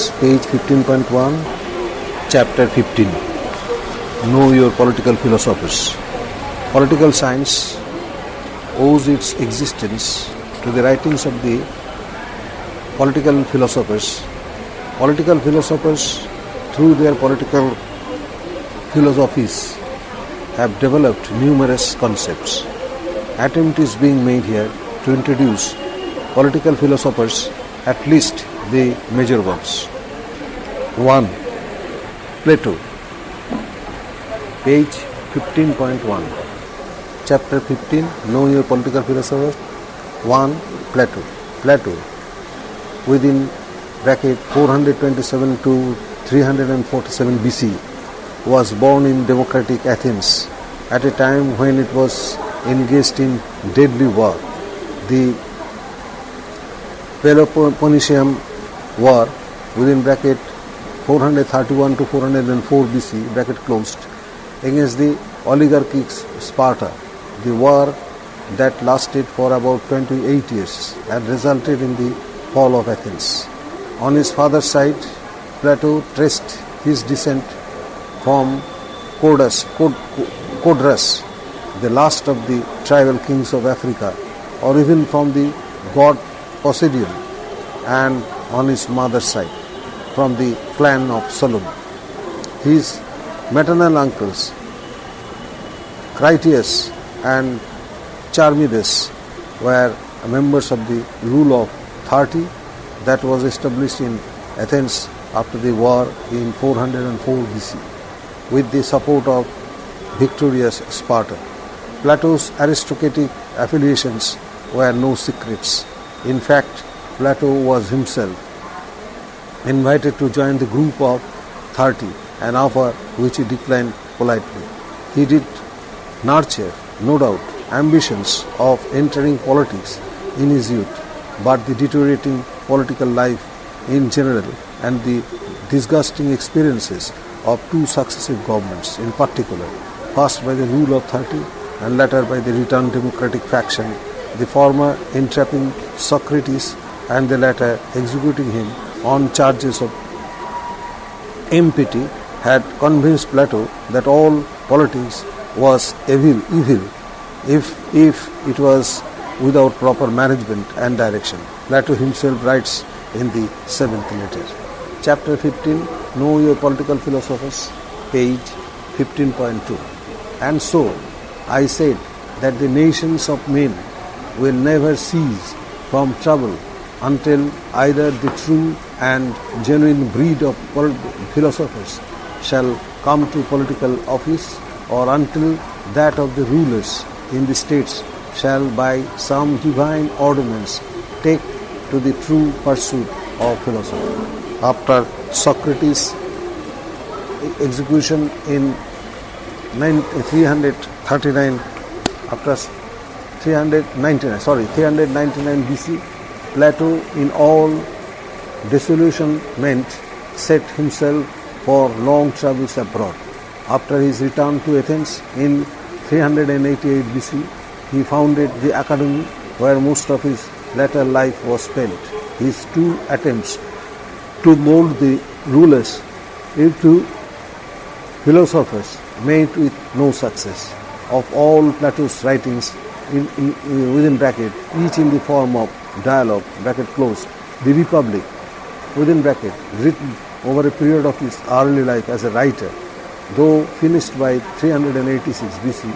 science, page 15.1, chapter 15. Know your political philosophers. Political science owes its existence to the writings of the political philosophers. Political philosophers, through their political philosophies, have developed numerous concepts. Attempt is being made here to introduce political philosophers, at least the major ones. 1. Plato, page 15.1, chapter 15, Know your political philosophers. 1. Plato. Plato, within bracket 427 to 347 BC, was born in democratic Athens at a time when it was engaged in deadly war. The Peloponnesian War, within bracket 431 to 404 BC, bracket closed, against the oligarchic Sparta. The war that lasted for about 28 years and resulted in the fall of Athens. On his father's side, Plato traced his descent from Codrus, the last of the tribal kings of Africa, or even from the god Poseidon, and on his mother's side, from the clan of Solomon. His maternal uncles, Critias and Charmides, were members of the Rule of 30 that was established in Athens after the war in 404 BC with the support of victorious Sparta. Plato's aristocratic affiliations were no secrets. In fact, Plato was himself invited to join the group of 30, an offer which he declined politely. He did nurture, no doubt, ambitions of entering politics in his youth, but the deteriorating political life in general and the disgusting experiences of two successive governments, in particular, first by the Rule of 30 and later by the returned democratic faction, the former entrapping Socrates and the latter executing him on charges of impiety, had convinced Plato that all politics was evil if it was without proper management and direction. Plato himself writes in the 7th letter. Chapter 15, Know your political philosophers, page 15.2. And so, I said that the nations of men will never cease from trouble until either the true and genuine breed of philosophers shall come to political office, or until that of the rulers in the states shall by some divine ordinance take to the true pursuit of philosophy. After Socrates' execution in 399 BC, Plato, in all disillusionment, set himself for long travels abroad. After his return to Athens in 388 BC, he founded the academy where most of his later life was spent. His two attempts to mold the rulers into philosophers met with no success. Of all Plato's writings, within bracket, each in the form of dialogue, bracket closed, the Republic, within bracket, written over a period of his early life as a writer, though finished by 386 BC,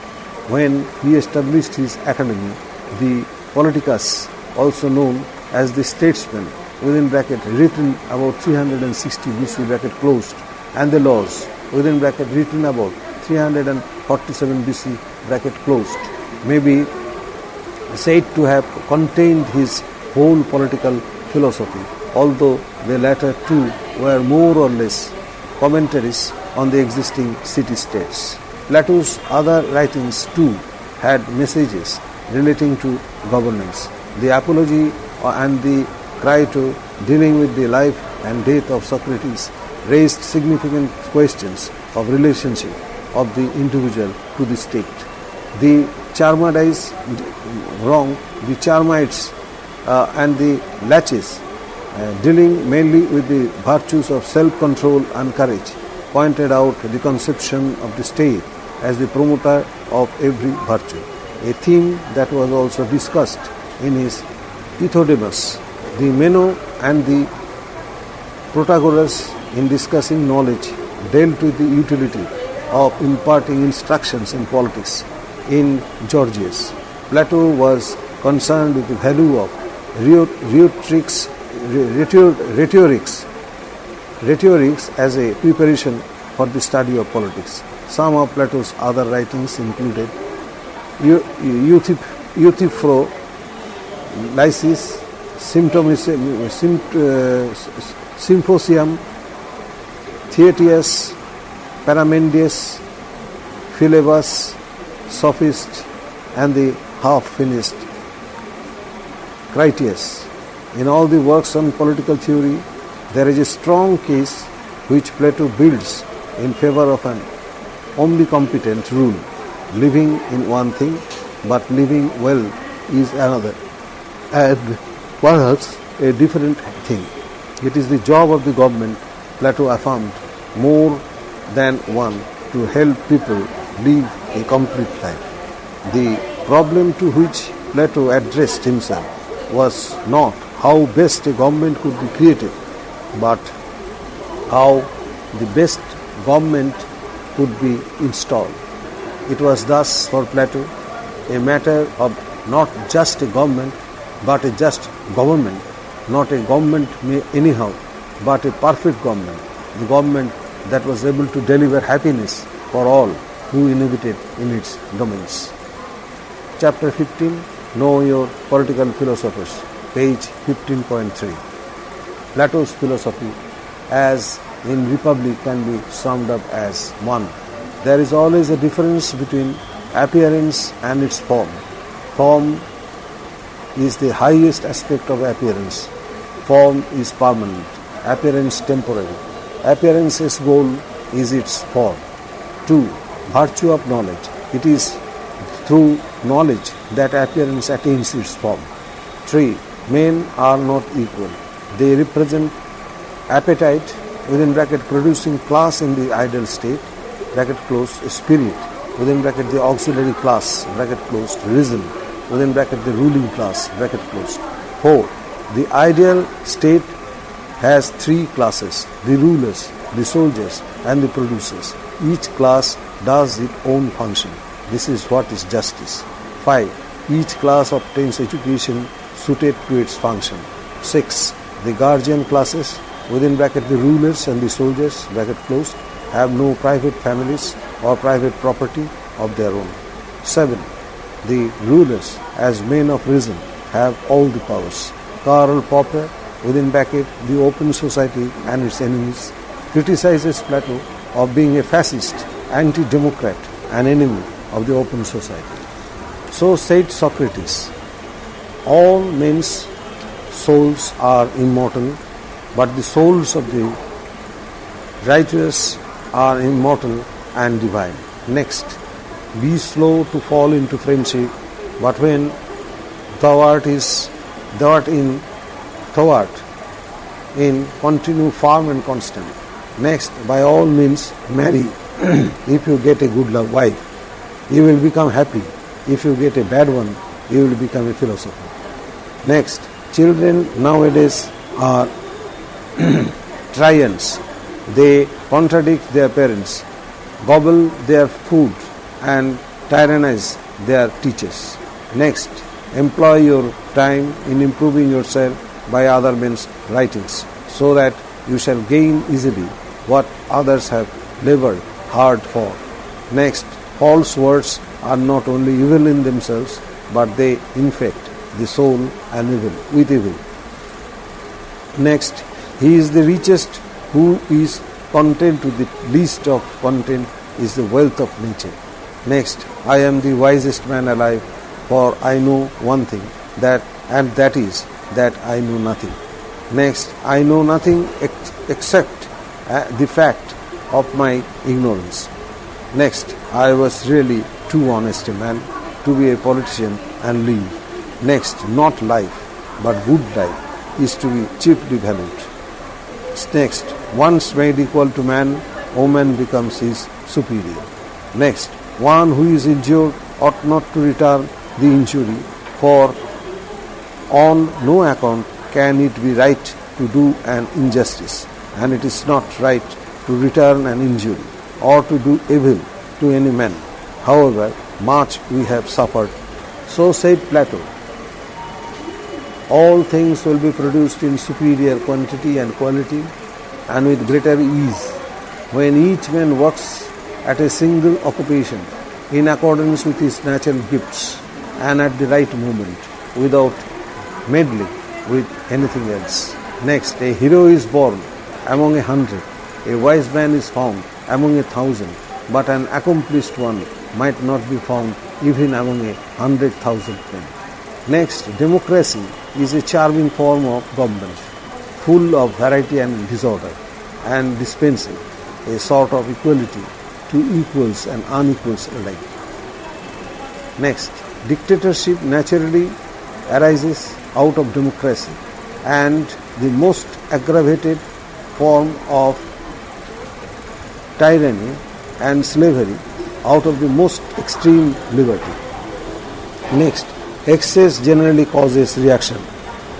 when he established his academy, the Politicus, also known as the Statesman, within bracket, written about 360 BC, bracket closed, and the Laws, within bracket, written about 347 BC, bracket closed, may be said to have contained his whole political philosophy, although the latter two were more or less commentaries on the existing city-states. Plato's other writings too had messages relating to governance. The Apology and the Crito, dealing with the life and death of Socrates, raised significant questions of relationship of the individual to the state. The Charmides and the Laches dealing mainly with the virtues of self-control and courage, pointed out the conception of the state as the promoter of every virtue, a theme that was also discussed in his Euthydemus. The Meno and the Protagoras, in discussing knowledge, dealt with the utility of imparting instructions in politics. In Gorgias, Plato was concerned with the value of rhetorics as a preparation for the study of politics. Some of Plato's other writings included Euthyphro, Lysis, Symposium, Theaetetus, Paramendius, Philebus, Sophist, and the half-finished Critias. In all the works on political theory, there is a strong case which Plato builds in favor of an omnicompetent rule. Living in one thing, but living well is another, and perhaps a different thing. It is the job of the government, Plato affirmed more than one, to help people live a complete life. The problem to which Plato addressed himself was not how best a government could be created, but how the best government could be installed. It was thus for Plato a matter of not just a government, but a just government, not a government anyhow, but a perfect government, the government that was able to deliver happiness for all who inhabited in its domains. Chapter 15, Know Your Political Philosophers, page 15.3. Plato's philosophy, as in Republic, can be summed up as 1. There is always a difference between appearance and its form. Form is the highest aspect of appearance. Form is permanent, appearance temporary. Appearance's goal is its form. 2. Virtue of knowledge. It is through knowledge that appearance attains its form. 3. Men are not equal. They represent appetite, within bracket producing class in the ideal state, bracket closed, spirit, within bracket the auxiliary class, bracket closed, reason, within bracket the ruling class, bracket closed. 4. The ideal state has 3 classes, the rulers, the soldiers, and the producers. Each class does its own function. This is what is justice. 5. Each class obtains education suited to its function. 6. The guardian classes, within bracket the rulers and the soldiers, bracket closed, have no private families or private property of their own. 7. The rulers, as men of reason, have all the powers. Karl Popper, within bracket the open society and its enemies, criticizes Plato of being a fascist, anti-democrat, an enemy of the open society. So said Socrates, all men's souls are immortal, but the souls of the righteous are immortal and divine. Next, be slow to fall into friendship, but when thou art in, continue firm and constant. Next, by all means, marry. If you get a good wife, you will become happy. If you get a bad one, you will become a philosopher. Next, children nowadays are tyrants. They contradict their parents, gobble their food, and tyrannize their teachers. Next, employ your time in improving yourself by other men's writings, so that you shall gain easily what others have labored hard for. Next, false words are not only evil in themselves, but they infect the soul and with evil. Next, he is the richest who is content with the least of content is the wealth of nature. Next, I am the wisest man alive, for I know one thing, that is that I know nothing. Next, I know nothing except the fact of my ignorance. Next, I was really too honest a man to be a politician and live. Next, not life, but good life. is to be chiefly valued. Next, once made equal to man, woman becomes his superior. Next, one who is injured ought not to return the injury, for on no account can it be right to do an injustice, and it is not right to return an injury or to do evil to any man, however much we have suffered. So said Plato. All things will be produced in superior quantity and quality and with greater ease when each man works at a single occupation in accordance with his natural gifts and at the right moment without meddling with anything else. Next, a hero is born among 100, a wise man is found among 1,000, but an accomplished one might not be found even among 100,000 men. Next, democracy is a charming form of government, full of variety and disorder, and dispensing a sort of equality to equals and unequals alike. Next, dictatorship naturally arises out of democracy, and the most aggravated form of tyranny and slavery out of the most extreme liberty. Next, excess generally causes reaction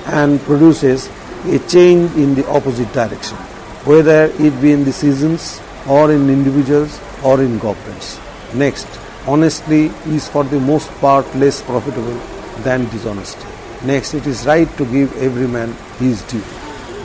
and produces a change in the opposite direction, whether it be in the seasons or in individuals or in governments. Next, honesty is for the most part less profitable than dishonesty. Next, it is right to give every man his due.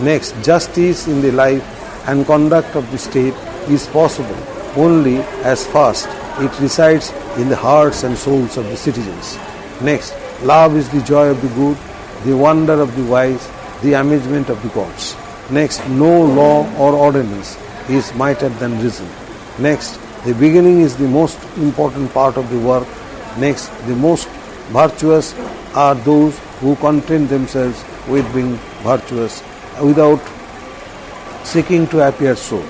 Next, justice in the life and conduct of the state is possible only as fast it resides in the hearts and souls of the citizens. Next, love is the joy of the good, the wonder of the wise, the amazement of the gods. Next, no law or ordinance is mightier than reason. Next, the beginning is the most important part of the work. Next, the most virtuous are those who content themselves with being virtuous without seeking to appear so.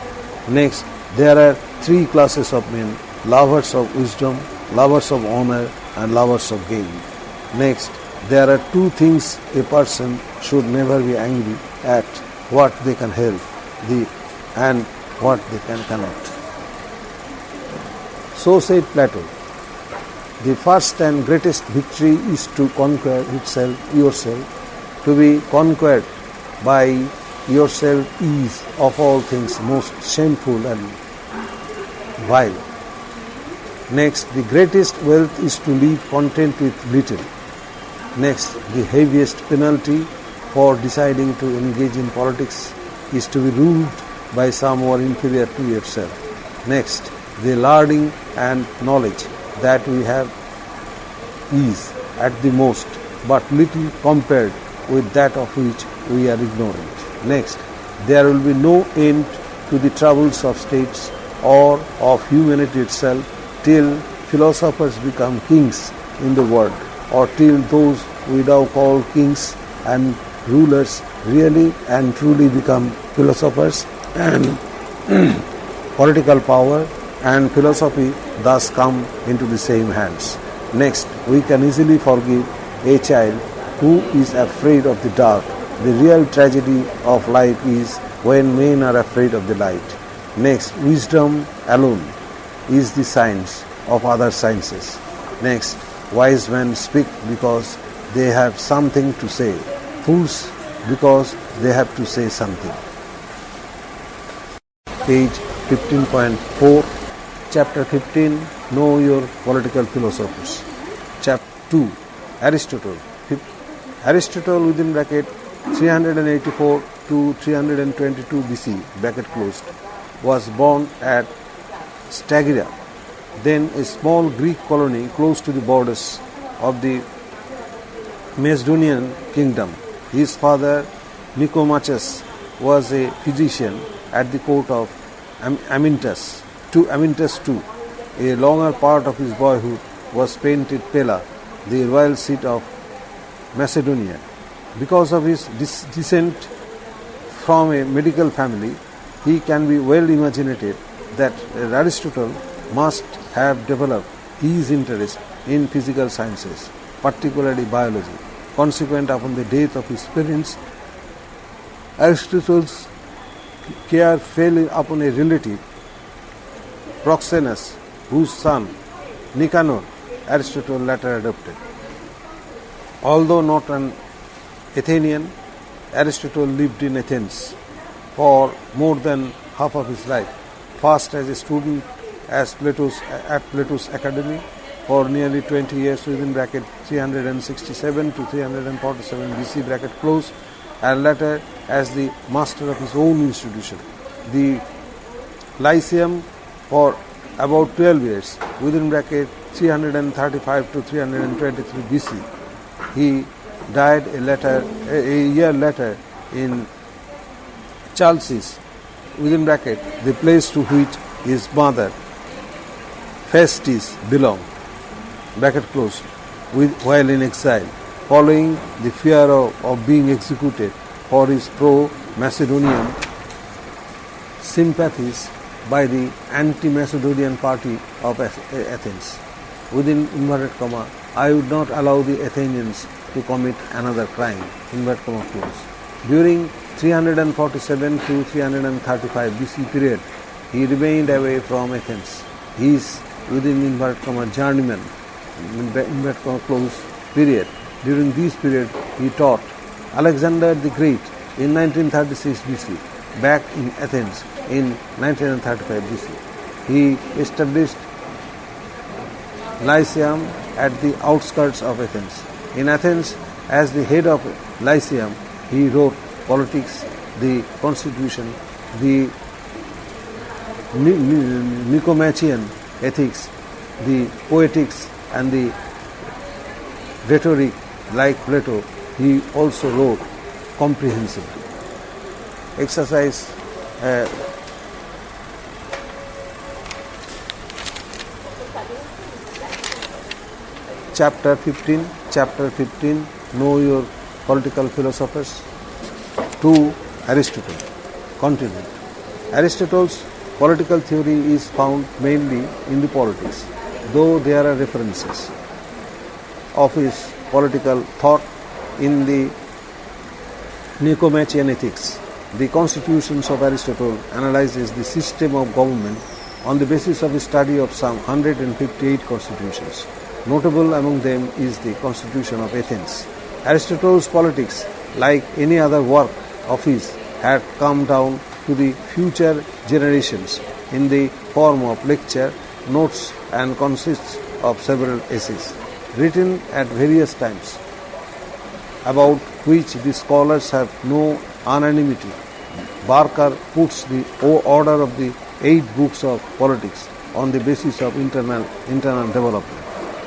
Next, there are three classes of men: lovers of wisdom, lovers of honor, and lovers of gain. Next, there are two things a person should never be angry at: what they can help, and what they cannot. So said Plato. The first and greatest victory is to conquer yourself. To be conquered by yourself is of all things most shameful and vile. Next, the greatest wealth is to live content with little. Next, the heaviest penalty for deciding to engage in politics is to be ruled by someone inferior to yourself. Next, the learning and knowledge that we have is at the most but little compared with that of which we are ignorant. Next, there will be no end to the troubles of states or of humanity itself till philosophers become kings in the world, or till those we now call kings and rulers really and truly become philosophers, and political power and philosophy thus come into the same hands. Next, we can easily forgive a child who is afraid of the dark. The real tragedy of life is when men are afraid of the light. Next, wisdom alone is the science of other sciences. Next, wise men speak because they have something to say. Fools because they have to say something. Page 15.4, Chapter 15, Know Your Political Philosophers. Chapter 2, Aristotle. Aristotle within bracket 384 to 322 BC, bracket closed, was born at Stagira, then a small Greek colony close to the borders of the Macedonian kingdom. His father, Nicomachus, was a physician at the court of Amyntas II. A longer part of his boyhood was spent at Pella, the royal seat of Macedonia. Because of his descent from a medical family, he can be well imaginated that Aristotle must have developed his interest in physical sciences, particularly biology, consequent upon the death of his parents Aristotle's care fell upon a relative, Proxenus, whose son, Nicanor, Aristotle later adopted. Although not an Athenian, Aristotle lived in Athens for more than half of his life, first as a student at Plato's Academy for nearly 20 years within bracket 367 to 347 BC bracket close, and later as the master of his own institution, the Lyceum, for about 12 years within bracket 335 to 323 BC. He died a year later in Chalcis, within bracket the place to which his mother Festis belonged, bracket closed, while in exile, following the fear of being executed for his pro-Macedonian sympathies by the anti-Macedonian party of Athens. Within inverted comma, I would not allow the Athenians to commit another crime, inverted comma close. During 347 to 335 BC period, he remained away from Athens. He is within inverted comma journeyman, inverted comma close period. During this period, he taught Alexander the Great in 1936 BC, back in Athens in 1935 BC. He established Lyceum at the outskirts of Athens. In Athens, as the head of Lyceum, he wrote politics, the constitution, the Nicomachean ethics, the poetics and the rhetoric like Plato. He also wrote comprehensively. Exercise Chapter 15, Know Your Political Philosophers. 2. Aristotle. Continent. Aristotle's political theory is found mainly in the politics, though there are references of his political thought in the Nicomachean ethics. The Constitutions of Aristotle analyzes the system of government on the basis of a study of some 158 constitutions. Notable among them is the Constitution of Athens. Aristotle's politics, like any other work of his, had come down to the future generations in the form of lecture, notes, and consists of several essays, written at various times, about which the scholars have no unanimity. Barker puts the order of the 8 books of politics on the basis of internal development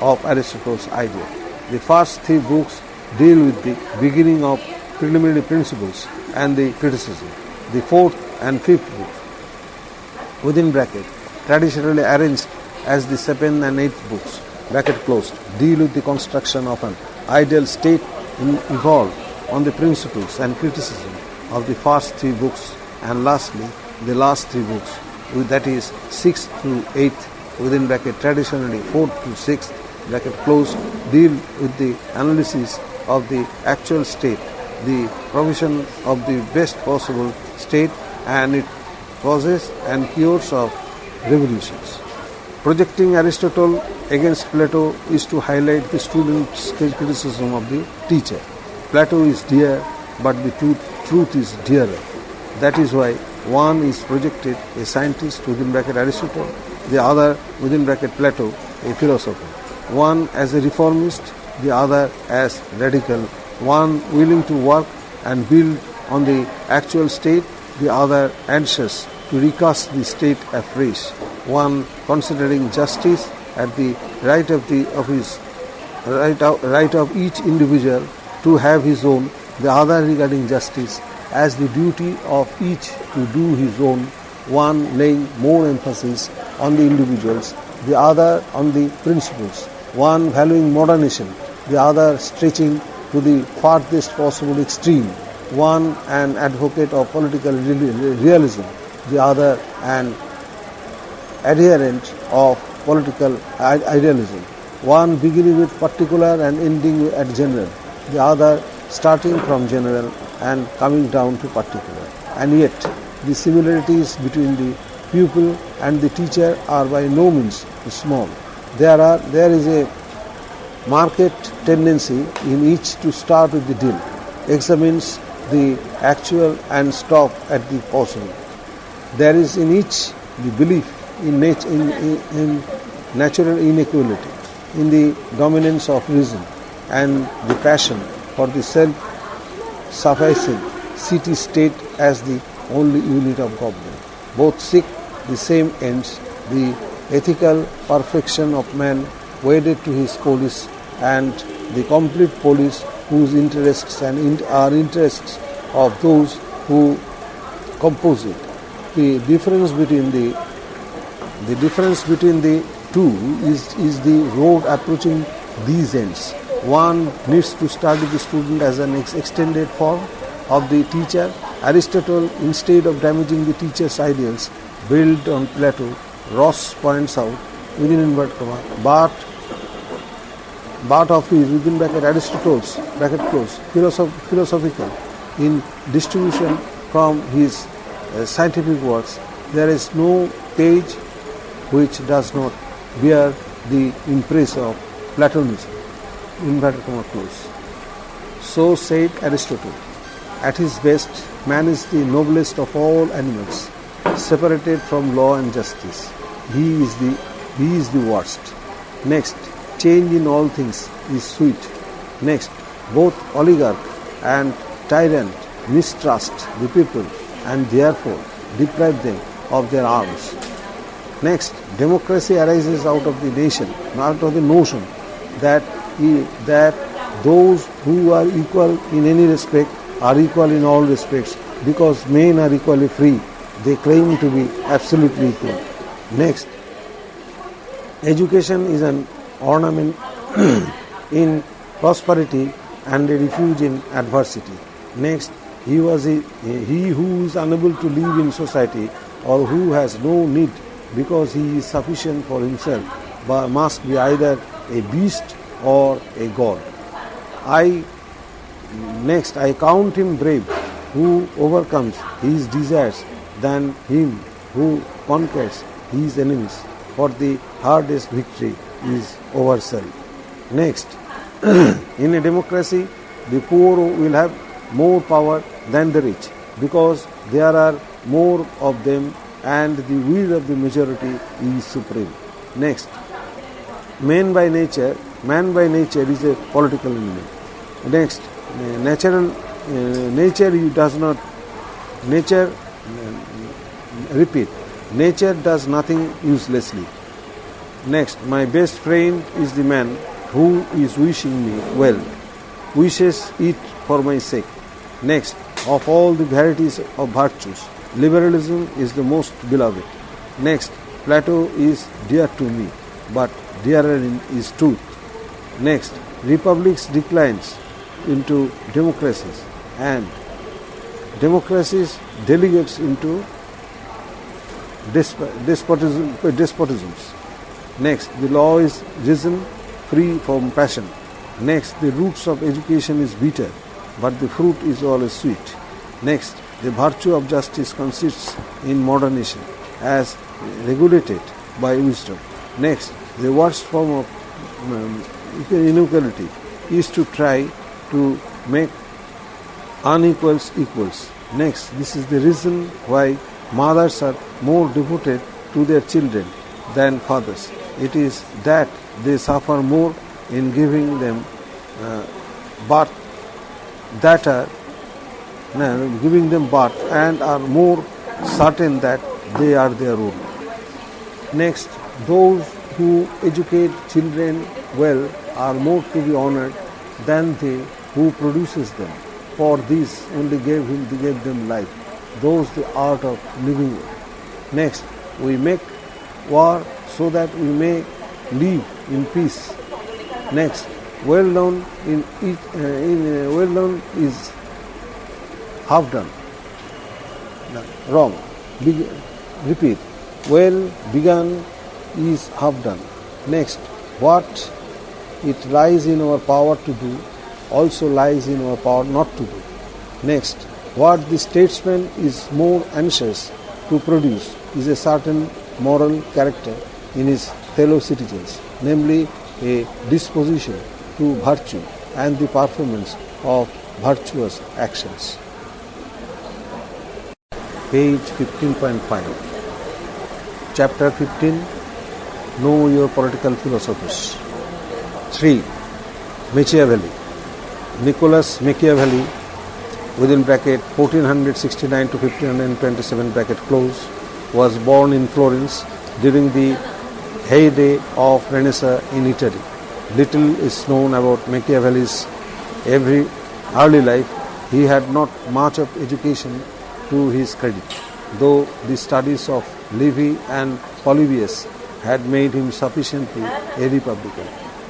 of Aristotle's idea. The first 3 books deal with the beginning of preliminary principles and the criticism. The 4th and 5th books, within bracket, traditionally arranged as the 7th and 8th books, bracket closed, deal with the construction of an ideal state evolved on the principles and criticism of the first 3 books, and lastly, the last 3 books, that is 6th through 8th, within bracket, traditionally 4th to 6th, bracket closed, deal with the analysis of the actual state, the provision of the best possible state, and its causes and cures of revolutions. Projecting Aristotle against Plato is to highlight the student's criticism of the teacher. Plato is dear, but the truth is dearer. That is why one is projected a scientist within bracket Aristotle, the other within bracket Plato, a philosopher. One as a reformist, the other as radical, one willing to work and build on the actual state, the other anxious to recast the state afresh, one considering justice at the right of each individual to have his own, the other regarding justice as the duty of each to do his own, one laying more emphasis on the individuals, the other on the principles, one valuing moderation, the other stretching to the farthest possible extreme, one an advocate of political realism, the other an adherent of political idealism, one beginning with particular and ending at general, the other starting from general and coming down to particular. And yet, the similarities between the pupil and the teacher are by no means small. There is a marked tendency in each to start with the deal, examines the actual and stop at the possible. There is in each the belief in natural inequality, in the dominance of reason, and the passion for the self-sufficing city-state as the only unit of government. Both seek the same ends, the ethical perfection of man wedded to his polis, and the complete polis whose interests are interests of those who compose it. The difference between the two is the road approaching these ends. One needs to study the student as an extended form of the teacher. Aristotle, instead of damaging the teacher's ideals, built on Plato. Ross points out, within inverted comma, but of his within bracket Aristotle's bracket close philosophical in distribution from his scientific works, there is no page which does not bear the impress of Platonism. Inverted comma close. So said Aristotle. At his best, man is the noblest of all animals, separated from law and justice. He is the worst. Next, change in all things is sweet. Next, both oligarch and tyrant mistrust the people and therefore deprive them of their arms. Next, democracy arises out of the notion that those who are equal in any respect are equal in all respects. Because men are equally free, they claim to be absolutely equal. Next, education is an ornament in prosperity and a refuge in adversity. Next, he who is unable to live in society or who has no need because he is sufficient for himself but must be either a beast or a god. I count him brave who overcomes his desires than him who conquers his enemies, for the hardest victory is over self. Next, in a democracy, the poor will have more power than the rich because there are more of them and the will of the majority is supreme. Next, man by nature is a political enemy. Next, nature does nothing uselessly. Next, my best friend is the man who is wishing me well, wishes it for my sake. Next, of all the varieties of virtues, liberalism is the most beloved. Next, Plato is dear to me, but dearer is truth. Next, republics declines into democracies and democracies delegates into despotisms. Next, the law is risen free from passion. Next, the roots of education is bitter, but the fruit is always sweet. Next, the virtue of justice consists in moderation as regulated by wisdom. Next, the worst form of inequality is to try to make unequals equals. Next, this is the reason why mothers are more devoted to their children than fathers. It is that they suffer more in giving them birth and are more certain that they are their own. Next, those who educate children well are more to be honored than they who produces them. For this only gave them life, those the art of living. Next, we make war so that we may live in peace. Next, well done is half done. Wrong. Repeat. Well begun is half done. Next, what it lies in our power to do also lies in our power not to do. Next, what the statesman is more anxious to produce is a certain moral character in his fellow citizens, namely a disposition to virtue and the performance of virtuous actions. Page 15.5. Chapter 15. Know your political philosophers. 3. Machiavelli. Nicholas Machiavelli, within bracket 1469 to 1527 bracket close, was born in Florence during the heyday of Renaissance in Italy. Little is known about Machiavelli's early life. He had not much of education to his credit, though the studies of Livy and Polybius had made him sufficiently a republican.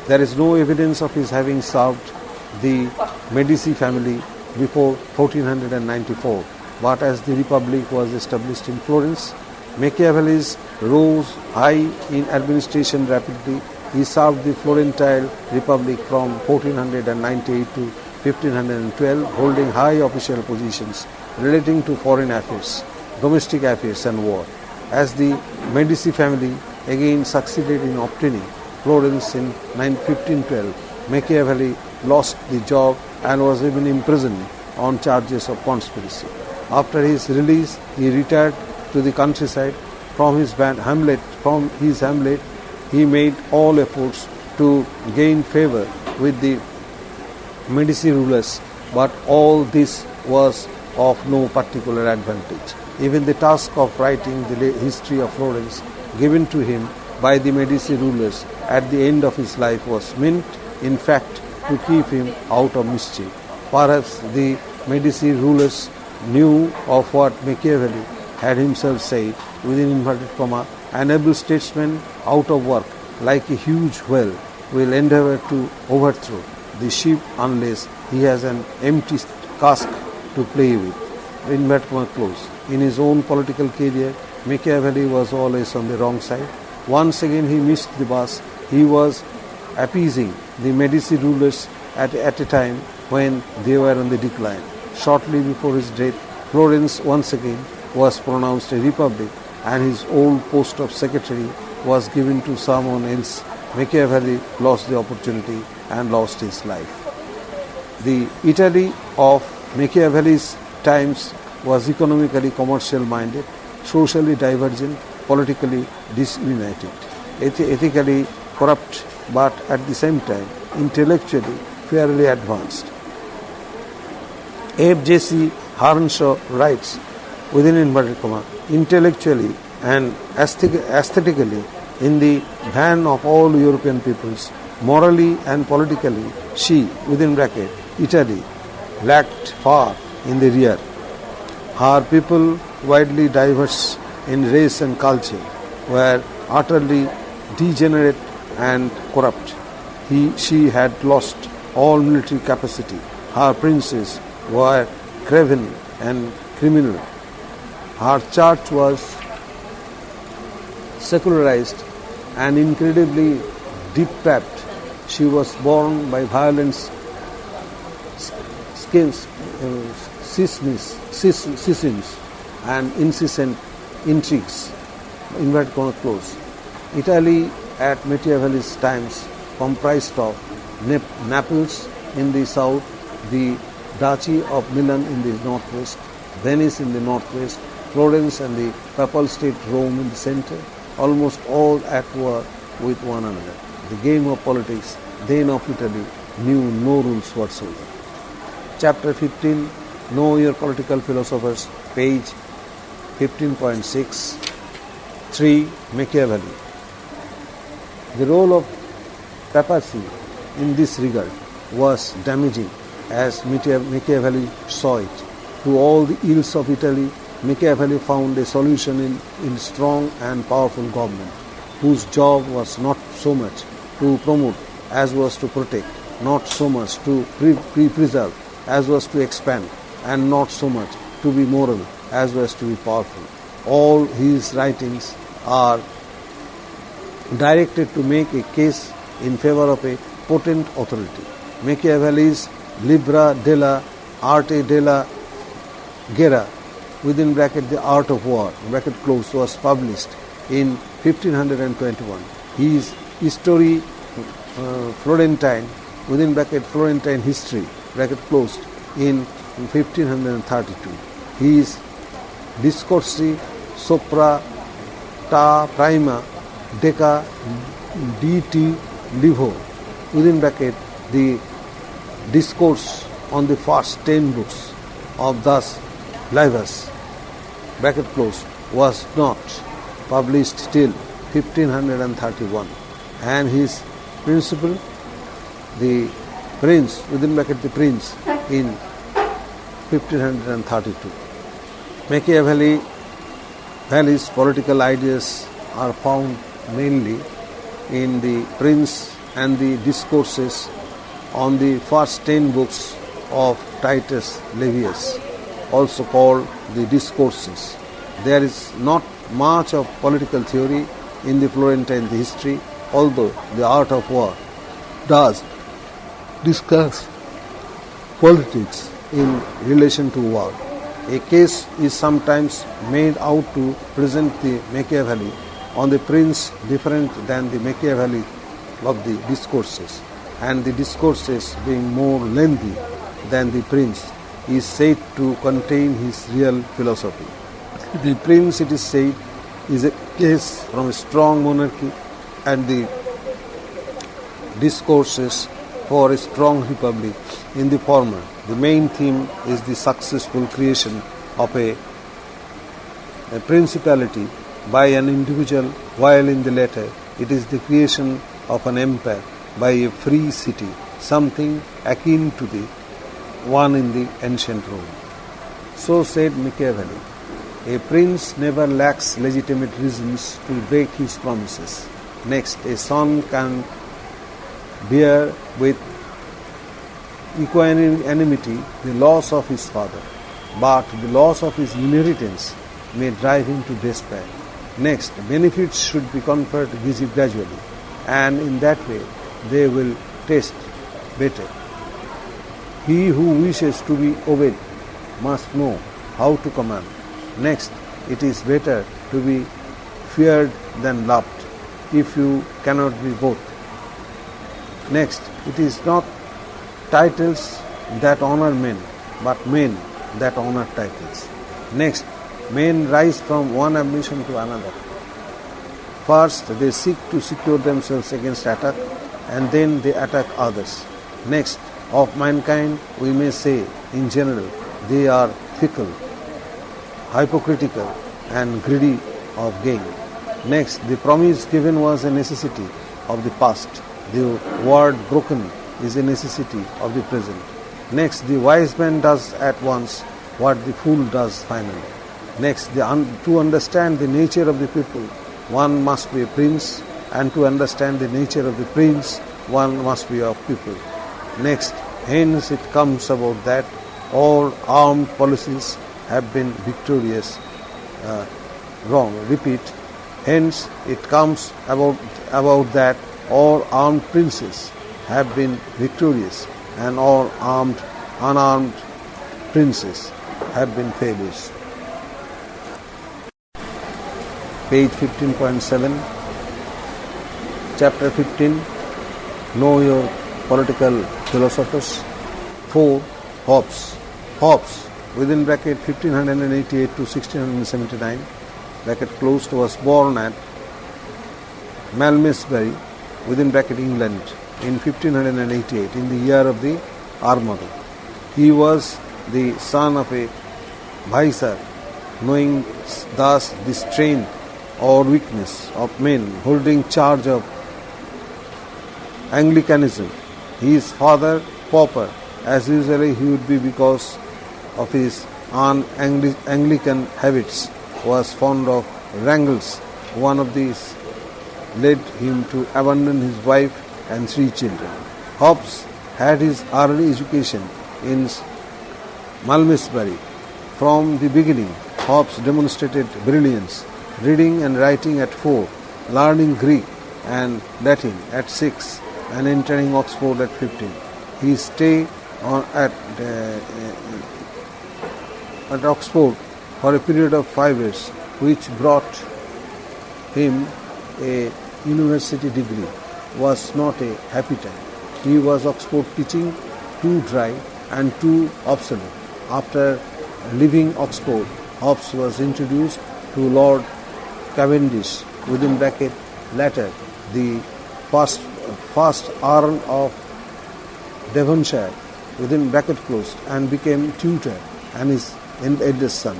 There is no evidence of his having served the Medici family before 1494, but as the republic was established in Florence, Machiavelli rose high in administration rapidly. He served the Florentine Republic from 1498 to 1512, holding high official positions relating to foreign affairs, domestic affairs and war. As the Medici family again succeeded in obtaining Florence in 1512, Machiavelli lost the job and was even imprisoned on charges of conspiracy. After his release, he retired to the countryside. From his hamlet, he made all efforts to gain favor with the Medici rulers, but all this was of no particular advantage. Even the task of writing the history of Florence given to him by the Medici rulers at the end of his life was meant, in fact, to keep him out of mischief. Perhaps the Medici rulers knew of what Machiavelli had himself said, within inverted comma, an able statesman out of work, like a huge whale, will endeavor to overthrow the ship unless he has an empty cask to play with. Inverted comma close. In his own political career, Machiavelli was always on the wrong side. Once again he missed the bus. He was appeasing the Medici rulers at a time when they were on the decline. Shortly before his death, Florence once again was pronounced a republic, and his old post of secretary was given to someone else. Machiavelli lost the opportunity and lost his life. The Italy of Machiavelli's times was economically commercial minded, socially divergent, politically disunited, ethically corrupt, but at the same time intellectually fairly advanced. F.J.C. Harnshaw writes, within inverted comma, intellectually and aesthetically in the van of all European peoples, morally and politically, she, within bracket, Italy, lagged far in the rear. Her people, widely diverse in race and culture, were utterly degenerate and corrupt. She had lost all military capacity. Her princes were craven and criminal. Her church was secularized and incredibly depraved. She was born by violent schisms and incessant intrigues. Inverted comma close. Italy at Machiavelli's times comprised of Naples in the south, the Duchy of Milan in the northwest, Venice in the northwest, Florence and the Papal State Rome in the center, almost all at war with one another. The game of politics then of Italy knew no rules whatsoever. Chapter 15, Know Your Political Philosophers, page 15.6. 3. Machiavelli. The role of papacy in this regard was damaging as Machiavelli saw it. To all the ills of Italy, Machiavelli found a solution in strong and powerful government, whose job was not so much to promote as was to protect, not so much to preserve as was to expand, and not so much to be moral as was to be powerful. All his writings are directed to make a case in favor of a potent authority. Machiavelli's Libra della Arte della Gera, within bracket the Art of War, bracket close, was published in 1521. His History Florentine, within bracket Florentine History, bracket closed, in 1532. His Discorsi Sopra Ta Prima Deca DT Livo, within bracket the Discourse on the first 10 books of thus Livus, bracket closed, was not published till 1531, and his principle, the Prince, within bracket the Prince, in 1532. Machiavelli's political ideas are found mainly in the Prince and the discourses on the first 10 books of Titus Livius, also called the Discourses. There is not much of political theory in the Florentine history, although the Art of War does discuss politics in relation to war. A case is sometimes made out to present the Machiavelli on the Prince different than the Machiavelli of the Discourses, and the Discourses being more lengthy than the Prince is said to contain his real philosophy. The Prince, it is said, is a case from a strong monarchy, and the Discourses for a strong republic. In the former, the main theme is the successful creation of a principality by an individual, while in the latter it is the creation of an empire by a free city, something akin to the one in the ancient Rome. So said Machiavelli, a prince never lacks legitimate reasons to break his promises. Next, a son can bear with equanimity the loss of his father, but the loss of his inheritance may drive him to despair. Next, benefits should be conferred gradually, and in that way they will taste better. He who wishes to be obeyed must know how to command. Next, it is better to be feared than loved, if you cannot be both. Next, it is not titles that honor men, but men that honor titles. Next, men rise from one ambition to another. First, they seek to secure themselves against attack, and then they attack others. Next, of mankind, we may say, in general, they are fickle, hypocritical, and greedy of gain. Next, the promise given was a necessity of the past. The word broken is a necessity of the present. Next, the wise man does at once what the fool does finally. Next, to understand the nature of the people, one must be a prince, and to understand the nature of the prince, one must be a people. Next, hence it comes about that all armed policies have been victorious. Repeat. Hence it comes about that all armed princes have been victorious, and all unarmed princes have been failures. Page 15.7, Chapter 15, Know Your Political Philosophers. 4. Hobbes. Hobbes, within bracket 1588 to 1679, bracket closed, was born at Malmesbury, within bracket England, in 1588, in the year of the Armada. He was the son of a viceroy, knowing thus the strength or weakness of men holding charge of Anglicanism. His father, pauper, as usually he would be because of his un-Anglican habits, was fond of wrangles. One of these led him to abandon his wife and 3 children. Hobbes had his early education in Malmesbury. From the beginning, Hobbes demonstrated brilliance, reading and writing at 4, learning Greek and Latin at 6, and entering Oxford at 15. His stay at Oxford for a period of 5 years, which brought him a university degree, was not a happy time. He was Oxford teaching too dry and too obsolete. After leaving Oxford, Hobbes was introduced to Lord Cavendish, within bracket, later the first Earl of Devonshire, within bracket closed, and became tutor and his eldest son.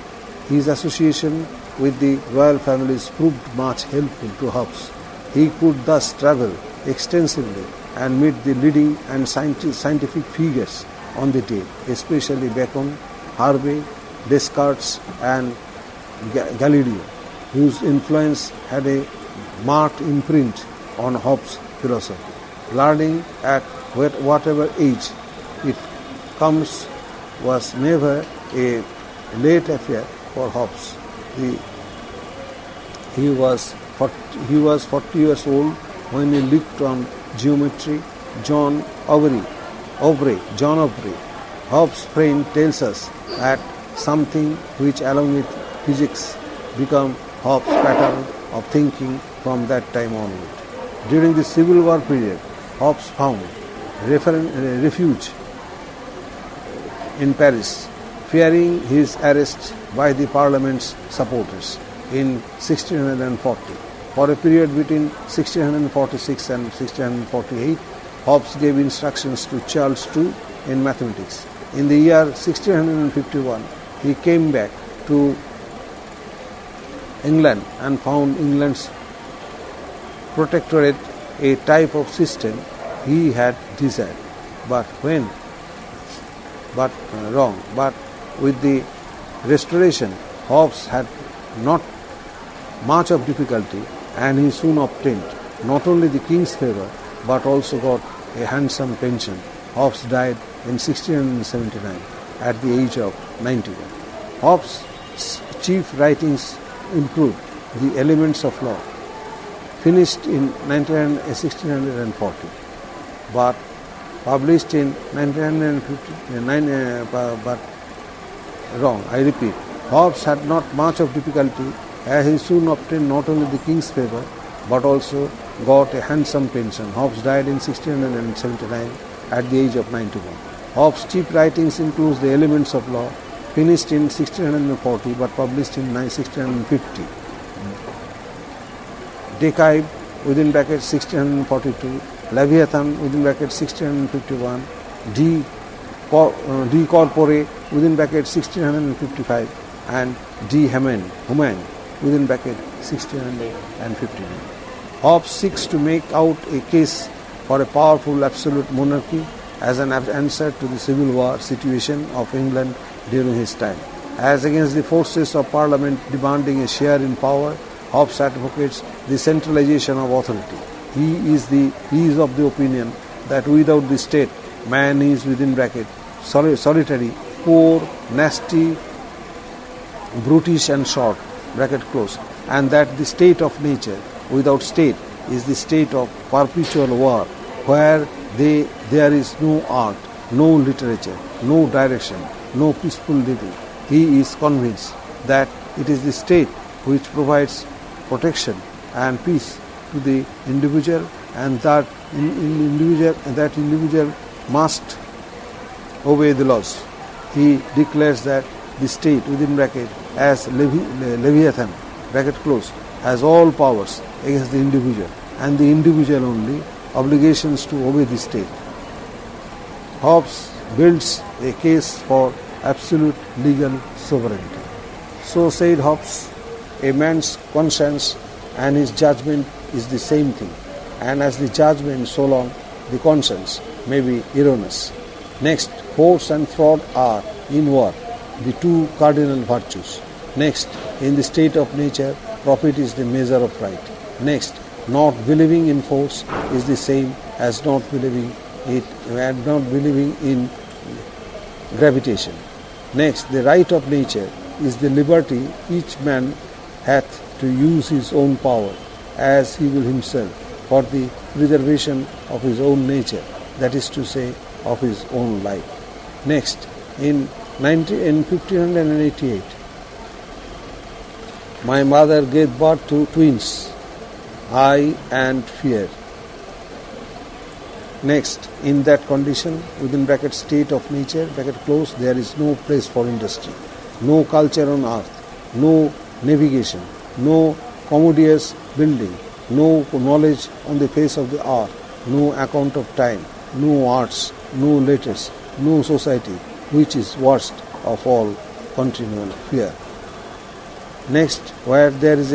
His association with the royal families proved much helpful to Hobbes. He could thus travel extensively and meet the leading and scientific figures on the day, especially Bacon, Harvey, Descartes and Galileo, whose influence had a marked imprint on Hobbes' philosophy. Learning at whatever age it comes was never a late affair for Hobbes. He was 40 years old when he looked on geometry. John Aubrey, Hobbes' friend, tells us that something which, along with physics, became Hobbes' pattern of thinking from that time onward. During the Civil War period, Hobbes found refuge in Paris, fearing his arrest by the Parliament's supporters in 1640. For a period between 1646 and 1648, Hobbes gave instructions to Charles II in mathematics. In the year 1651, he came back to England and found England's protectorate a type of system he had desired. But with the Restoration, Hobbes had not much of difficulty, and he soon obtained not only the king's favour but also got a handsome pension. Hobbes died in 1679 at the age of 91. Hobbes' chief writings include The Elements of Law, finished in 1640, but published in 1950. Hobbes had not much of difficulty, as he soon obtained not only the king's favour but also got a handsome pension. Hobbes died in 1679 at the age of 91. Hobbes' chief writings include The Elements of Law, finished in 1640 but published in 1650. Decaibe, within brackets 1642, Leviathan, within brackets 1651, De Corpore, within brackets 1655, and De Human, within bracket 1659. Hobbes seeks to make out a case for a powerful absolute monarchy as an answer to the civil war situation of England during his time. As against the forces of Parliament demanding a share in power, Hobbes advocates the centralization of authority. He is of the opinion that without the state, man is, within bracket, solitary, poor, nasty, brutish and short, bracket close, and that the state of nature without state is the state of perpetual war, where there is no art, no literature, no direction, no peaceful living. He is convinced that it is the state which provides protection and peace to the individual, and that individual must obey the laws. He declares that the state, within bracket, as Leviathan, bracket close, has all powers against the individual, and the individual only obligations to obey the state. Hobbes builds a case for absolute legal sovereignty. So said Hobbes, a man's conscience and his judgment is the same thing, and as the judgment, so long the conscience may be erroneous. Next, force and fraud are, in war, the two cardinal virtues. Next, in the state of nature, profit is the measure of right. Next, not believing in force is the same as not believing in gravitation. Next, the right of nature is the liberty each man hath to use his own power as he will himself for the preservation of his own nature, that is to say, of his own life. Next, in In 1588, my mother gave birth to twins, I and Fear. Next, in that condition, within bracket state of nature, bracket close, there is no place for industry, no culture on earth, no navigation, no commodious building, no knowledge on the face of the earth, no account of time, no arts, no letters, no society, which is worst of all, continual fear. Next, where there is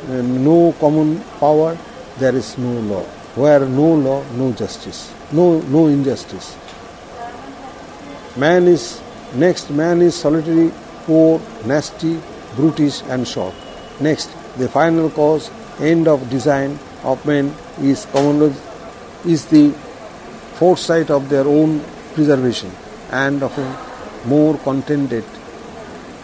no common power, there is no law. Where no law, no justice, no injustice. Man is solitary, poor, nasty, brutish and short. Next, the final cause, end of design of men is the foresight of their own preservation and of a more contented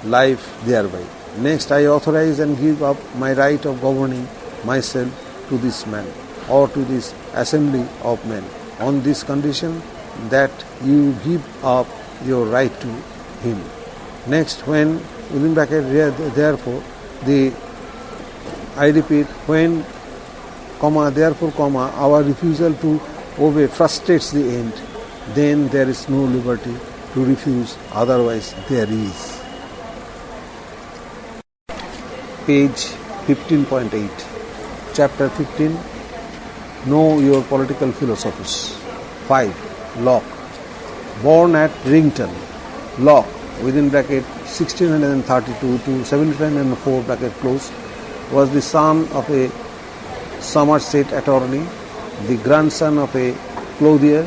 life thereby. Next, I authorize and give up my right of governing myself to this man or to this assembly of men on this condition that you give up your right to him. Next, when, within bracket, therefore, I repeat, when, therefore, our refusal to obey frustrates the end, then there is no liberty to refuse, otherwise there is. Page 15.8, Chapter 15, Know Your Political Philosophies. 5. Locke. Born at Rington, Locke, within bracket 1632 to 1704 bracket close, was the son of a Somerset attorney, the grandson of a clothier.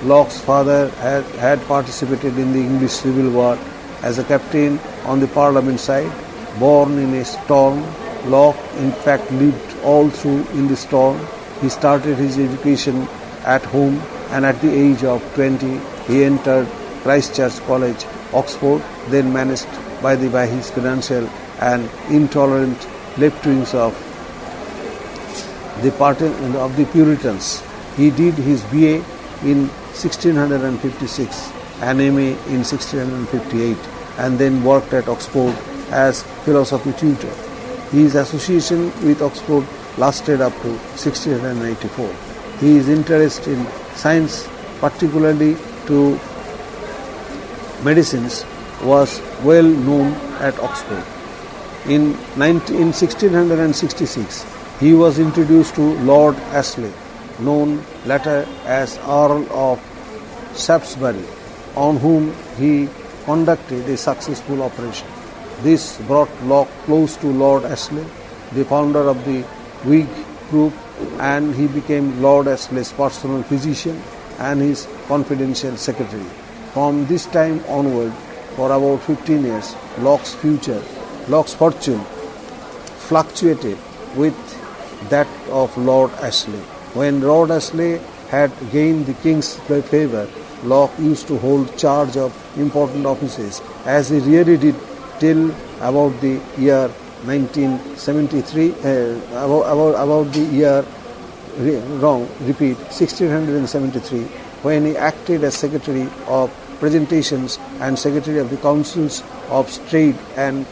Locke's father had participated in the English Civil War as a captain on the Parliament side. Born in a storm, Locke in fact lived all through in the storm. He started his education at home, and at the age of 20 he entered Christ Church College, Oxford, then managed by his financial and intolerant left wings of the Puritans. He did his BA in 1656 and MA in 1658, and then worked at Oxford as philosophy tutor. His association with Oxford lasted up to 1694. His interest in science, particularly to medicines, was well known at Oxford. In 1666, he was introduced to Lord Ashley, known later as Earl of Shaftesbury, on whom he conducted a successful operation. This brought Locke close to Lord Ashley, the founder of the Whig group, and he became Lord Ashley's personal physician and his confidential secretary. From this time onward, for about 15 years, Locke's fortune fluctuated with that of Lord Ashley. When Lord Ashley had gained the king's favour, Locke used to hold charge of important offices, as he really did till about the year 1673, 1673, when he acted as Secretary of Presentations and Secretary of the Councils of Trade and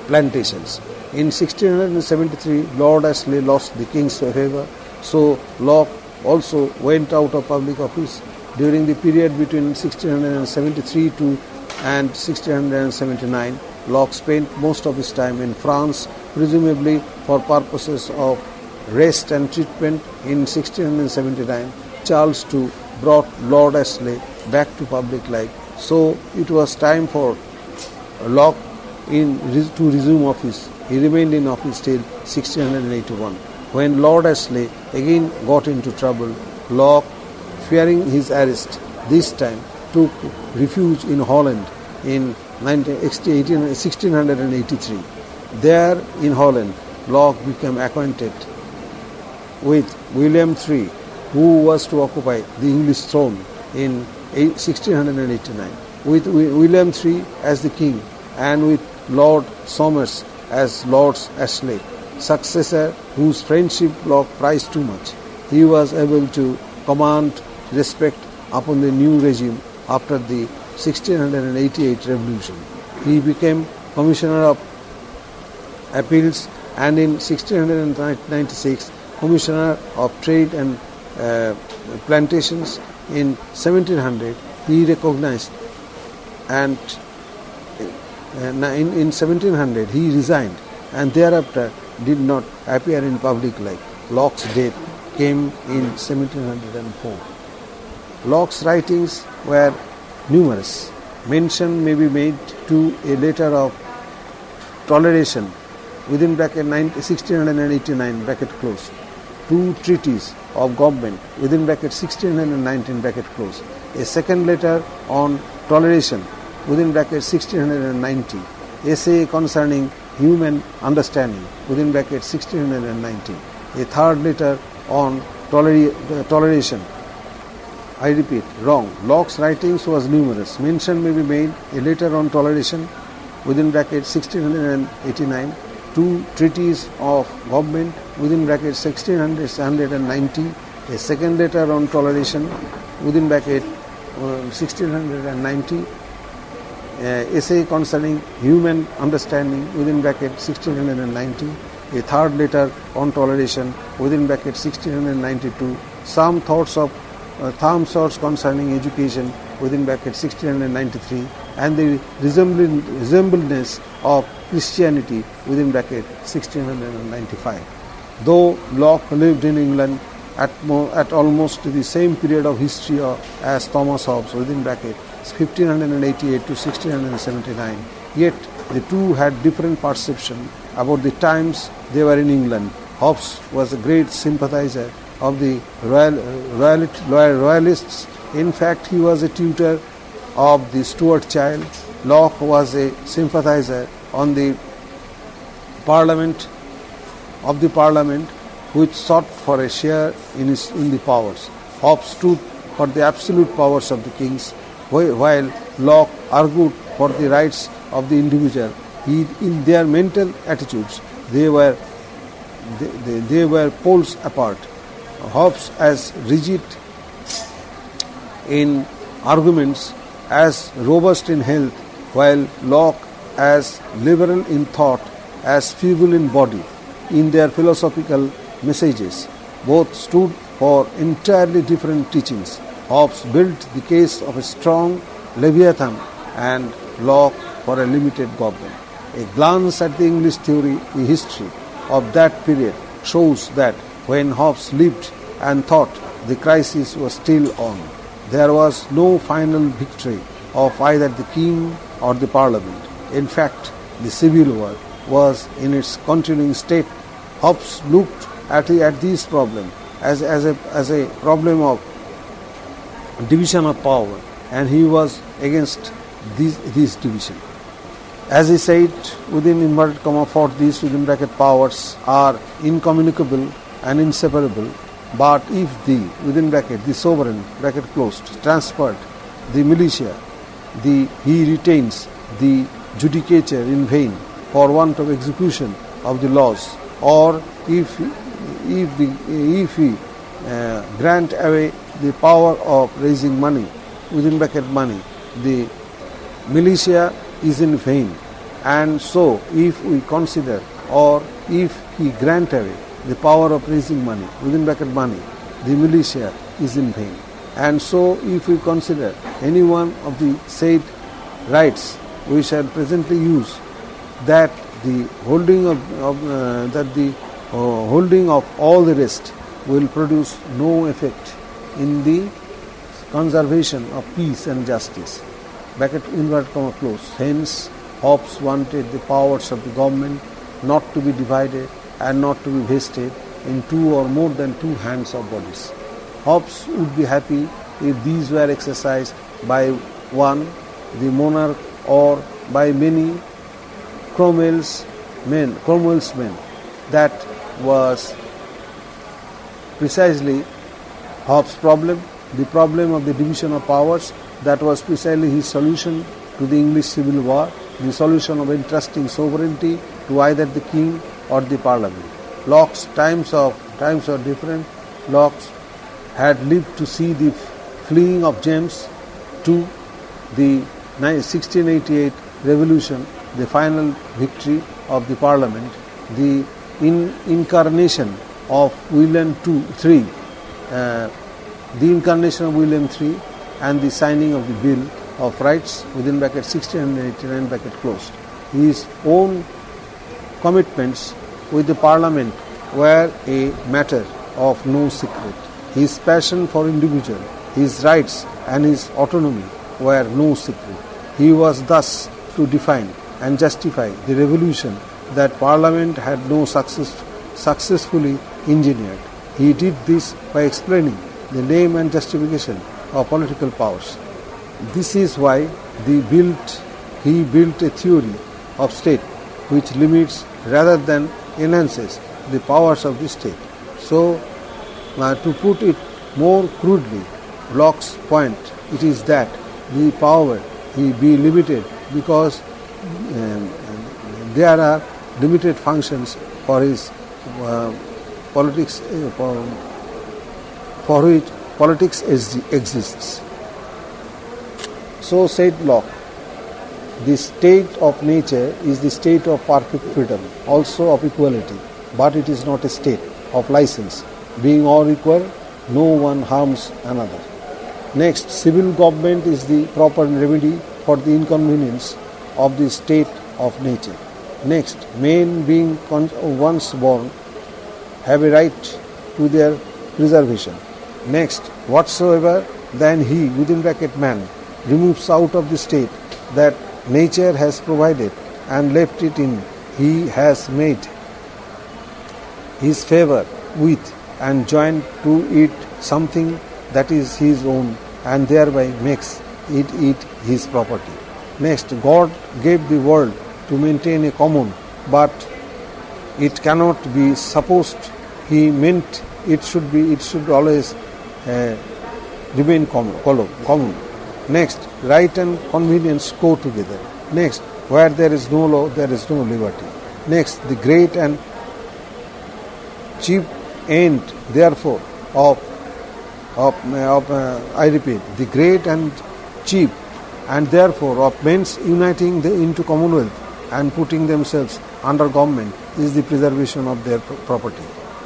Plantations. In 1673, Lord Ashley lost the king's favour, so Locke also went out of public office. During the period between 1673 and 1679, Locke spent most of his time in France, presumably for purposes of rest and treatment. In 1679, Charles II brought Lord Ashley back to public life, so it was time for Locke to resume office. He remained in office till 1681. When Lord Ashley again got into trouble, Locke, fearing his arrest, this time took refuge in Holland in 1683. There in Holland, Locke became acquainted with William III, who was to occupy the English throne in 1689. With William III as the king and with Lord Somers as Lord Ashley, successor whose friendship Locke prized too much, he was able to command respect upon the new regime after the 1688 revolution. He became Commissioner of Appeals, and in 1696 Commissioner of Trade and Plantations. In 1700 he recognized, and in 1700 he resigned, and thereafter did not appear in public life. Locke's death came in 1704. Locke's writings were numerous. Mention may be made to a letter of toleration within bracket 1689 bracket close, two treaties of government within bracket 1619 bracket close, a second letter on toleration within bracket 1690, essay concerning human understanding within bracket 1690, a third letter on toleration. I repeat, wrong. Locke's writings was numerous. Mention may be made a letter on toleration within bracket 1689, two treaties of government within bracket 1690, a second letter on toleration within bracket 1690, essay concerning human understanding within bracket 1690, a third letter on toleration within bracket 1692, some thoughts concerning education within bracket 1693, and the resemblance of Christianity within bracket 1695. Though Locke lived in England at almost the same period of history as Thomas Hobbes within bracket 1588 to 1679, yet the two had different perception about the times they were in England. Hobbes was a great sympathizer of the royalists. In fact, he was a tutor of the Stuart child. Locke was a sympathizer on the parliament which sought for a share in the powers. Hobbes stood for the absolute powers of the kings, while Locke argued for the rights of the individual. In their mental attitudes, they were poles apart. Hobbes as rigid in arguments, as robust in health, while Locke as liberal in thought, as feeble in body. In their philosophical messages, both stood for entirely different teachings. Hobbes built the case of a strong Leviathan, and Locke for a limited government. A glance at the English history of that period shows that when Hobbes lived and thought, the crisis was still on. There was no final victory of either the king or the parliament. In fact, the civil war was in its continuing state. Hobbes looked at this problem as a problem of division of power, and he was against this division. As he said, within inverted comma, for these within bracket powers are incommunicable and inseparable, but if the within bracket the sovereign bracket closed transferred the militia, he retains the judicature in vain for want of execution of the laws, or if he grant away the power of raising money within bracket money, the militia is in vain. And so if we consider, or if he grant away the power of raising money within bracket money, the militia is in vain. And so if we consider any one of the said rights, we shall presently use that the holding of all the rest will produce no effect in the conservation of peace and justice. Bracket inverted comma close. Hence, Hobbes wanted the powers of the government not to be divided and not to be vested in two or more than two hands or bodies. Hobbes would be happy if these were exercised by one, the monarch, or by many Cromwell's men. That was precisely Hobbes' problem, the problem of the division of powers. That was precisely his solution to the English Civil War, the solution of entrusting sovereignty to either the king or the parliament. Locke's times were different. Locke had lived to see the fleeing of James II the 1688 revolution, the final victory of the parliament, the incarnation of William III, and the signing of the Bill of Rights within bracket 1689 bracket closed. His own commitments with the parliament were a matter of no secret. His passion for individual, his rights and his autonomy were no secret. He was thus to define and justify the revolution that parliament had no successfully engineered. He did this by explaining the name and justification of political powers. This is why he built a theory of state which limits rather than enhances the powers of the state. So, to put it more crudely, Locke's point it is that the power be limited because there are limited functions for his politics for which politics exists. So said Locke, the state of nature is the state of perfect freedom, also of equality, but it is not a state of license. Being all equal, no one harms another. Next, civil government is the proper remedy for the inconvenience of the state of nature. Next, men being once born have a right to their preservation. Next, whatsoever then he, within bracket man, removes out of the state that nature has provided and left it in, he has made his favor with and joined to it something that is his own and thereby makes it his property. Next, God gave the world to maintain a common, but it cannot be supposed he meant it should always remain common. Next, right and convenience go together. Next, where there is no law, there is no liberty. Next, the great and chief end, therefore, I repeat, the great and chief and therefore of men's uniting into commonwealth and putting themselves under government is the preservation of their property.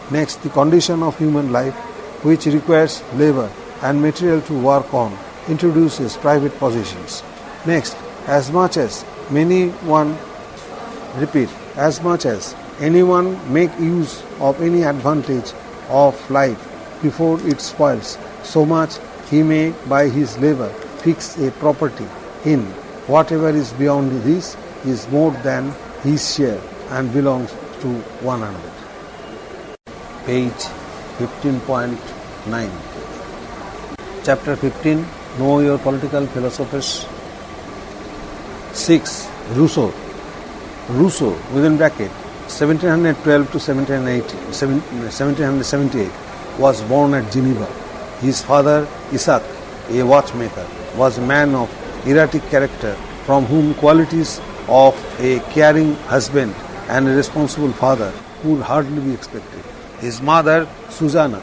Next, the condition of human life which requires labor and material to work on introduces private possessions. Next, as much as anyone make use of any advantage of life before it spoils, so much he may by his labor fix a property in. Whatever is beyond this is more than his share and belongs to 100. Page 15.9. Chapter 15. Know your political philosophers. 6. Rousseau, within bracket 1712 to 1778, was born at Geneva. His father, Isaac, a watchmaker, was a man of erratic character from whom qualities of a caring husband and a responsible father could hardly be expected. His mother, Susanna,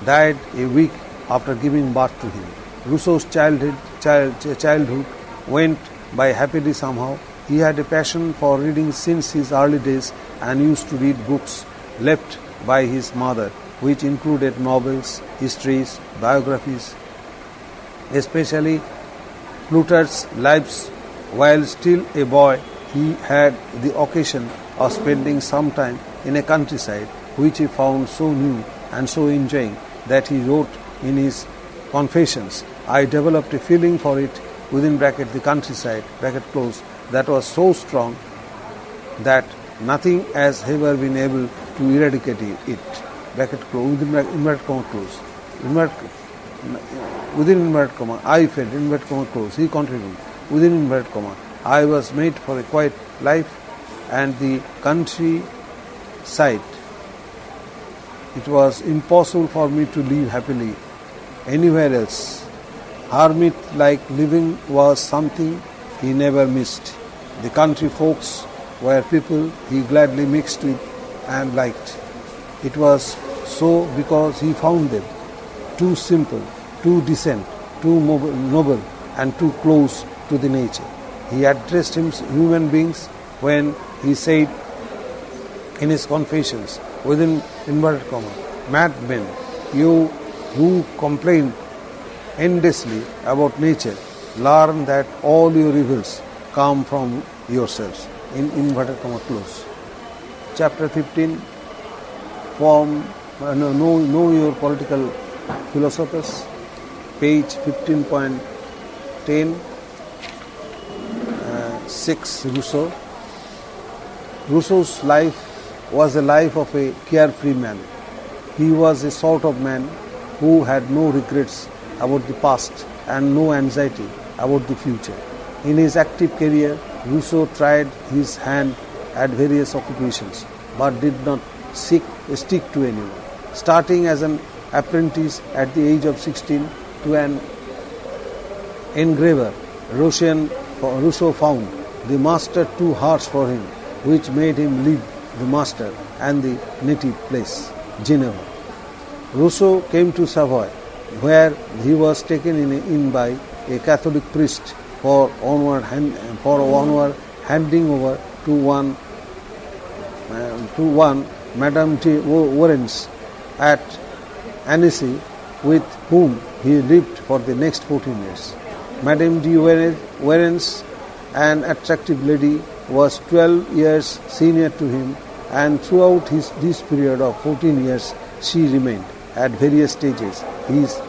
died a week after giving birth to him. Rousseau's childhood went by happily somehow. He had a passion for reading since his early days and used to read books left by his mother, which included novels, histories, biographies, especially Plutarch's Lives. While still a boy, he had the occasion of spending some time in a countryside, which he found so new and so enjoying that he wrote in his Confessions, I developed a feeling for it, within bracket the countryside, bracket close, that was so strong that nothing has ever been able to eradicate it, bracket close, within inverted comma close, within inverted comma, I felt, inverted comma close, he contributed, within inverted comma, I was made for a quiet life and the countryside. It was impossible for me to live happily anywhere else. Hermit-like living was something he never missed. The country folks were people he gladly mixed with and liked. It was so because he found them too simple, too decent, too noble, and too close to the nature. He addressed human beings when he said in his confessions, within inverted comma, madmen, you who complain endlessly about nature, learn that all your evils come from yourselves. In inverted comma close. Chapter 15, know your political philosophers, page 15.10, 6 Rousseau. Rousseau's life was the life of a carefree man. He was a sort of man who had no regrets about the past and no anxiety about the future. In his active career, Rousseau tried his hand at various occupations but did not stick to anyone. Starting as an apprentice at the age of 16 to an engraver, Rousseau found the master too harsh for him, which made him leave the master and the native place, Geneva. Rousseau came to Savoy, where he was taken in by a Catholic priest for onward handing over to one Madame de Warens at Annecy, with whom he lived for the next 14 years. Madame de Warens, an attractive lady, was 12 years senior to him, and throughout this period of 14 years she remained at various stages his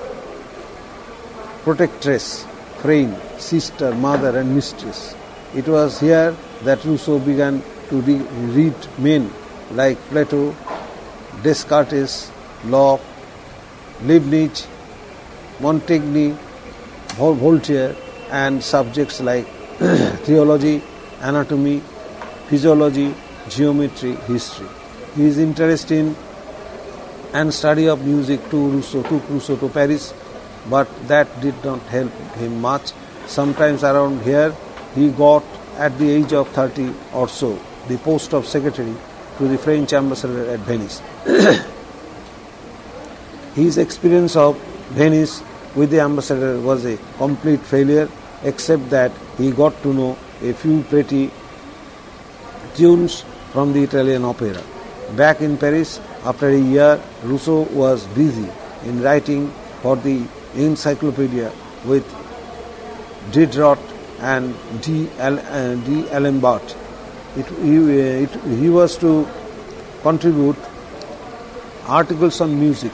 protectress, friend, sister, mother and mistress. It was here that Rousseau began to read men like Plato, Descartes, Locke, Leibniz, Montaigne, Voltaire, and subjects like theology, anatomy, physiology, geometry, history. His interest in and study of music took Rousseau to Paris, but that did not help him much. Sometimes around here he got, at the age of 30 or so, the post of secretary to the French ambassador at Venice. His experience of Venice with the ambassador was a complete failure, except that he got to know a few pretty tunes from the Italian opera. Back in Paris, after a year, Rousseau was busy in writing for the encyclopedia with Diderot and D'Alembert. He was to contribute articles on music.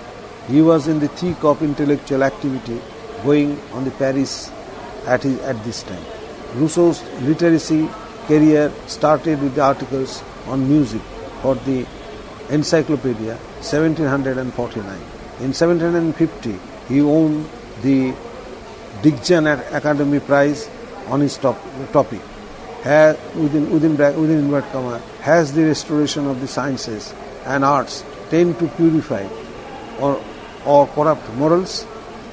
He was in the thick of intellectual activity going on the Paris at this time. Rousseau's literacy career started with the articles on music for the Encyclopedia 1749. In 1750, he won the Diction Academy Prize on his topic. Within inverted comma, has the restoration of the sciences and arts tend to purify or corrupt morals?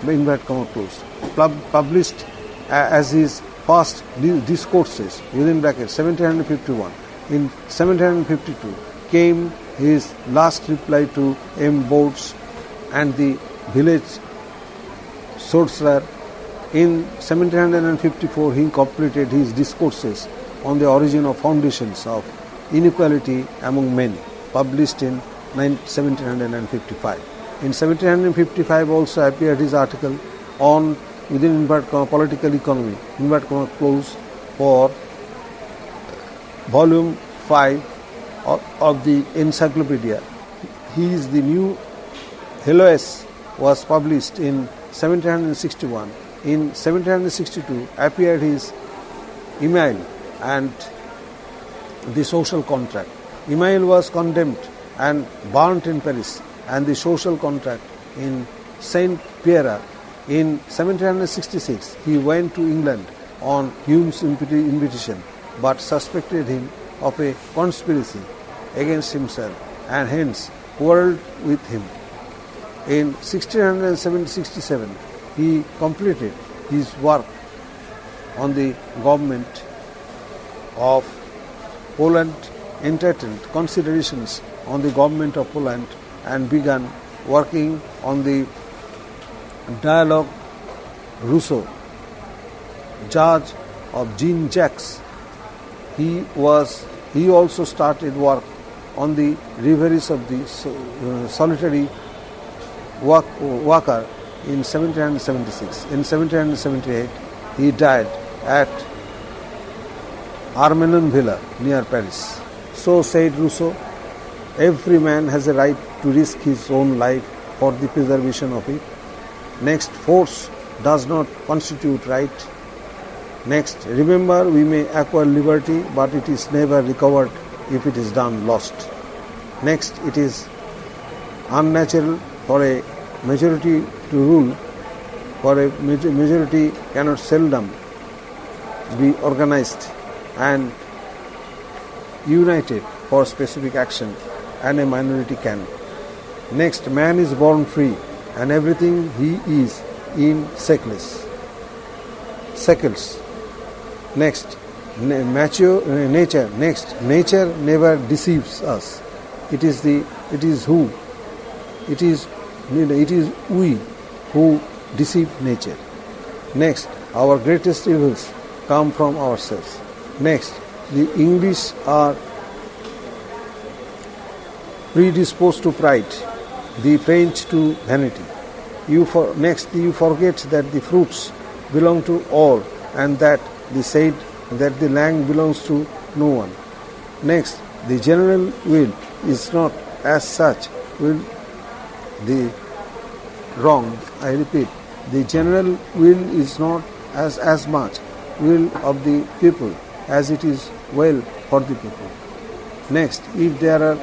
Inverted comma close. Published as his first discourses within brackets 1751. In 1752 came his last reply to M. Boards and the village sorcerer. In 1754 he completed his discourses on the origin of foundations of inequality among men, published in 1755. In 1755 also appeared his article on, within inverted comma, political economy, inverted comma close, for volume 5 of the encyclopedia. His The New Heloise was published in 1761. In 1762 appeared his Emile and the Social Contract. Emile was condemned and burnt in Paris, and the Social Contract in Saint Pierre. In 1766 he went to England on Hume's invitation, but suspected him of a conspiracy against himself and hence quarrelled with him. In 1667 he completed his work on the government of Poland, entitled Considerations on the Government of Poland, and began working on the dialogue Rousseau, Judge of Jean-Jacques. He also started work on the reveries of the solitary worker in 1776. In 1778, he died at Armenonville near Paris. So said Rousseau, every man has a right to risk his own life for the preservation of it. Next, force does not constitute right. Next, remember, we may acquire liberty, but it is never recovered if it is done lost. Next, it is unnatural for a majority to rule, for a majority cannot seldom be organized and united for specific action, and a minority can. Next, man is born free, and everything he is in shackles. Next, nature. Next, nature never deceives us. It is we who deceive nature. Next, our greatest evils come from ourselves. Next, the English are predisposed to pride, the French to vanity. Next, you forget that the fruits belong to all, and that they said that the land belongs to no one. Next, the general will is not as such will the wrong. I repeat, the general will is not as much will of the people as it is well for the people. Next, if there are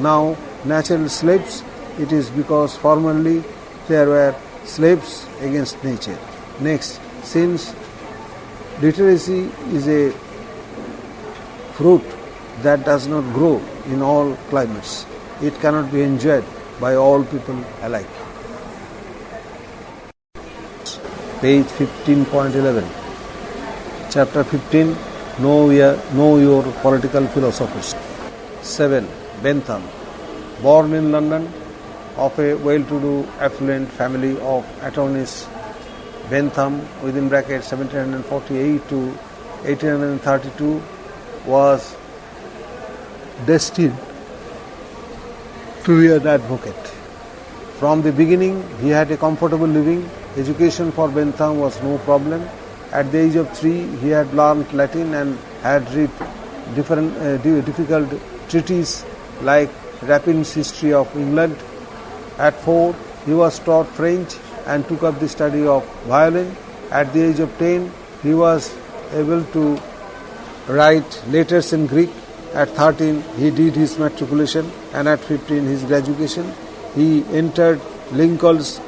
now natural slaves, it is because formerly there were slaves against nature. Next, since literacy is a fruit that does not grow in all climates, it cannot be enjoyed by all people alike. Page 15.11. Chapter 15. Know your political philosophers. 7. Bentham. Born in London of a well-to-do affluent family of attorneys, Bentham within bracket 1748 to 1832 was destined to be an advocate. From the beginning, he had a comfortable living. Education for Bentham was no problem. At the age of 3, he had learned Latin and had read difficult treatises like Rapin's History of England. At 4, he was taught French and took up the study of violin. At the age of 10, he was able to write letters in Greek. At 13, he did his matriculation, and at 15, his graduation. He entered Lincoln's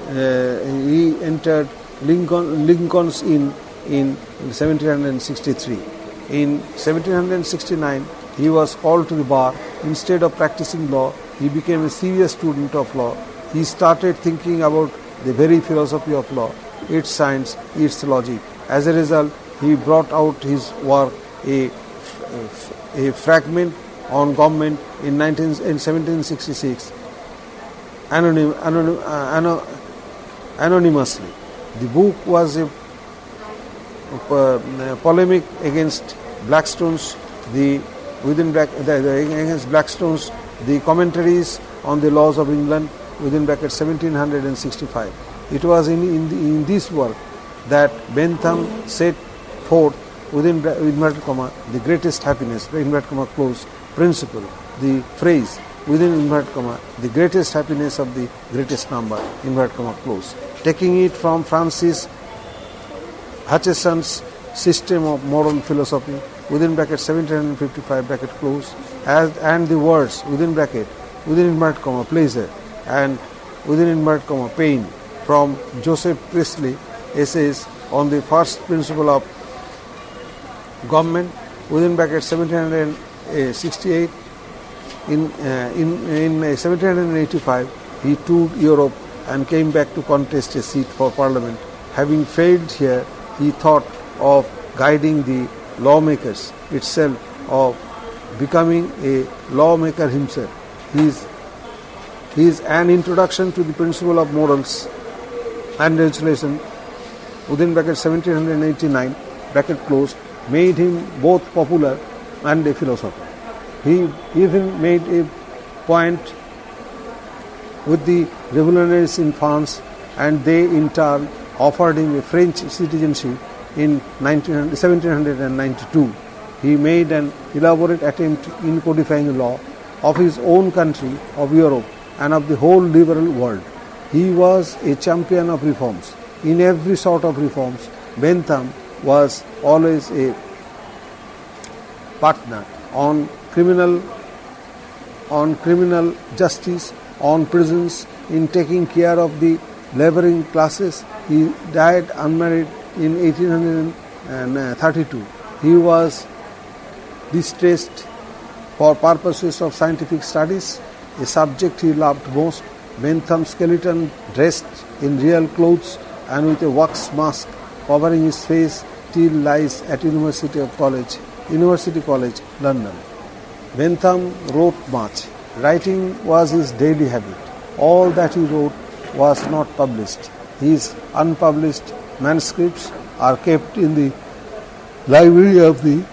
in 1763. In 1769, he was called to the bar. Instead of practicing law, he became a serious student of law. He started thinking about the very philosophy of law, its science, its logic. As a result, he brought out his work, a fragment on government in 1766, anonymously. The book was a polemic against Blackstone's the commentaries on the laws of England within bracket 1765. It was in this work that Bentham set forth within inverted comma the greatest happiness, inverted comma close, principle, the phrase within inverted comma the greatest happiness of the greatest number, inverted comma close, taking it from Francis Hutcheson's system of moral philosophy within bracket 1755 bracket close, and the words within bracket within inverted comma pleasure and within inverted comma pain from Joseph Priestley essays on the first principle of government within bracket 1768. In 1785, he toured Europe and came back to contest a seat for Parliament. Having failed here, he thought of guiding the lawmakers itself, of becoming a lawmaker himself. His An Introduction to the Principle of Morals and Legislation within bracket 1789 bracket closed, made him both popular and a philosopher. He even made a point with the revolutionaries in France, and they in turn offered him a French citizenship in 1792. He made an elaborate attempt in codifying law of his own country, of Europe, and of the whole liberal world. He was a champion of reforms. In every sort of reforms, Bentham was always a partner on criminal justice, on prisons, in taking care of the laboring classes. He died unmarried in 1832. He was distressed for purposes of scientific studies, a subject he loved most. Bentham's skeleton, dressed in real clothes and with a wax mask covering his face, still lies at University College, London. Bentham wrote much. Writing was his daily habit. All that he wrote was not published. His unpublished manuscripts are kept in the library of the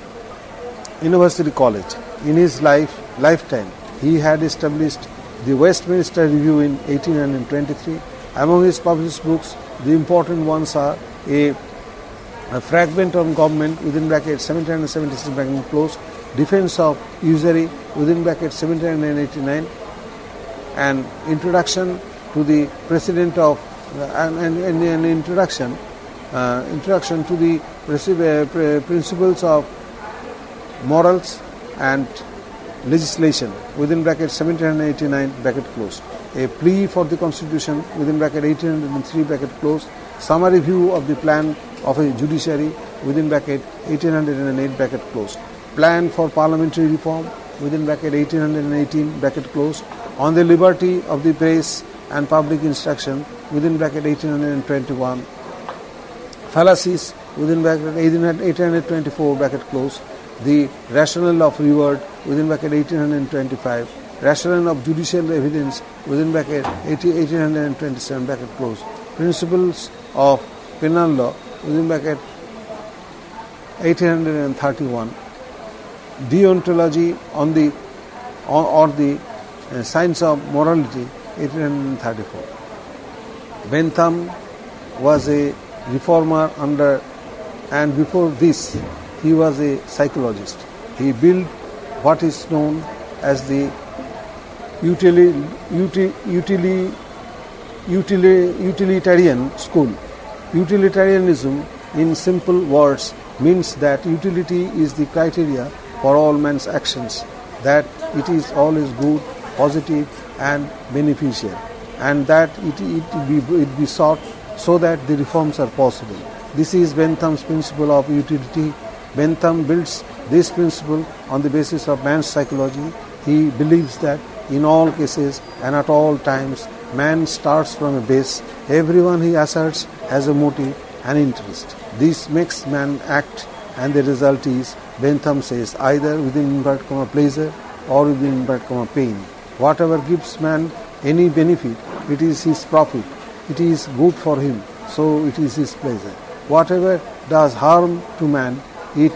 University College. In his lifetime, he had established the Westminster Review in 1823. Among his published books, the important ones are a Fragment on Government within brackets 1776 bracket closed, Defense of Usury within brackets 1789, and Introduction to the President of an introduction to the principles of morals and legislation within bracket 1789 bracket closed, a plea for the Constitution within bracket 1803 bracket closed, summary view of the plan of a judiciary within bracket 1808 bracket closed, plan for parliamentary reform within bracket 1818 bracket closed, on the liberty of the press and public instruction within bracket 1821, fallacies within bracket 1824 bracket closed, the rationale of reward within bracket 1825, rationale of judicial evidence within bracket 1827 bracket closed, principles of penal law within bracket 1831, deontology on the science of morality 1834. Bentham was a reformer and before this he was a psychologist. He built what is known as the utilitarian school. Utilitarianism, in simple words, means that utility is the criteria for all man's actions, that it is always good, positive and beneficial, and that it be sought so that the reforms are possible. This is Bentham's principle of utility. Bentham builds this principle on the basis of man's psychology. He believes that in all cases and at all times, man starts from a base. Everyone he asserts has a motive and interest. This makes man act, and the result is, Bentham says, either within inverted comma pleasure or within inverted comma pain. Whatever gives man any benefit, it is his profit. It is good for him, so it is his pleasure. Whatever does harm to man, it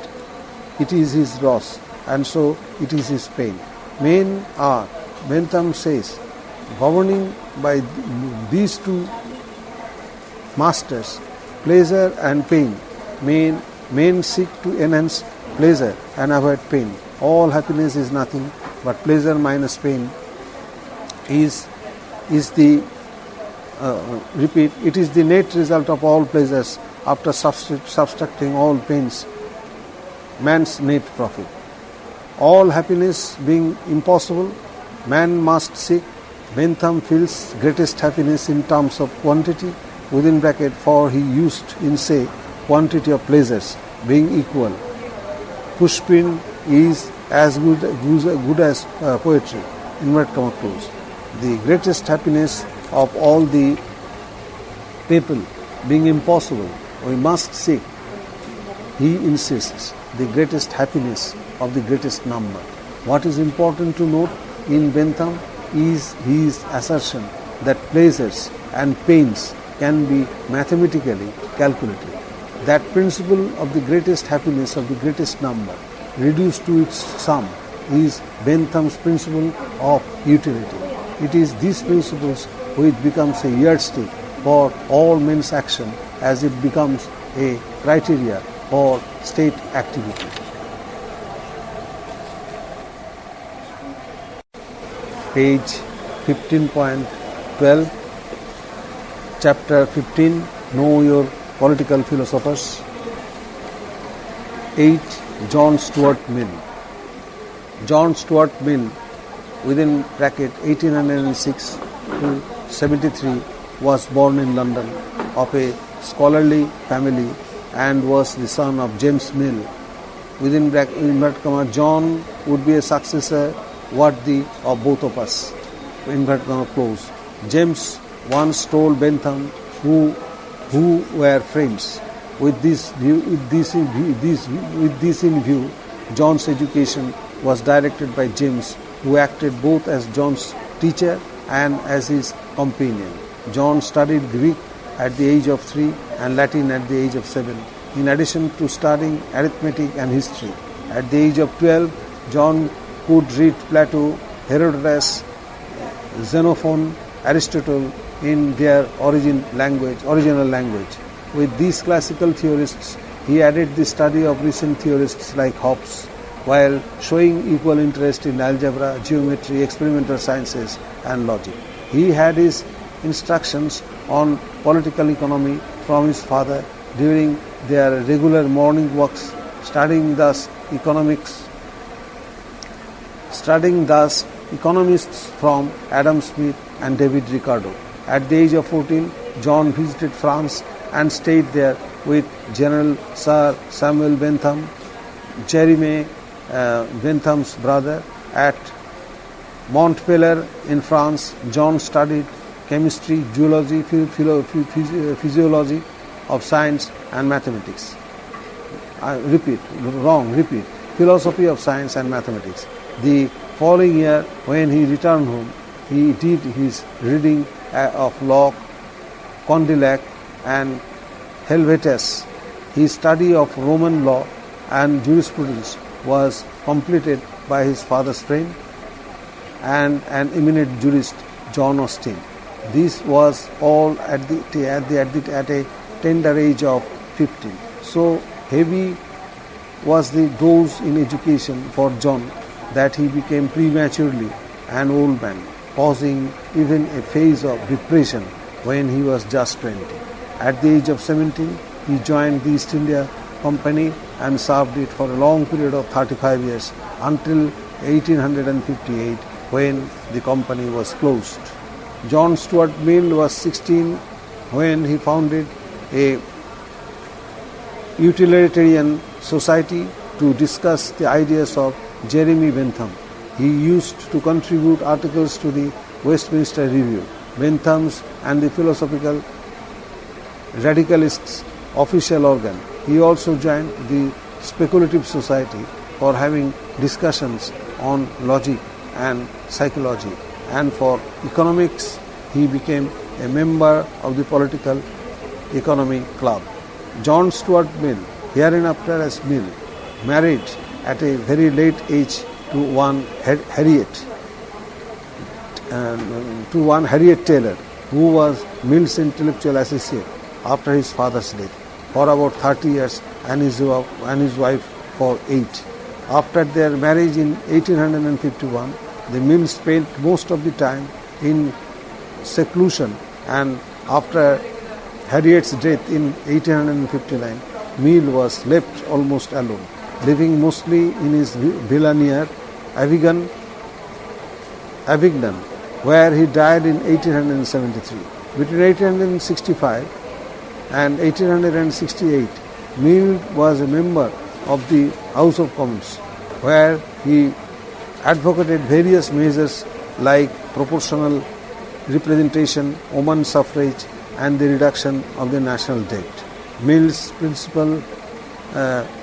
is his loss, and so it is his pain. Men are, Bentham says, governing by these two masters, pleasure and pain. Men seek to enhance pleasure and avoid pain. All happiness is nothing but pleasure minus pain is the it is the net result of all pleasures after subtracting all pains, man's net profit. All happiness being impossible, man must seek. Bentham feels greatest happiness in terms of quantity within bracket, for he used in say quantity of pleasures being equal. Pushpin is as good as poetry, inverted comma close. The greatest happiness of all the people being impossible, we must seek. He insists the greatest happiness of the greatest number. What is important to note in Bentham is his assertion that pleasures and pains can be mathematically calculated. That principle of the greatest happiness of the greatest number reduced to its sum is Bentham's principle of utility. It is these principles which becomes a yardstick for all men's action as it becomes a criteria for state activity. Page 15.12, Chapter 15, Know Your Political Philosophers. 8. John Stuart Mill. John Stuart Mill, within bracket 1806 to 73, was born in London of a scholarly family and was the son of James Mill. Within bracket, inverted comma, John would be a successor worthy of both of us. Inverted comma close. James once told Bentham, who were friends. With this in view, John's education was directed by James, who acted both as John's teacher and as his companion. John studied Greek at the age of 3 and Latin at the age of 7, in addition to studying arithmetic and history. At the age of 12, John could read Plato, Herodotus, Xenophon, Aristotle in their original language. With these classical theorists, he added the study of recent theorists like Hobbes, while showing equal interest in algebra, geometry, experimental sciences, and logic. He had his instructions on political economy from his father during their regular morning walks, studying thus economists from Adam Smith and David Ricardo. At the age of 14, John visited France and stayed there with General Sir Samuel Bentham, Jeremy Bentham's brother. At Montpellier in France, John studied chemistry, geology, physiology of science and mathematics. Repeat, philosophy of science and mathematics. The following year, when he returned home, he did his reading of Locke, Condillac and Helvetius. His study of Roman law and jurisprudence was completed by his father's friend and an eminent jurist, John Austin. This was all at a tender age of 15. So heavy was the dose in education for John that he became prematurely an old man, causing even a phase of depression when he was just 20. At the age of 17, he joined the East India Company and served it for a long period of 35 years until 1858, when the company was closed. John Stuart Mill was 16 when he founded a utilitarian society to discuss the ideas of Jeremy Bentham. He used to contribute articles to the Westminster Review, Bentham's and the Philosophical Radicalists' official organ. He also joined the Speculative Society for having discussions on logic and psychology, and for economics he became a member of the Political Economy Club. John Stuart Mill, hereinafter as Mill, married at a very late age to one Harriet Taylor, who was Mill's intellectual associate after his father's death for about 30 years, and his wife for 8. After their marriage in 1851, the Mill spent most of the time in seclusion, and after Harriet's death in 1859, Mill was left almost alone, living mostly in his villa near Avignon, where he died in 1873. Between 1865 and 1868, Mill was a member of the House of Commons, where he advocated various measures like proportional representation, woman suffrage, and the reduction of the national debt. Mill's principal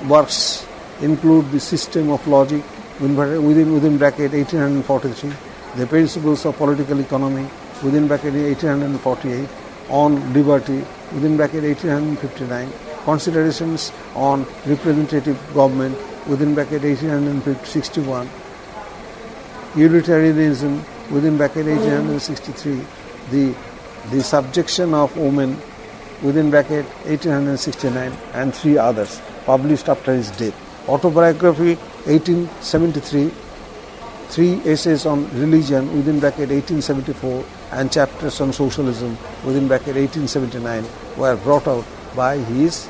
works include the System of Logic within bracket 1843, the Principles of Political Economy within bracket 1848, On Liberty within bracket 1859, considerations on representative government within bracket 1861, utilitarianism within bracket 1863, the subjection of women within bracket 1869, and three others published after his death. Autobiography 1873, three essays on religion within bracket 1874, and chapters on socialism within bracket 1879 were brought out by his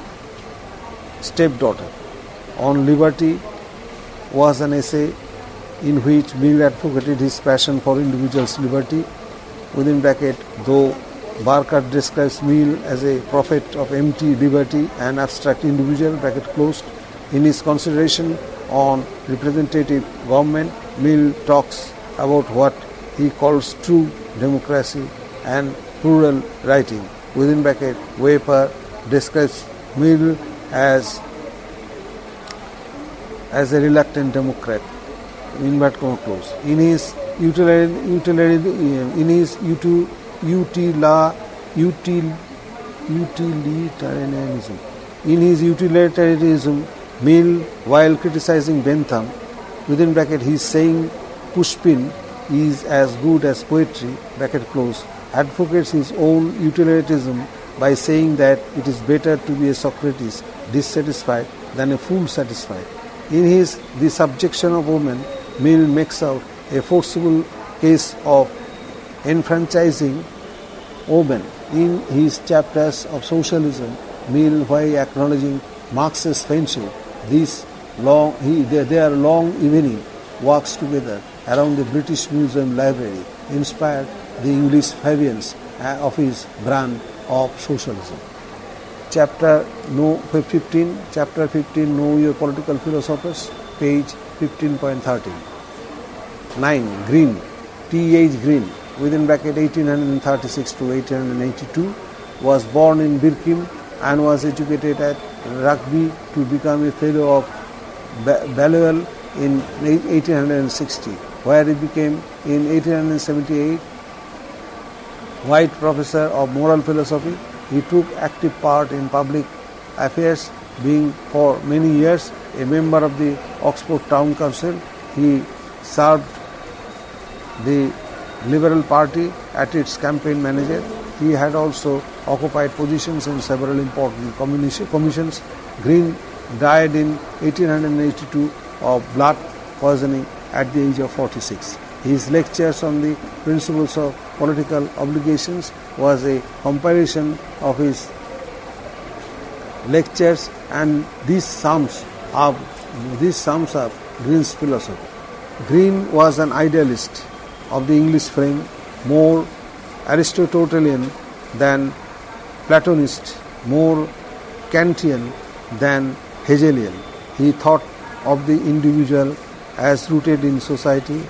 stepdaughter. On liberty was an essay in which Mill advocated his passion for individual's liberty within bracket, though Barker describes Mill as a prophet of empty liberty and abstract individual, bracket closed. In his consideration on representative government, Mill talks about what he calls true democracy and plural writing. Within bracket, Weber describes Mill as a reluctant democrat, invert comma close. In his utilitarianism, Mill, while criticizing Bentham, within bracket he is saying Pushpin is as good as poetry, bracket close, advocates his own utilitarianism by saying that it is better to be a Socrates dissatisfied than a fool satisfied. In his The Subjection of Women, Mill makes out a forcible case of enfranchising women. In his chapters of socialism, Mill, while acknowledging Marx's friendship, their long evening walks together around the British Museum library inspired the English variants of his brand of socialism. Chapter 15, Know Your Political Philosophers, page 15.13. 9. Green, T.H. Green, within bracket 1836 to 1882, was born in Birkin and was educated at Rugby to become a fellow of Balliol in 1860, where he became in 1878 White Professor of Moral Philosophy. He took active part in public affairs, being for many years a member of the Oxford Town Council. He served the Liberal Party at its campaign manager. He had also occupied positions in several important commissions. Green died in 1882 of blood poisoning at the age of 46. His lectures on the principles of political obligations was a compilation of his lectures, and this sums up Green's philosophy. Green was an idealist of the English frame, more Aristotelian than Platonist, more Kantian than Hegelian. He thought of the individual as rooted in society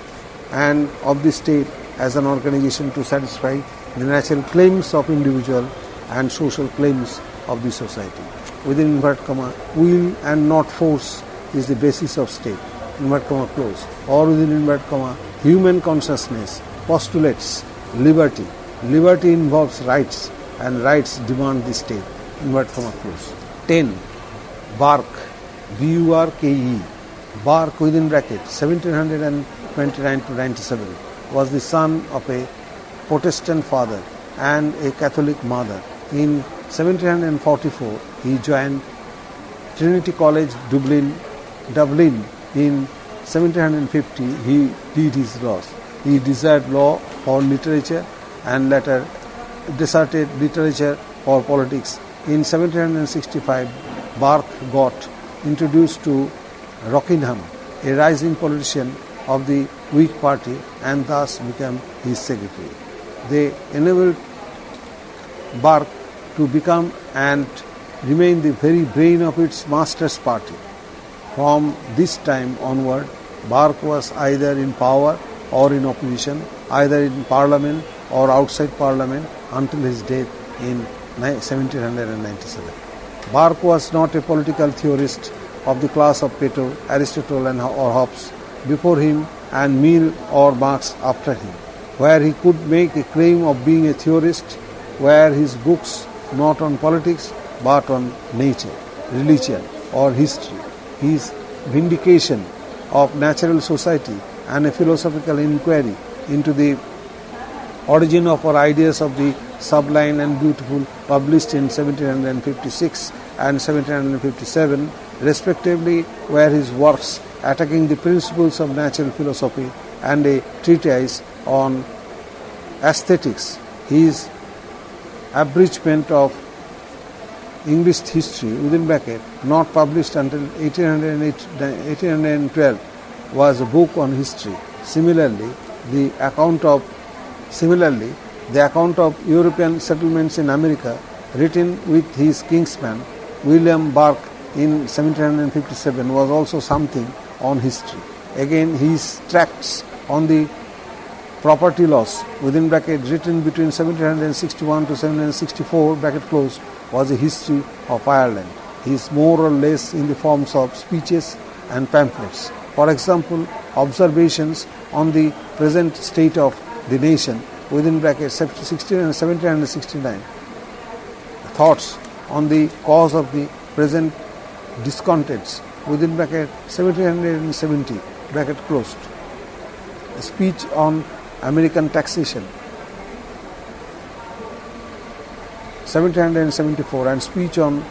and of the state as an organization to satisfy the natural claims of individual and social claims of the society. Within inverted comma, will and not force is the basis of state, inverted comma close, or within inverted comma, human consciousness postulates liberty. Liberty involves rights, and rights demand the state, inverted comma close. 10. Burke, B-U-R-K-E, Burke within bracket 1729 to 97, was the son of a Protestant father and a Catholic mother. In 1744, he joined Trinity College, Dublin. In 1750, he did his laws. He desired law for literature and later deserted literature for politics. In 1765, Burke got introduced to Rockingham, a rising politician of the Whig Party, and thus became his secretary. They enabled Burke to become and remain the very brain of its master's party. From this time onward, Burke was either in power or in opposition, either in Parliament or outside Parliament, until his death in 1797. Burke was not a political theorist of the class of Plato, Aristotle or Hobbes before him and Mill or Marx after him. Where he could make a claim of being a theorist, were his books not on politics but on nature, religion, or history. His vindication of natural society and a philosophical inquiry into the origin of our ideas of the sublime and beautiful, published in 1756 and 1757, respectively, were his works attacking the principles of natural philosophy and a treatise on aesthetics. His abridgment of English history not published until 1812 was a book on history. Similarly, the account of European settlements in America, written with his kinsman William Burke in 1757, was also something on history. Again, his tracts on the property laws written between 1761 to 1764 was a history of Ireland. He is more or less in the forms of speeches and pamphlets. For example, observations on the present state of the nation within brackets 1769, thoughts on the cause of the present discontents within bracket 1770 bracket closed, a speech on American taxation 1774, and speech on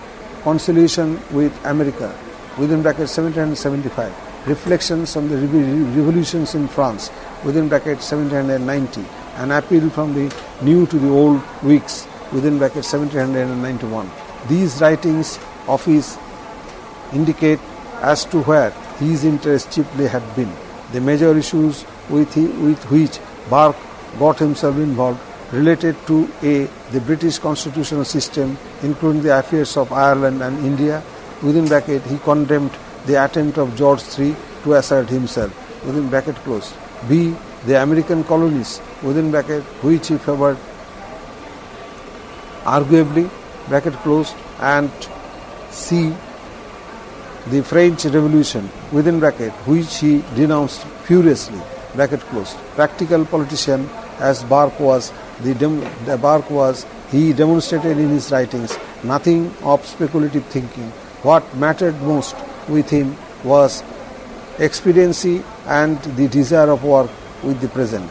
conciliation with America within bracket 1775, reflections on the revolutions in France within bracket 1790, an appeal from the new to the old Whigs within bracket 1791. These writings of his indicate as to where his interest chiefly had been. The major issues with which Burke got himself involved related to the British constitutional system, including the affairs of Ireland and India. Within bracket, he condemned the attempt of George III to assert himself, within bracket closed. B, the American colonies, within bracket, which he favored arguably, bracket closed, and C, the French Revolution, within bracket, which he denounced furiously, bracket closed. Practical politician as Burke was, he demonstrated in his writings nothing of speculative thinking. What mattered most with him was expediency and the desire of work with the present.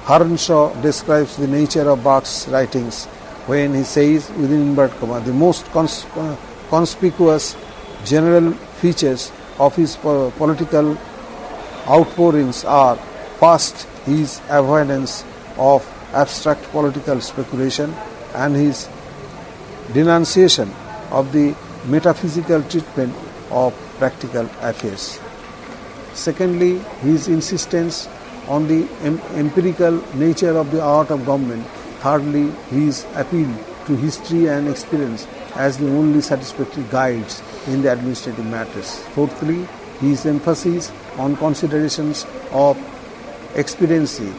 Harnshaw describes the nature of Burke's writings when he says, within inverted comma, the most conspicuous general features of his political outpourings are: first, his avoidance of abstract political speculation and his denunciation of the metaphysical treatment of practical affairs. Secondly, his insistence on the empirical nature of the art of government. Thirdly, his appeal to history and experience as the only satisfactory guides in the administrative matters. Fourthly, his emphasis on considerations of expediency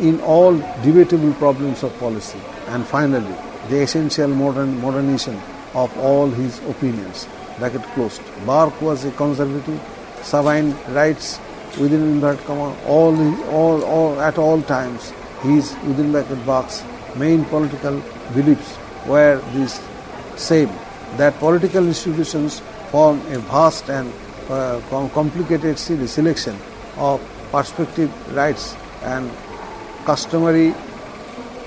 in all debatable problems of policy. And finally, the essential modernization of all his opinions. Bracket closed. Burke was a conservative. Sabine writes within inverted comma, at all times. His within bracket Burke's main political beliefs were these same, that political institutions form a vast and complicated selection of perspective rights and customary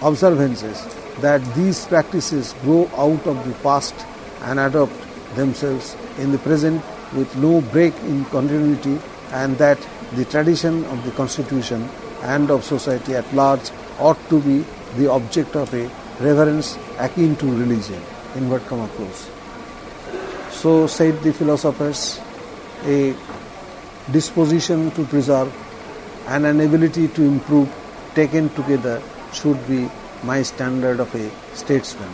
observances, that these practices grow out of the past and adopt themselves in the present with no break in continuity, and that the tradition of the Constitution and of society at large ought to be the object of a reverence akin to religion. Invert comma close. So said the philosophers, a disposition to preserve and an ability to improve taken together should be my standard of a statesman.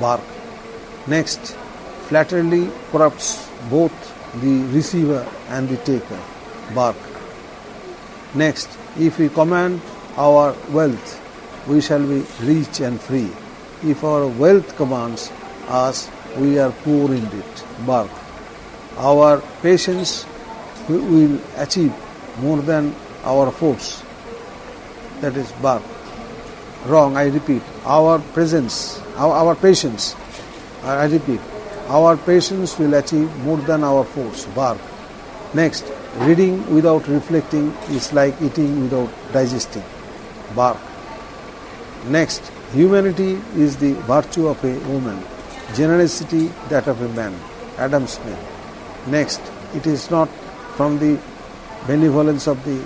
Burke. Next, flattery corrupts both the receiver and the taker. Burke. Next, if we command our wealth, we shall be rich and free. If our wealth commands us, we are poor indeed. Burke. Our patience will achieve more than our force. That is Burke. Wrong, I repeat. Our patience I repeat, our patience will achieve more than our force. Bark. Next, reading without reflecting is like eating without digesting. Bark. Next, humanity is the virtue of a woman, generosity that of a man. Adam Smith. Next, it is not from the benevolence of the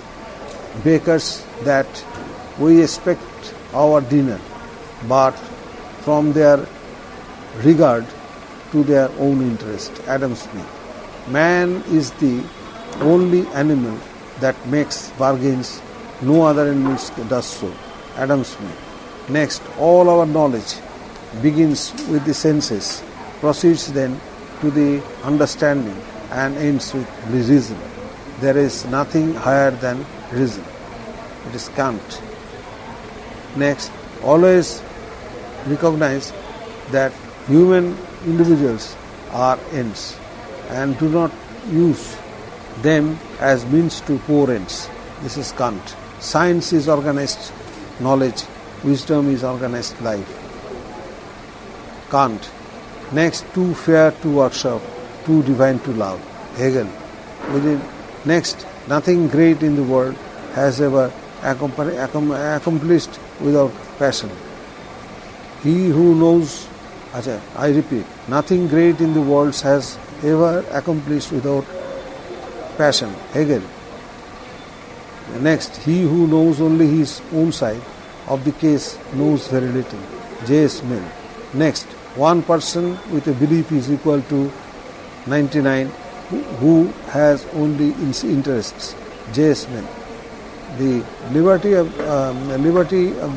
bakers that we expect our dinner, but from their regard to their own interest. Adam Smith. Man is the only animal that makes bargains, no other animal does so. Adam Smith. Next, all our knowledge begins with the senses, proceeds then to the understanding, and ends with the reason. There is nothing higher than reason. It is Kant. Next, always recognize that human individuals are ends and do not use them as means to poor ends. This is Kant. Science is organized knowledge, wisdom is organized life. Kant. Next, too fair to worship, too divine to love. Hegel. Next, nothing great in the world has ever accomplished without passion. He who knows, I repeat, nothing great in the world has ever accomplished without passion. Hegel. Next, he who knows only his own side of the case knows very little. J.S. Mill. Next, one person with a belief is equal to 99 who has only interests. J.S. Mill. The liberty of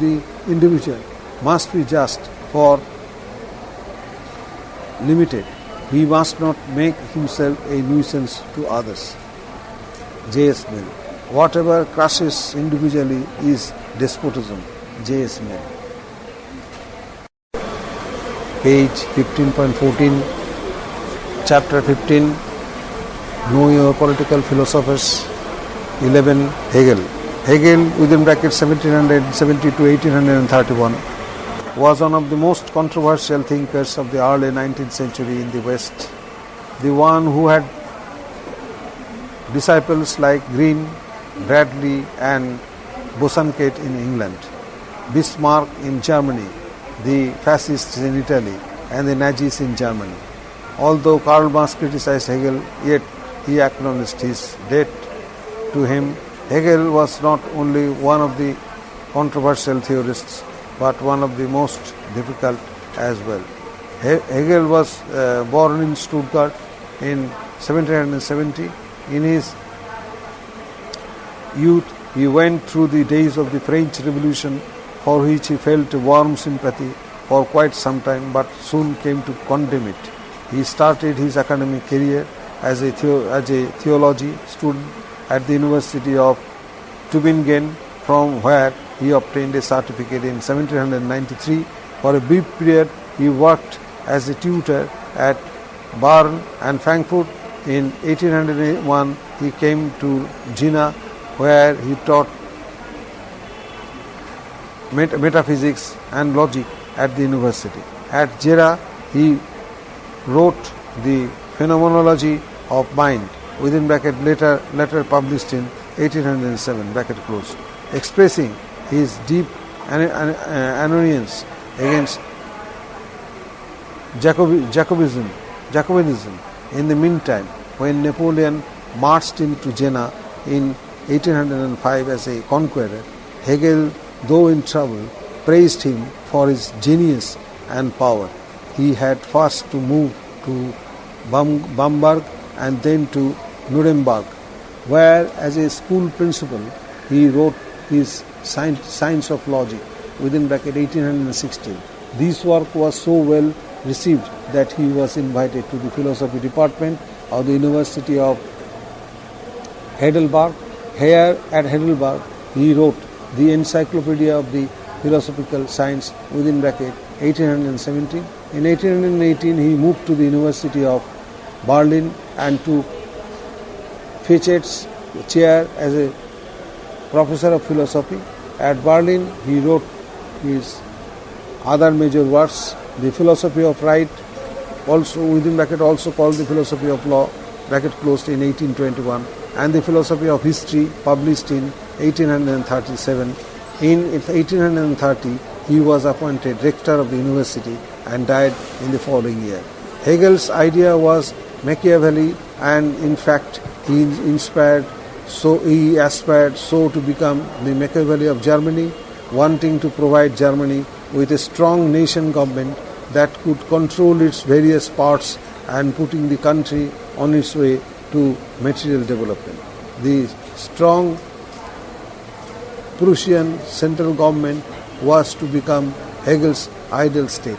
the individual must be just for limited. He must not make himself a nuisance to others. J.S. Mill. Whatever crushes individually is despotism. J.S. Mill. Page 15.14, Chapter 15, Know Your Political Philosophers. 11. Hegel. Hegel, within brackets 1770 to 1831, was one of the most controversial thinkers of the early 19th century in the West. The one who had disciples like Green, Bradley and Bosanquet in England, Bismarck in Germany, the fascists in Italy and the Nazis in Germany. Although Karl Marx criticized Hegel, yet he acknowledged his debt to him. Hegel was not only one of the controversial theorists, but one of the most difficult as well. Hegel was born in Stuttgart in 1770. In his youth, he went through the days of the French Revolution, for which he felt a warm sympathy for quite some time, but soon came to condemn it. He started his academic career as a theology student at the University of Tübingen, from where he obtained a certificate in 1793. For a brief period, he worked as a tutor at Bern and Frankfurt. In 1801, he came to Jena, where he taught metaphysics and logic at the university. At Jena, he wrote the Phenomenology of Mind, within bracket later published in 1807, bracket closed, expressing his deep annoyance against Jacobinism. In the meantime, when Napoleon marched into Jena in 1805 as a conqueror, Hegel, though in trouble, praised him for his genius and power. He had first to move to Bamberg and then to Nuremberg, where as a school principal he wrote his Science of Logic, within bracket 1816. This work was so well received that he was invited to the philosophy department of the University of Heidelberg. Here at Heidelberg he wrote the Encyclopedia of the Philosophical Science, within bracket 1817. In 1818 he moved to the University of Berlin and took Fichte's chair as a professor of philosophy. At Berlin he wrote his other major works, The Philosophy of Right, also within bracket also called the philosophy of law, bracket closed, in 1821, and the philosophy of history published in 1837. In 1830, he was appointed rector of the university and died in the following year. Hegel's idea was Machiavelli, and in fact he aspired so to become the Machiavelli of Germany, wanting to provide Germany with a strong nation government that could control its various parts and putting the country on its way to material development. The strong Prussian central government was to become Hegel's ideal state.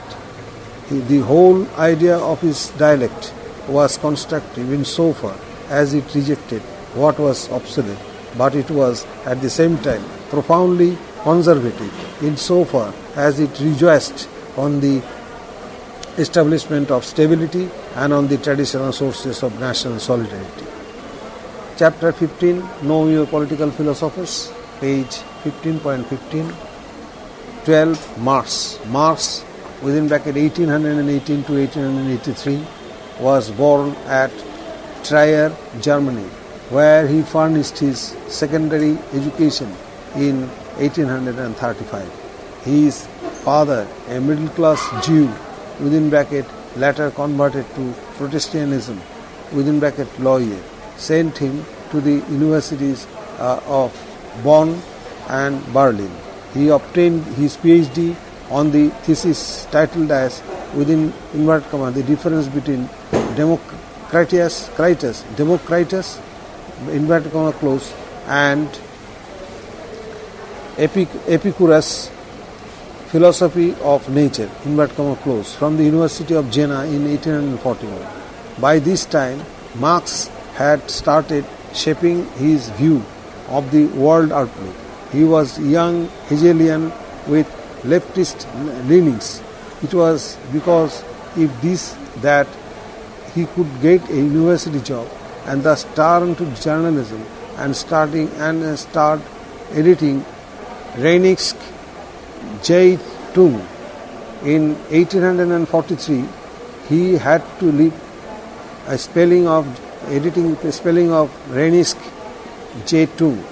The whole idea of his dialect was constructive in so far as it rejected what was obsolete, but it was at the same time profoundly conservative in so far as it rejoiced on the establishment of stability and on the traditional sources of national solidarity. Chapter 15, Know Your Political Philosophers, page 15.15. 12. Marx, within bracket 1818 to 1883, was born at Trier, Germany, where he furnished his secondary education in 1835. His father, a middle-class Jew, within bracket later converted to Protestantism, within bracket lawyer, sent him to the universities of Bonn and Berlin. He obtained his PhD on the thesis titled as, within inverted comma, the difference between Democritus, inverted comma close, and Epicurus' Philosophy of Nature, inverted comma close, from the University of Jena in 1841. By this time, Marx had started shaping his view of the world outlook. He was young Hegelian with leftist leanings. It was because if this that he could get a university job and thus turn to journalism and start editing Reinig's Zeitung. In 1843, he had to leave spelling of Reinig's Zeitung,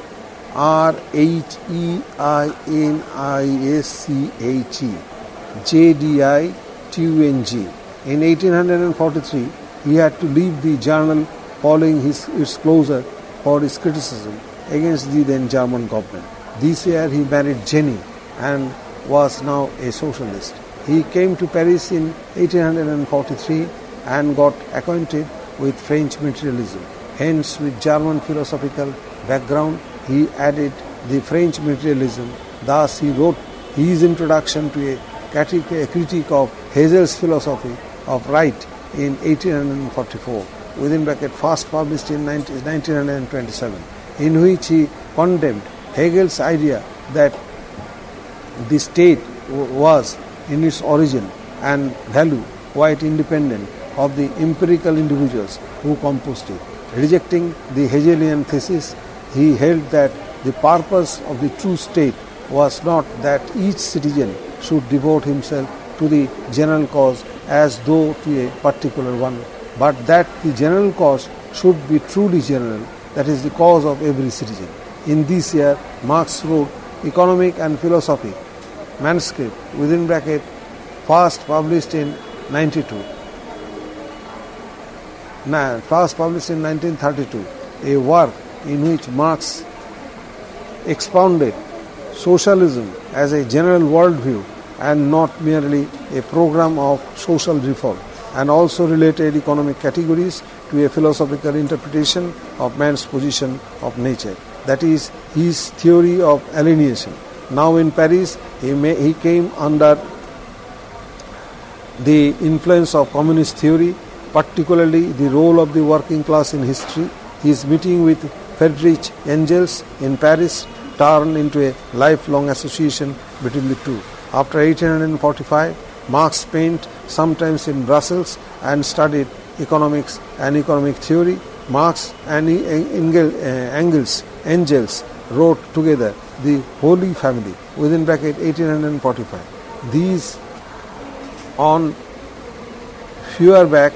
Rheinische Zeitung. In 1843, he had to leave the journal following its closure for his criticism against the then German government. This year he married Jenny and was now a socialist. He came to Paris in 1843 and got acquainted with French materialism. Hence, with German philosophical background, he added the French materialism. Thus, he wrote his introduction to a critique of Hegel's philosophy of right in 1844, within bracket first published in 1927, in which he condemned Hegel's idea that the state was in its origin and value quite independent of the empirical individuals who composed it. Rejecting the Hegelian thesis, he held that the purpose of the true state was not that each citizen should devote himself to the general cause as though to a particular one, but that the general cause should be truly general, that is the cause of every citizen. In this year, Marx wrote Economic and Philosophy, manuscript, within bracket, first published in 1932, a work in which Marx expounded socialism as a general worldview and not merely a program of social reform, and also related economic categories to a philosophical interpretation of man's position of nature, that is, his theory of alienation. Now in Paris, he came under the influence of communist theory, particularly the role of the working class in history. His meeting with Friedrich Engels in Paris turned into a lifelong association between the two. After 1845, Marx spent some time in Brussels and studied economics and economic theory. Marx and Engels wrote together The Holy Family, within bracket 1845. These on Feuerbach,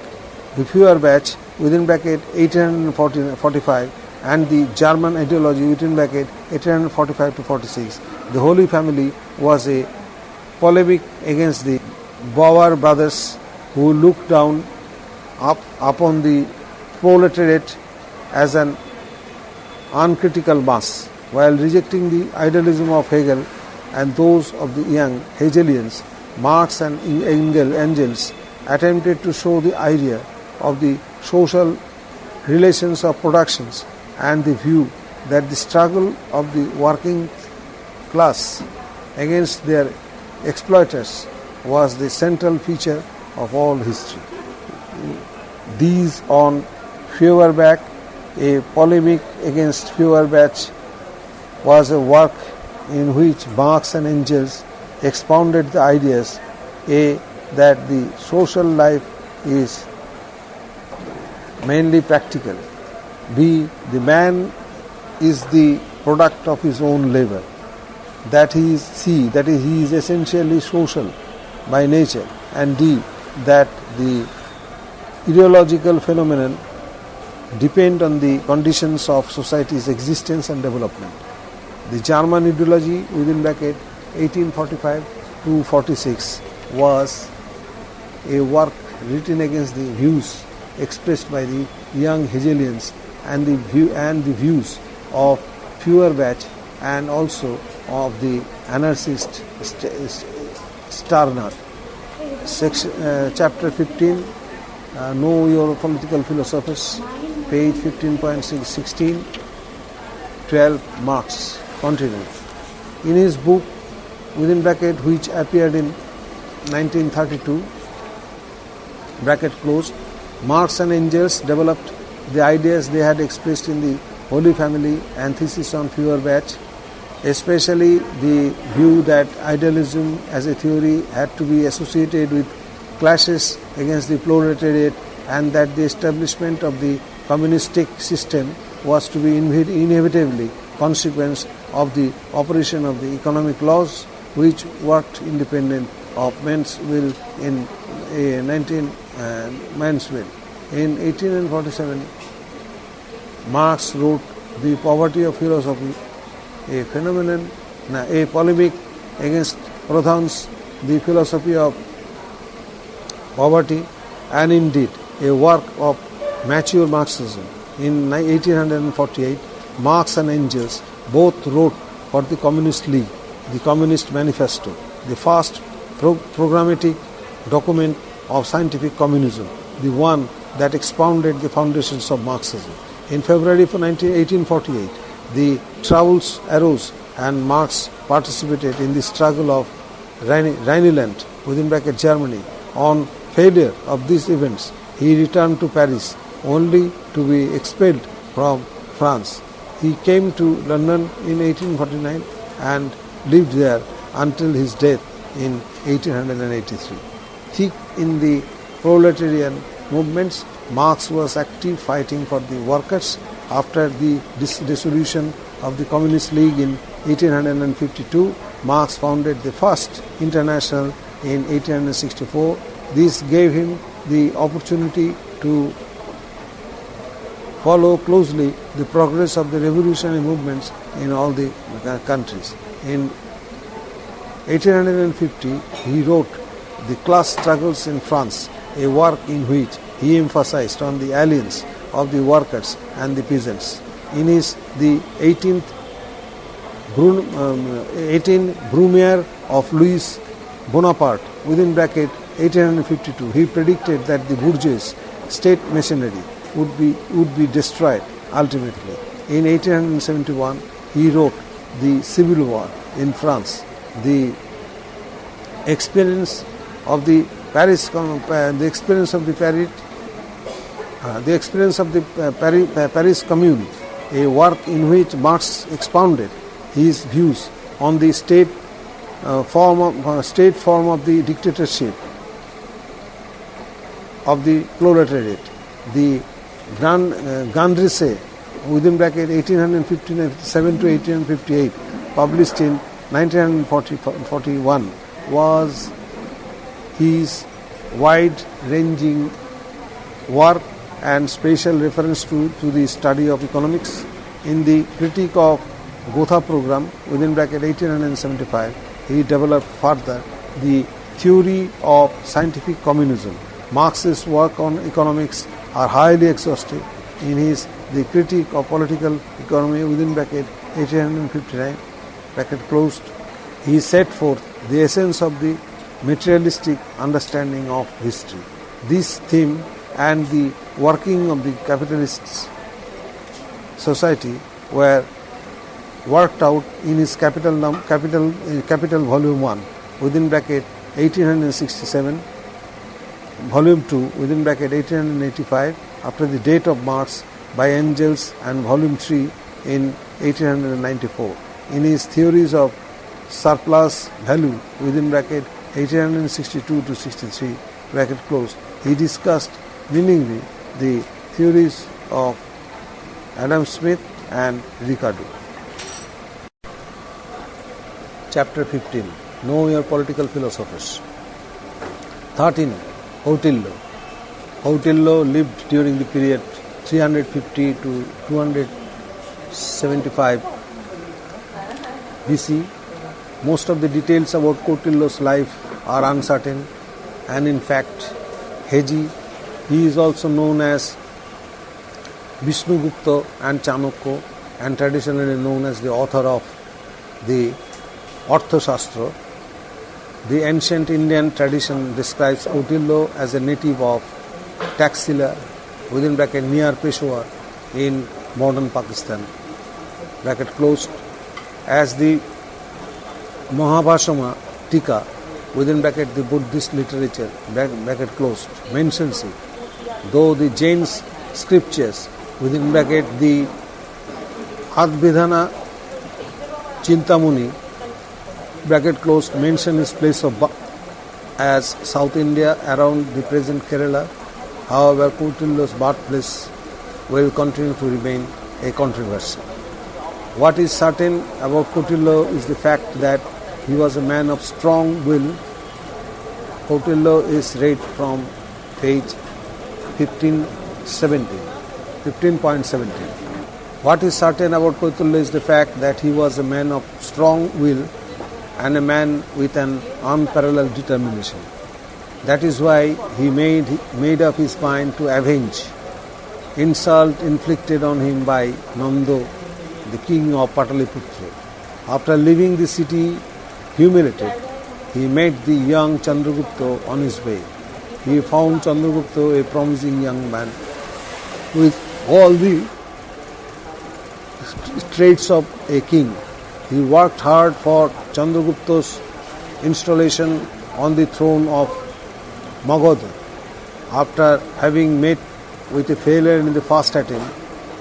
the Feuerbach within bracket 1845, and the German ideology within bracket 1845 to 46. The Holy Family was a polemic against the Bauer brothers, who looked down upon the proletariat as an uncritical mass, while rejecting the idealism of Hegel and those of the young Hegelians. Marx and Engels attempted to show the idea of the social relations of productions and the view that the struggle of the working class against their exploiters was the central feature of all history. These on Feuerbach, a polemic against Feuerbach, was a work in which Marx and Engels expounded the ideas A. that the social life is mainly practical, B. the man is the product of his own labor, that he is essentially social by nature, and D. that the ideological phenomenon depend on the conditions of society's existence and development. The German ideology within bracket 1845 to 46 was a work written against the views expressed by the young Hegelians and the views of Feuerbach and also of the anarchist Starner. Chapter 15, Know Your Political Philosophers, page 15.16, 12, Marx. Continue. In his book, within bracket, which appeared in 1932, bracket closed, Marx and Engels developed the ideas they had expressed in the Holy Family and thesis on Feuerbach, especially the view that idealism as a theory had to be associated with clashes against the proletariat, and that the establishment of the communistic system was to be inevitably consequence of the operation of the economic laws which worked independent of men's will in man's will. In 1847, Marx wrote The Poverty of Philosophy, a polemic against Proudhon's The Philosophy of Poverty, and indeed a work of mature Marxism. In 1848, Marx and Engels both wrote for the Communist League, the Communist Manifesto, the first programmatic document of scientific communism, the one that expounded the foundations of Marxism. In February 1848, the troubles arose and Marx participated in the struggle of Rhineland, within bracket Germany. On failure of these events, he returned to Paris only to be expelled from France. He came to London in 1849 and lived there until his death in 1883. Thick in the proletarian movements, Marx was active fighting for the workers. After the dissolution of the Communist League in 1852, Marx founded the First International in 1864. This gave him the opportunity to follow closely the progress of the revolutionary movements in all the countries. In 1850, he wrote The Class Struggles in France, a work in which he emphasized on the alliance of the workers and the peasants. In his The 18 Brumaire of Louis Bonaparte, within bracket 1852, he predicted that the bourgeois state machinery would be destroyed ultimately. In 1871, he wrote The Civil War in France. The experience of the Paris Commune, a work in which Marx expounded his views on the state form of the dictatorship of the proletariat. The Gandrisse, within bracket 1857 to 1858, published in 1941, was his wide-ranging work and special reference to the study of economics. In the critique of Gotha program, within bracket 1875, he developed further the theory of scientific communism. Marx's work on economics are highly exhaustive. In his The Critique of Political Economy, within bracket 1859, bracket closed, he set forth the essence of the materialistic understanding of history. This theme and the working of the capitalist society were worked out in his Capital Volume 1, within bracket 1867, Volume 2, within bracket 1885, after the date of Marx by Engels, and Volume 3 in 1894. In his Theories of Surplus Value, within bracket 1862 to 63, bracket closed, he discussed meaningfully the theories of Adam Smith and Ricardo. Chapter 15. Know your political philosophers. 13. Kautilya. Kautilya lived during the period 350 to 275 BC. Most of the details about Kautilya's life are uncertain and in fact hazy. He is also known as Vishnugupta and Chanakya, and traditionally known as the author of the Arthashastra. The ancient Indian tradition describes Kautilya as a native of Taxila, within bracket near Peshawar in modern Pakistan, bracket closed, as the Mahabhashama Tika, within bracket the Buddhist literature, bracket closed, mentions it, though the Jain scriptures, within bracket the Advidhana Chintamuni, bracket closed, mention his place of birth as South India around the present Kerala. However, Kautilya's birthplace will continue to remain a controversy. What is certain about Kautilya is the fact that he was a man of strong will. Kautilya is read from page 15.17. What is certain about Kautilya is the fact that he was a man of strong will and a man with an unparalleled determination. That is why he made up his mind to avenge insult inflicted on him by Nanda, the king of Pataliputra. After leaving the city humiliated, he met the young Chandragupta on his way. He found Chandragupta a promising young man with all the traits of a king. He worked hard for Chandragupta's installation on the throne of Magadha. After having met with a failure in the first attempt,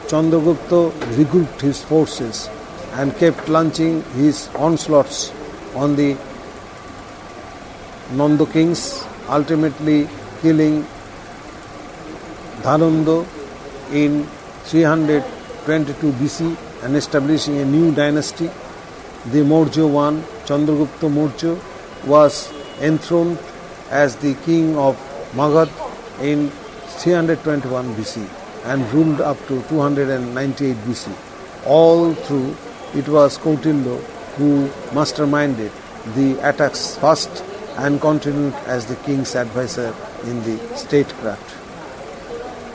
Chandragupta regrouped his forces and kept launching his onslaughts on the Nanda kings, ultimately killing Dhananda in 322 BC and establishing a new dynasty. The Maurya one, Chandragupta Maurya, was enthroned as the king of Magad in 321 BC and ruled up to 298 BC. All through, it was Kautilya who masterminded the attacks first and continued as the king's advisor in the statecraft.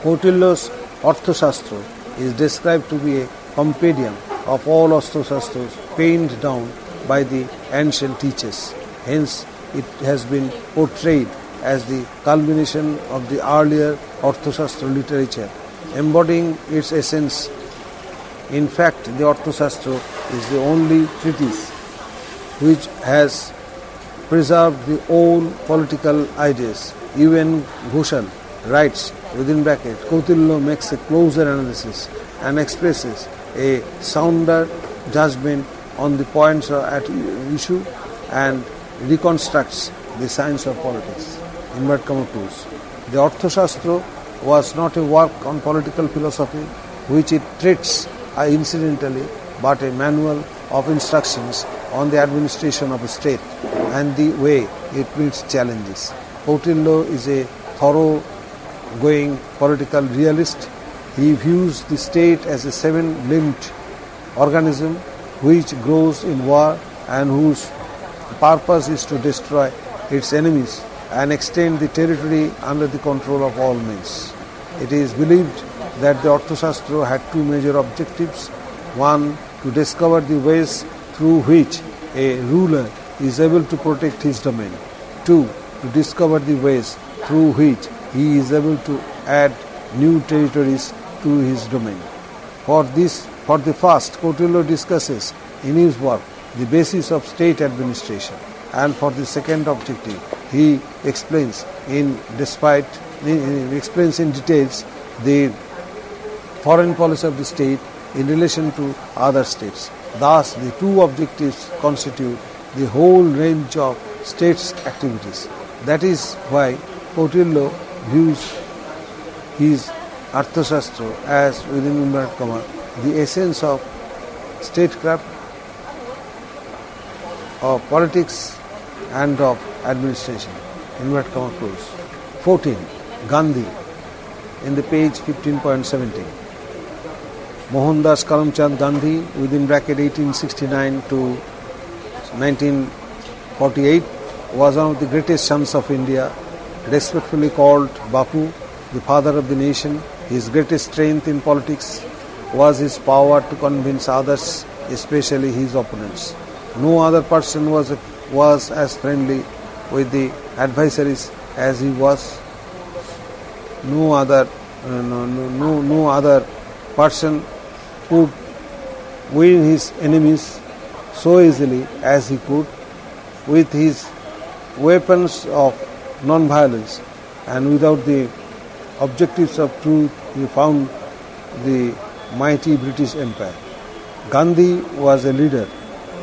Kautilya's Arthashastra is described to be a compendium of all Arthashastras penned down by the ancient teachers. Hence, it has been portrayed as the culmination of the earlier Arthashastra literature, embodying its essence. In fact, the Arthashastra is the only treatise which has preserved the old political ideas. U.N. Ghoshal writes, within bracket, Kautilya makes a closer analysis and expresses a sounder judgment on the points at issue and reconstructs the science of politics. Inward comma close. The Arthashastra was not a work on political philosophy which it treats incidentally, but a manual of instructions on the administration of a state and the way it meets challenges. Kautilya is a thorough-going political realist. He views the state as a seven-limbed organism which grows in war and whose purpose is to destroy its enemies and extend the territory under the control of all men. It is believed that the Arthashastra had two major objectives. One, to discover the ways through which a ruler is able to protect his domain. Two, to discover the ways through which he is able to add new territories to his domain. For the first, Kautilya discusses in his work the basis of state administration, and for the second objective, he explains in details the foreign policy of the state in relation to other states. Thus, the two objectives constitute the whole range of states' activities. That is why Kautilya views his Arthashastra as, within inverted comma, the essence of statecraft, of politics and of administration. Inverted comma close. 14. Gandhi, in the page 15.17. Mohandas Karamchand Gandhi, within bracket 1869 to 1948, was one of the greatest sons of India, respectfully called Bapu, the father of the nation. His greatest strength in politics was his power to convince others, especially his opponents. No other person was as friendly with the adversaries as he was. No other person could win his enemies so easily as he could. With his weapons of non-violence and without the objectives of truth, he found the mighty British Empire. Gandhi was a leader.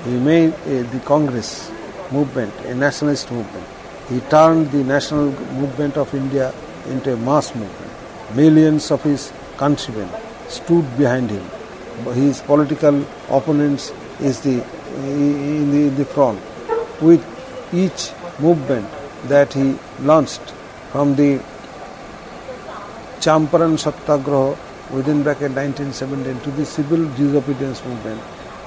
He made the Congress movement a nationalist movement. He turned the national movement of India into a mass movement. Millions of his countrymen stood behind him. His political opponents is in the front. With each movement that he launched, from the Champaran Satyagraha within bracket 1917 to the civil disobedience movement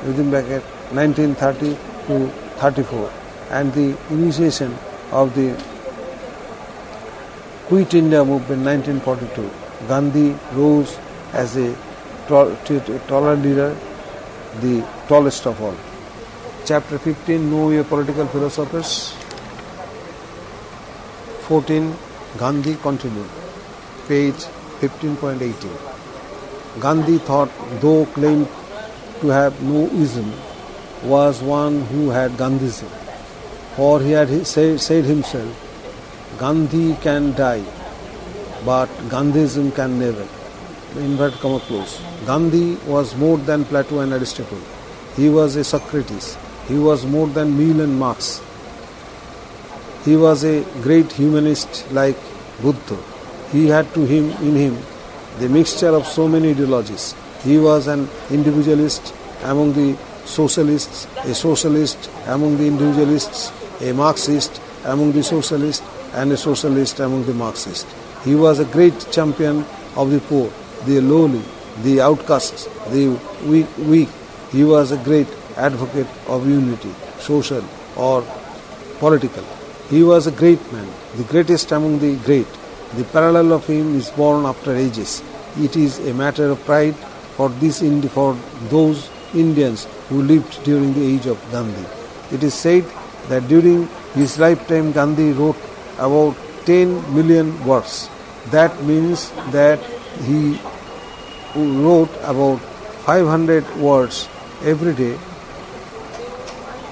within bracket 1930 to 34, and the initiation of the Quit India movement 1942, Gandhi rose as a taller leader, the tallest of all. Chapter 15, Know Your Political Philosophers. 14, Gandhi continued, page 15.18. Gandhi thought, though claimed to have no ism, was one who had Gandhism. For he had said himself, Gandhi can die, but Gandhism can never. Inverted comma close. Gandhi was more than Plato and Aristotle. He was a Socrates. He was more than Mill and Marx. He was a great humanist like Buddha. He had in him the mixture of so many ideologies. He was an individualist among the socialists, a socialist among the individualists, a Marxist among the socialists, and a socialist among the Marxists. He was a great champion of the poor, the lowly, the outcasts, the weak. He was a great advocate of unity, social or political. He was a great man, the greatest among the great. The parallel of him is born after ages. It is a matter of pride for those Indians who lived during the age of Gandhi. It is said that during his lifetime Gandhi wrote about 10 million words. That means that he wrote about 500 words every day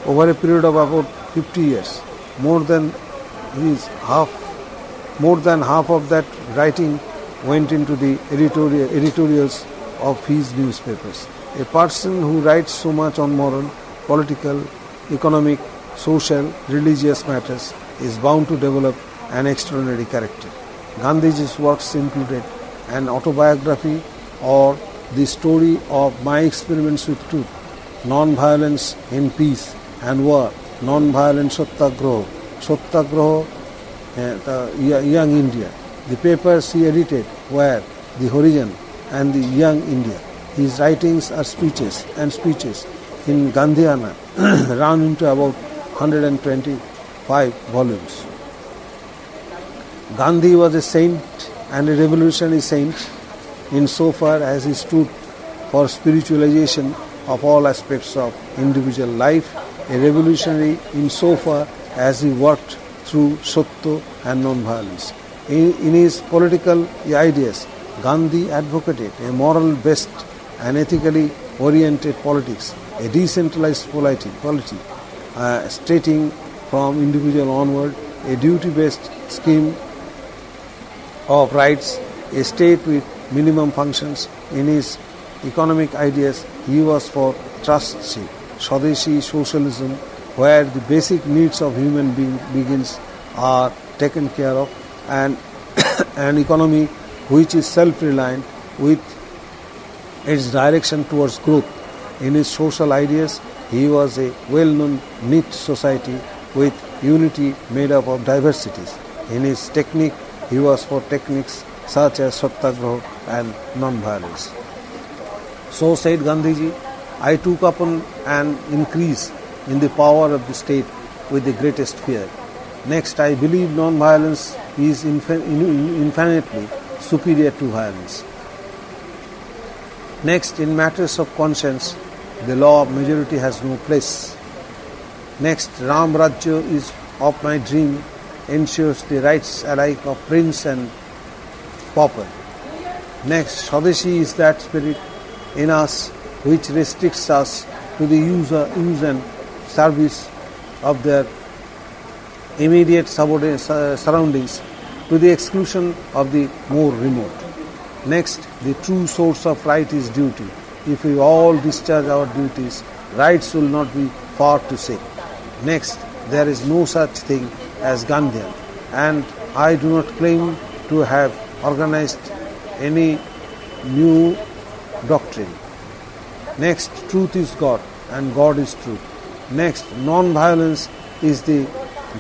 over a period of about 50 years. More than half of that writing went into the editorials of his newspapers. A person who writes so much on moral, political, economic, social, religious matters is bound to develop an extraordinary character. Gandhiji's works included an autobiography or the story of my experiments with truth, non-violence in peace and war, non-violent Satyagraha, Young India. The papers he edited were The Horizon and the Young India. His writings are speeches in Gandhiana run into about 125 volumes. Gandhi was a saint and a revolutionary saint insofar as he stood for spiritualization of all aspects of individual life, a revolutionary insofar as he worked through Satya and non-violence. In his political ideas, Gandhi advocated a moral-based and ethically oriented politics, a decentralized polity, stating from individual onward a duty-based scheme of rights, a state with minimum functions. In his economic ideas, he was for trustship, Swadeshi socialism, where the basic needs of human beings are taken care of, and an economy which is self-reliant with its direction towards growth. In his social ideas, he was a well-known knit society with unity made up of diversities. In his technique, he was for techniques such as Satyagraha and non-violence. So said Gandhiji, I took upon an increase in the power of the state with the greatest fear. Next, I believe non-violence is infinitely superior to violence. Next, in matters of conscience, the law of majority has no place. Next, Ram Rajya is of my dream, ensures the rights alike of prince and pauper. Next, Swadeshi is that spirit in us which restricts us to the use and service of their immediate surroundings to the exclusion of the more remote. Next, the true source of right is duty. If we all discharge our duties, rights will not be far to seek. Next, there is no such thing as Gandhian, and I do not claim to have organized any new doctrine. Next, truth is God and God is truth. Next, non-violence is the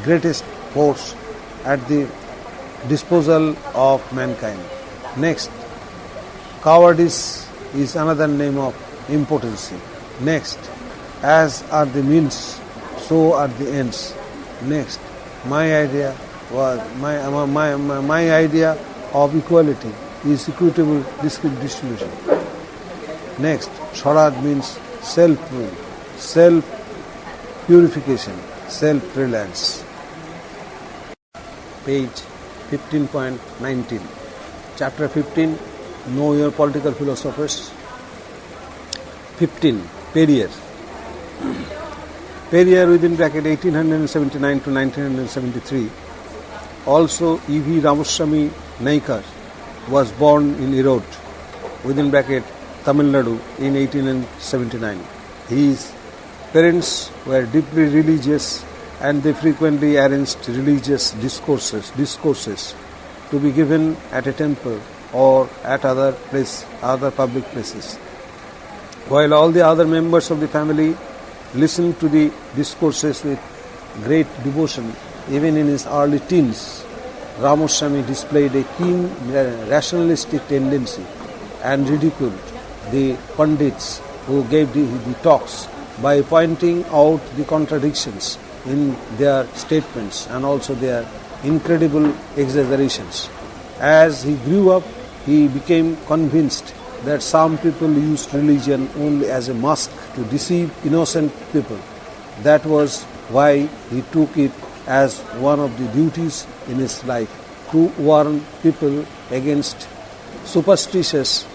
greatest force at the disposal of mankind. Next, cowardice is another name of impotency. Next, as are the means, so are the ends. Next, my idea of equality is equitable distribution. Next, Swaraj means self-rule, self-purification, self-reliance. Page 15.19. Chapter 15, Know Your Political Philosophers. 15. Periyar. Periyar within bracket 1879 to 1973. Also, E.V. Ramaswamy Naikar was born in Erode within bracket Tamil Nadu in 1879. His parents were deeply religious and they frequently arranged religious discourses to be given at a temple or at other public places. While all the other members of the family listened to the discourses with great devotion, even in his early teens, Ramaswamy displayed a keen rationalistic tendency and ridiculed the pundits who gave the talks by pointing out the contradictions in their statements and also their incredible exaggerations. As he grew up, he became convinced that some people used religion only as a mask to deceive innocent people. That was why he took it as one of the duties in his life to warn people against superstitions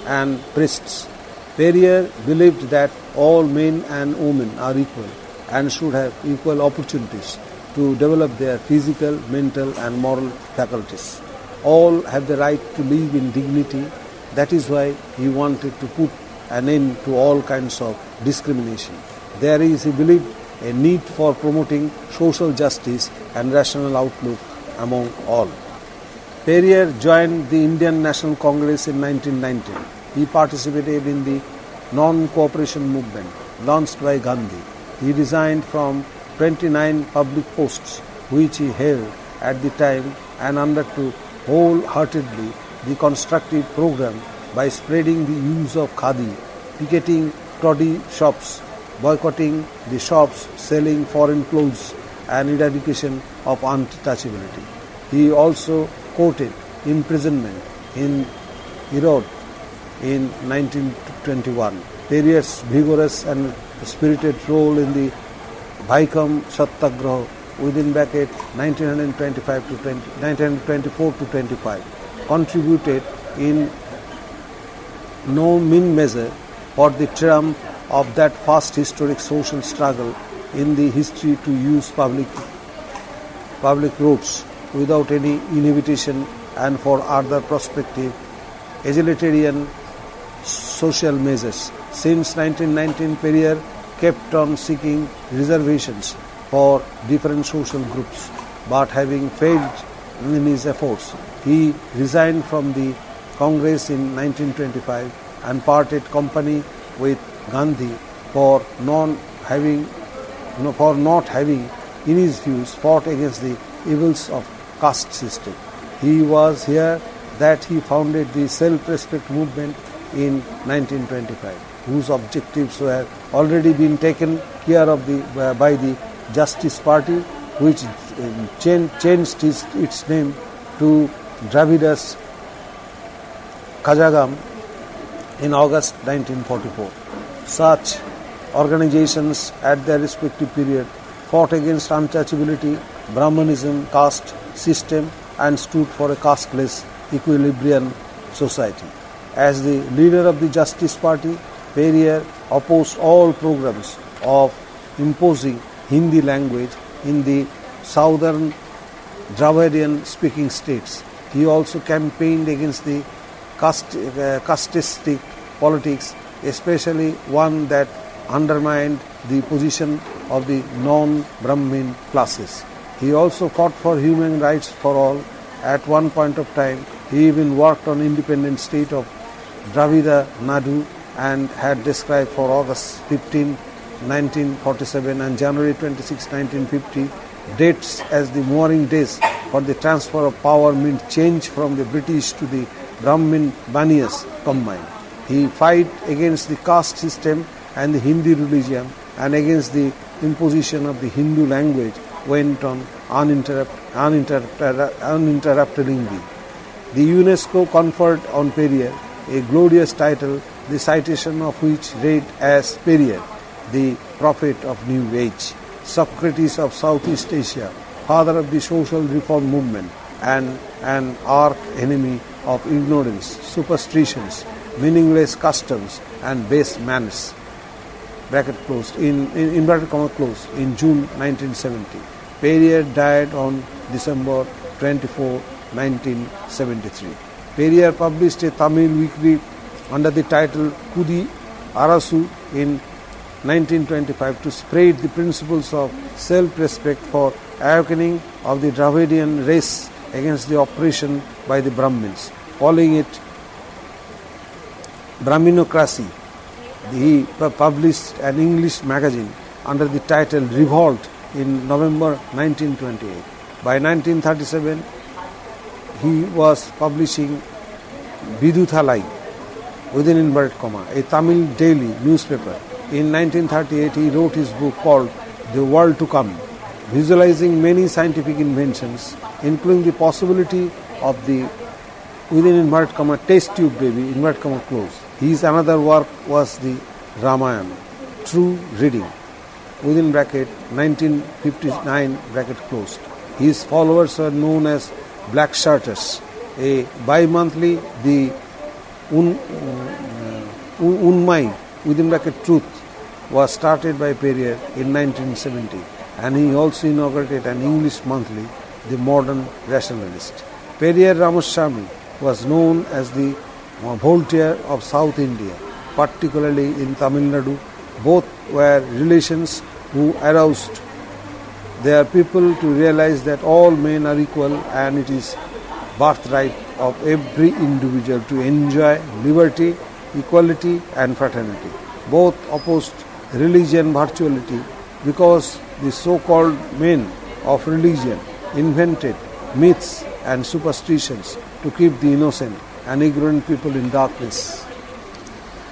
and priests. Periyar believed that all men and women are equal and should have equal opportunities to develop their physical, mental and moral faculties. All have the right to live in dignity. That is why he wanted to put an end to all kinds of discrimination. There is, he believed, a need for promoting social justice and rational outlook among all. Periyar joined the Indian National Congress in 1919. He participated in the non-cooperation movement launched by Gandhi. He resigned from 29 public posts which he held at the time and undertook wholeheartedly the constructive program by spreading the use of khadi, picketing toddy shops, boycotting the shops selling foreign clothes, and eradication of untouchability. He also courted imprisonment in Arora in 1921. Periyar's vigorous and spirited role in the Bhaikam Satyagraha within bracket 1924 to 25 contributed in no mean measure for the triumph of that first historic social struggle in the history to use public roads without any inhibition and for other prospective egalitarian social measures. Since 1919, Periyar kept on seeking reservations for different social groups, but having failed in his efforts, he resigned from the Congress in 1925 and parted company with Gandhi for not having, in his views, fought against the evils of caste system. He was here that he founded the self-respect movement in 1925, whose objectives were already been taken care of by the Justice Party, which changed its name to Dravidas Kazhagam in August 1944. Such organizations at their respective period fought against untouchability, Brahmanism, caste system, and stood for a casteless equilibrium society. As the leader of the Justice Party, Periyar opposed all programs of imposing Hindi language in the southern Dravidian speaking states. He also campaigned against the casteistic politics, especially one that undermined the position of the non-Brahmin classes. He also fought for human rights for all. At one point of time, he even worked on independent state of Dravida Nadu and had described for August 15, 1947 and January 26, 1950 dates as the mooring days for the transfer of power meant change from the British to the Brahmin Baniyas combined. He fought against the caste system and the Hindi religion and against the imposition of the Hindu language went on uninterruptedly. The UNESCO conferred on Periyar a glorious title, the citation of which read as Periyar, the prophet of new age, Socrates of Southeast Asia, father of the social reform movement, and an arch enemy of ignorance, superstitions, meaningless customs, and base manners. Bracket closed, inverted comma closed, in June 1970. Periyar died on December 24, 1973. Periyar published a Tamil weekly under the title Kudi Arasu in 1925 to spread the principles of self-respect for awakening of the Dravidian race against the oppression by the Brahmins, calling it Brahminocracy. He published an English magazine under the title Revolt in November 1928. By 1937, he was publishing Viduthalai within inverted comma, a Tamil daily newspaper. In 1938, he wrote his book called The World to Come, visualizing many scientific inventions, including the possibility of the within inverted comma test tube baby inverted comma close. His another work was the Ramayana, True Reading, within bracket 1959 bracket closed. His followers were known as Black Shirters. A bi-monthly, the Unmai, within bracket Truth, was started by Periyar in 1970, and he also inaugurated an English monthly, The Modern Rationalist. Periyar Ramaswamy was known as the Voltaire of South India, particularly in Tamil Nadu. Both were relations who aroused their people to realize that all men are equal and it is birthright of every individual to enjoy liberty, equality and fraternity. Both opposed religion virtuality because the so-called men of religion, invented myths and superstitions to keep the innocent and ignorant people in darkness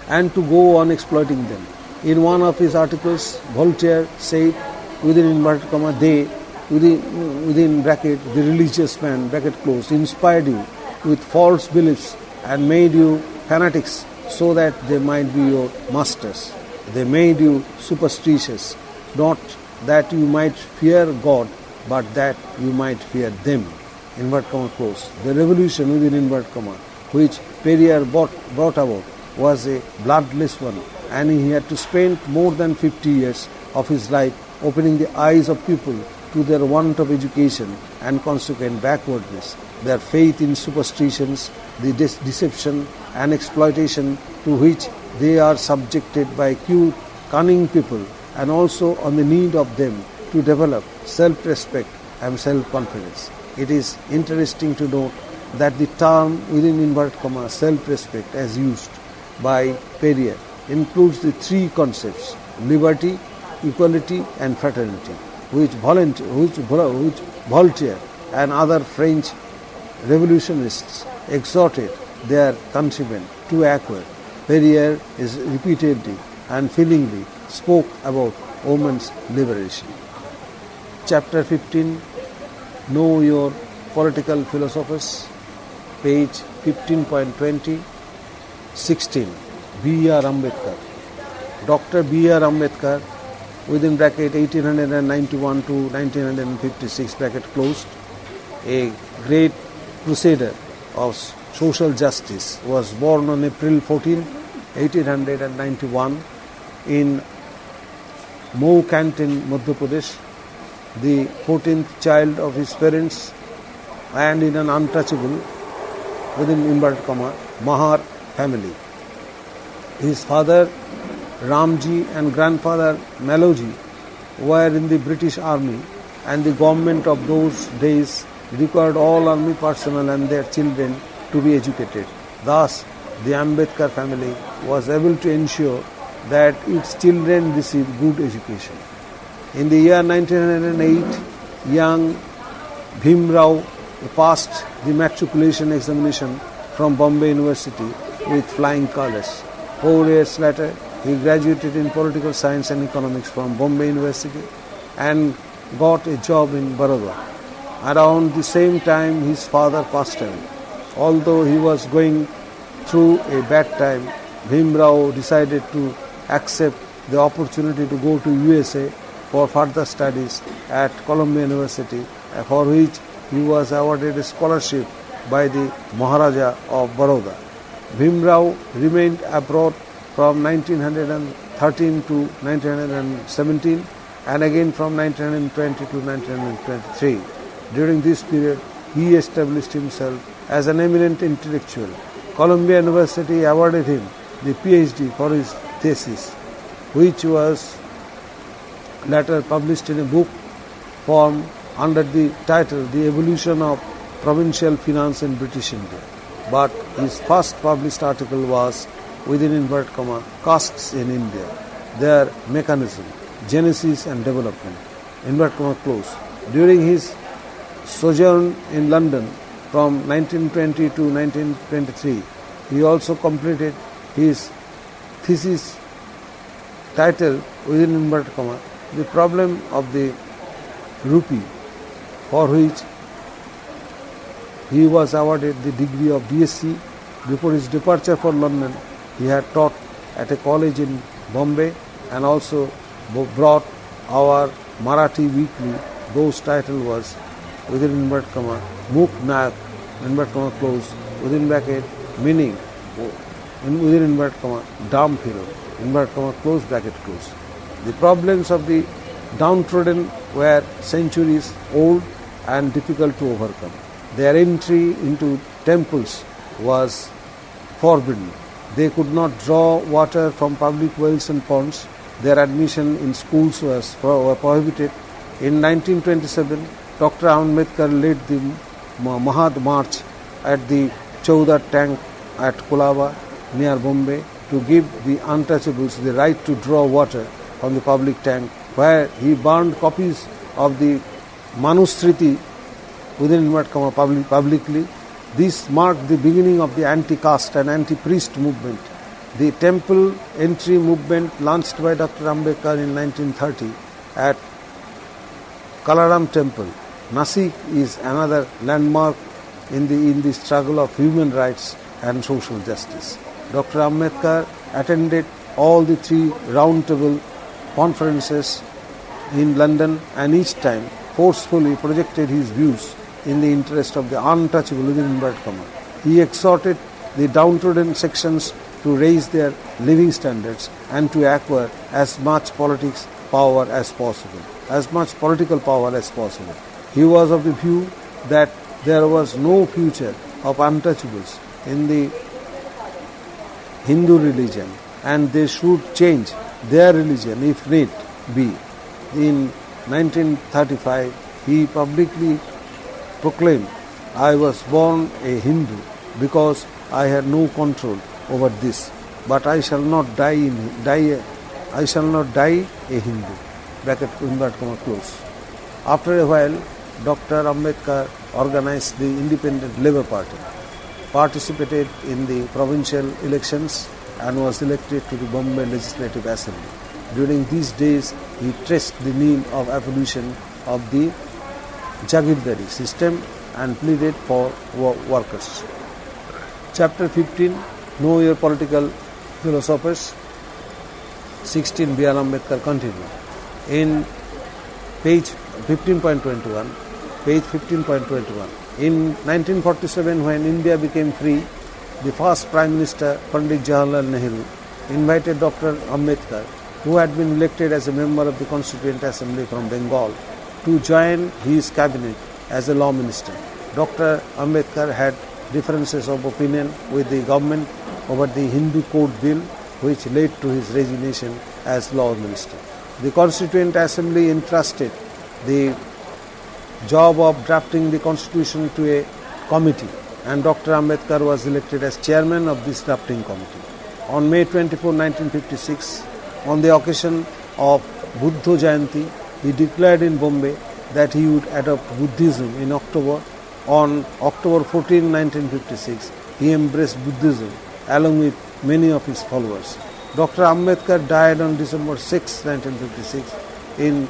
and to go on exploiting them. In one of his articles, Voltaire said, within inverted comma, they, within bracket, the religious man, bracket closed, inspired you with false beliefs and made you fanatics so that they might be your masters. They made you superstitious, not that you might fear God, but that you might fear them. Invert comma close. The revolution within invert comma, which Perrier brought about, was a bloodless one, and he had to spend more than 50 years of his life opening the eyes of people to their want of education and consequent backwardness, their faith in superstitions, the deception and exploitation to which they are subjected by cunning people, and also on the need of them to develop self-respect and self-confidence. It is interesting to note that the term within inverted comma self-respect as used by Perrier includes the three concepts: liberty, equality and fraternity, which Voltaire and other French revolutionists exhorted their countrymen to acquire. Perrier is repeatedly and feelingly spoke about women's liberation. Chapter 15, Know Your Political Philosophers, page 15.20, 16. B.R. Ambedkar. Dr. B.R. Ambedkar, within bracket 1891 to 1956, bracket closed, a great crusader of social justice, was born on April 14, 1891 in Mou Canton, Madhya Pradesh, the 14th child of his parents, and in an untouchable, within inverted comma, Mahar family. His father Ramji and grandfather Maloji were in the British Army, and the government of those days required all army personnel and their children to be educated. Thus, the Ambedkar family was able to ensure that its children receive good education. In the year 1908, young Bhim Rao passed the matriculation examination from Bombay University with flying colours. 4 years later, he graduated in political science and economics from Bombay University and got a job in Baroda. Around the same time, his father passed away. Although he was going through a bad time, Bhim Rao decided to accept the opportunity to go to USA for further studies at Columbia University, for which he was awarded a scholarship by the Maharaja of Baroda. Bhim Rao remained abroad from 1913 to 1917 and again from 1920 to 1923. During this period, he established himself as an eminent intellectual. Columbia University awarded him the PhD for his thesis, which was later published in a book form under the title The Evolution of Provincial Finance in British India. But his first published article was, within inverted comma, Castes in India, their mechanism, genesis and development, inverted comma close. During his sojourn in London from 1920 to 1923, he also completed his thesis titled, within inverted comma, The Problem of the Rupee, for which he was awarded the degree of BSc. Before his departure for London, he had taught at a college in Bombay and also brought our Marathi weekly, whose title was, within inverted comma, Muk Nayak, inverted comma close, within bracket, meaning, within inverted comma, dumb hero, inverted comma close, bracket close. The problems of the downtrodden were centuries old and difficult to overcome. Their entry into temples was forbidden. They could not draw water from public wells and ponds. Their admission in schools was prohibited. In 1927, Dr. Ambedkar led the Mahad March at the Chowda Tank at Kolaba near Bombay to give the untouchables the right to draw water from the public tank, where he burned copies of the Manusriti within inverted comma publicly. This marked the beginning of the anti-caste and anti-priest movement. The temple entry movement launched by Dr. Ambedkar in 1930 at Kalaram Temple. Nasik is another landmark in the struggle of human rights and social justice. Dr. Ambedkar attended all the three roundtable conferences in London and each time forcefully projected his views in the interest of the untouchable within inverted comma. He exhorted the downtrodden sections to raise their living standards and to acquire as much political power as possible. He was of the view that there was no future of untouchables in the Hindu religion and they should change their religion if need be. In 1935, he publicly proclaimed, "I was born a Hindu because I had no control over this, but I shall not die a Hindu." Bracket inverted comma close. After a while, Dr. Ambedkar organized the Independent Labour Party, participated in the provincial elections and was elected to the Bombay Legislative Assembly. During these days, he stressed the need of abolition of the Jagirdari system and pleaded for workers. Chapter 15, Know Your Political Philosophers. 16, B.R. Ambedkar continued. In page 15.21, in 1947, when India became free, the first Prime Minister, Pandit Jawaharlal Nehru, invited Dr. Ambedkar, who had been elected as a member of the Constituent Assembly from Bengal, to join his cabinet as a law minister. Dr. Ambedkar had differences of opinion with the government over the Hindu Code Bill, which led to his resignation as law minister. The Constituent Assembly entrusted the job of drafting the constitution to a committee, and Dr. Ambedkar was elected as chairman of this drafting committee. On May 24, 1956, on the occasion of Buddha Jayanti, he declared in Bombay that he would adopt Buddhism in October. On October 14, 1956, he embraced Buddhism along with many of his followers. Dr. Ambedkar died on December 6, 1956. In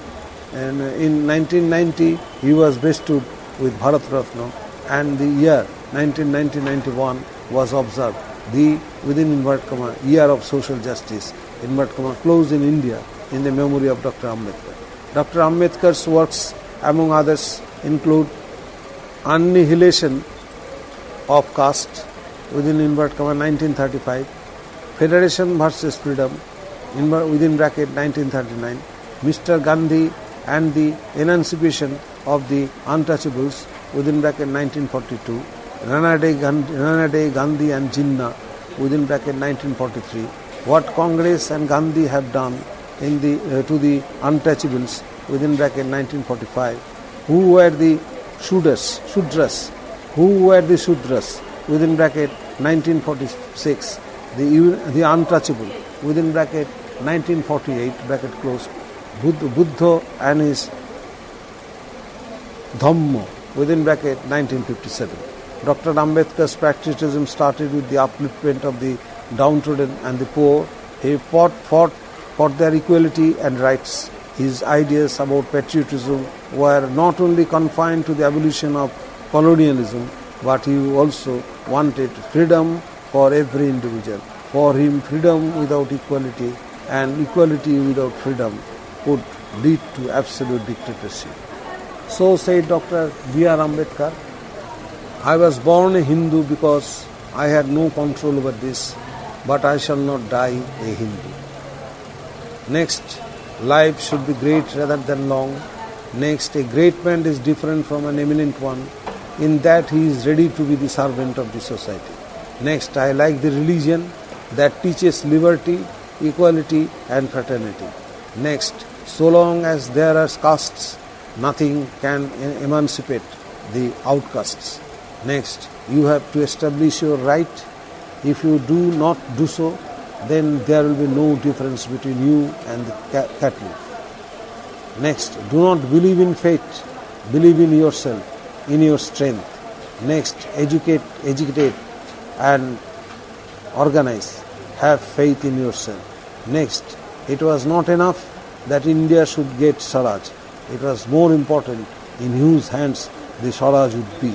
1990, he was bestowed with Bharat Ratna, and the year 1990-91 was observed the within inverted comma year of social justice inverted comma close in India in the memory of Dr. Ambedkar. Dr. Ambedkar's works, among others, include Annihilation of Caste within inverted comma 1935, Federation versus Freedom within bracket 1939, Mr. Gandhi and the Emancipation of the Untouchables within bracket 1942, Rana Day, Gandhi and Jinnah within bracket 1943, What Congress and Gandhi have done in the to the untouchables within bracket 1945, Who were the Shudras within bracket 1946, the untouchable within bracket 1948 bracket close, Buddha and his Dhamma within bracket 1957. Dr. Ambedkar's patriotism started with the upliftment of the downtrodden and the poor. He fought for their equality and rights. His ideas about patriotism were not only confined to the abolition of colonialism, but he also wanted freedom for every individual. For him, freedom without equality and equality without freedom would lead to absolute dictatorship. So said Dr. B.R. Ambedkar, I was born a Hindu because I had no control over this, but I shall not die a Hindu. Next, life should be great rather than long. Next, a great man is different from an eminent one in that he is ready to be the servant of the society. Next, I like the religion that teaches liberty, equality and fraternity. Next, so long as there are castes, nothing can emancipate the outcasts. Next, you have to establish your right. If you do not do so, then there will be no difference between you and the cattle. Next, do not believe in fate. Believe in yourself, in your strength. Next, educate and organize. Have faith in yourself. Next, it was not enough that India should get Swaraj. It was more important in whose hands the Swaraj would be.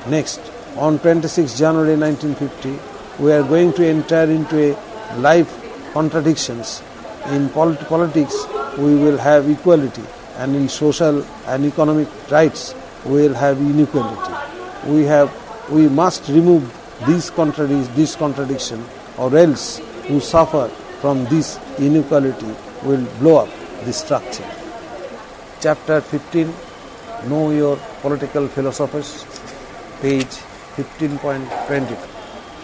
Next, on 26 January 1950, we are going to enter into a life contradictions. In politics, we will have equality, and in social and economic rights, we will have inequality. We must remove this contradiction, or else who suffer from this inequality will blow up the structure. Chapter 15, Know Your Political Philosophers, page 15.22.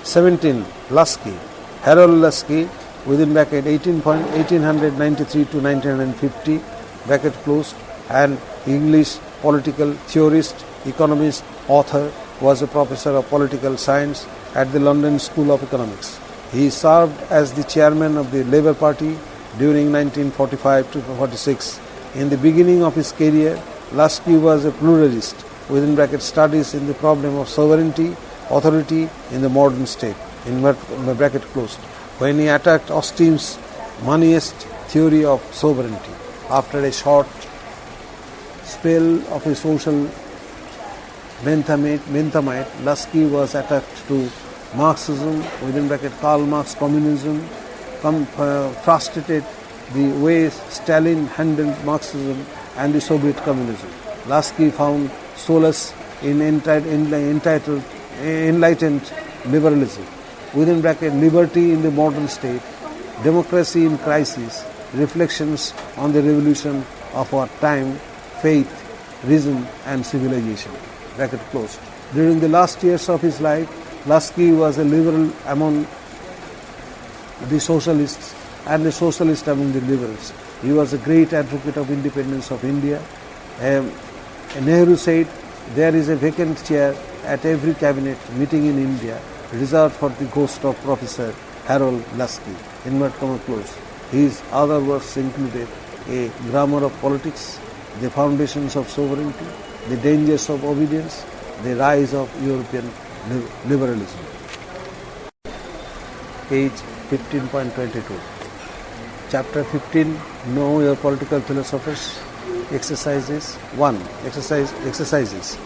17. Lasky, Harold Lasky, within bracket 1893 to 1950, bracket closed, an English political theorist, economist, author, was a professor of political science at the London School of Economics. He served as the chairman of the Labour Party during 1945 to 46. In the beginning of his career, Lasky was a pluralist, within bracket studies in the problem of sovereignty, authority in the modern state, in bracket closed, when he attacked Austin's moneyist theory of sovereignty. After a short spell of a social Benthamite, Lasky was attacked to Marxism, within bracket Karl Marx communism, frustrated the way Stalin handled Marxism and the Soviet communism. Lasky found solace in enlightened liberalism, within bracket liberty in the modern state, democracy in crisis, reflections on the revolution of our time, faith, reason and civilization, bracket closed. During the last years of his life, Lasky was a liberal among the socialists and a socialist among the liberals. He was a great advocate of independence of India. Nehru said, there is a vacant chair at every cabinet meeting in India reserved for the ghost of Professor Harold Lasky, invert comma close. His other works included A Grammar of Politics, The Foundations of Sovereignty, The Dangers of Obedience, The Rise of European Liberalism. Page 15.22. Chapter 15, Know Your Political Philosophers. Exercises 1. Exercises.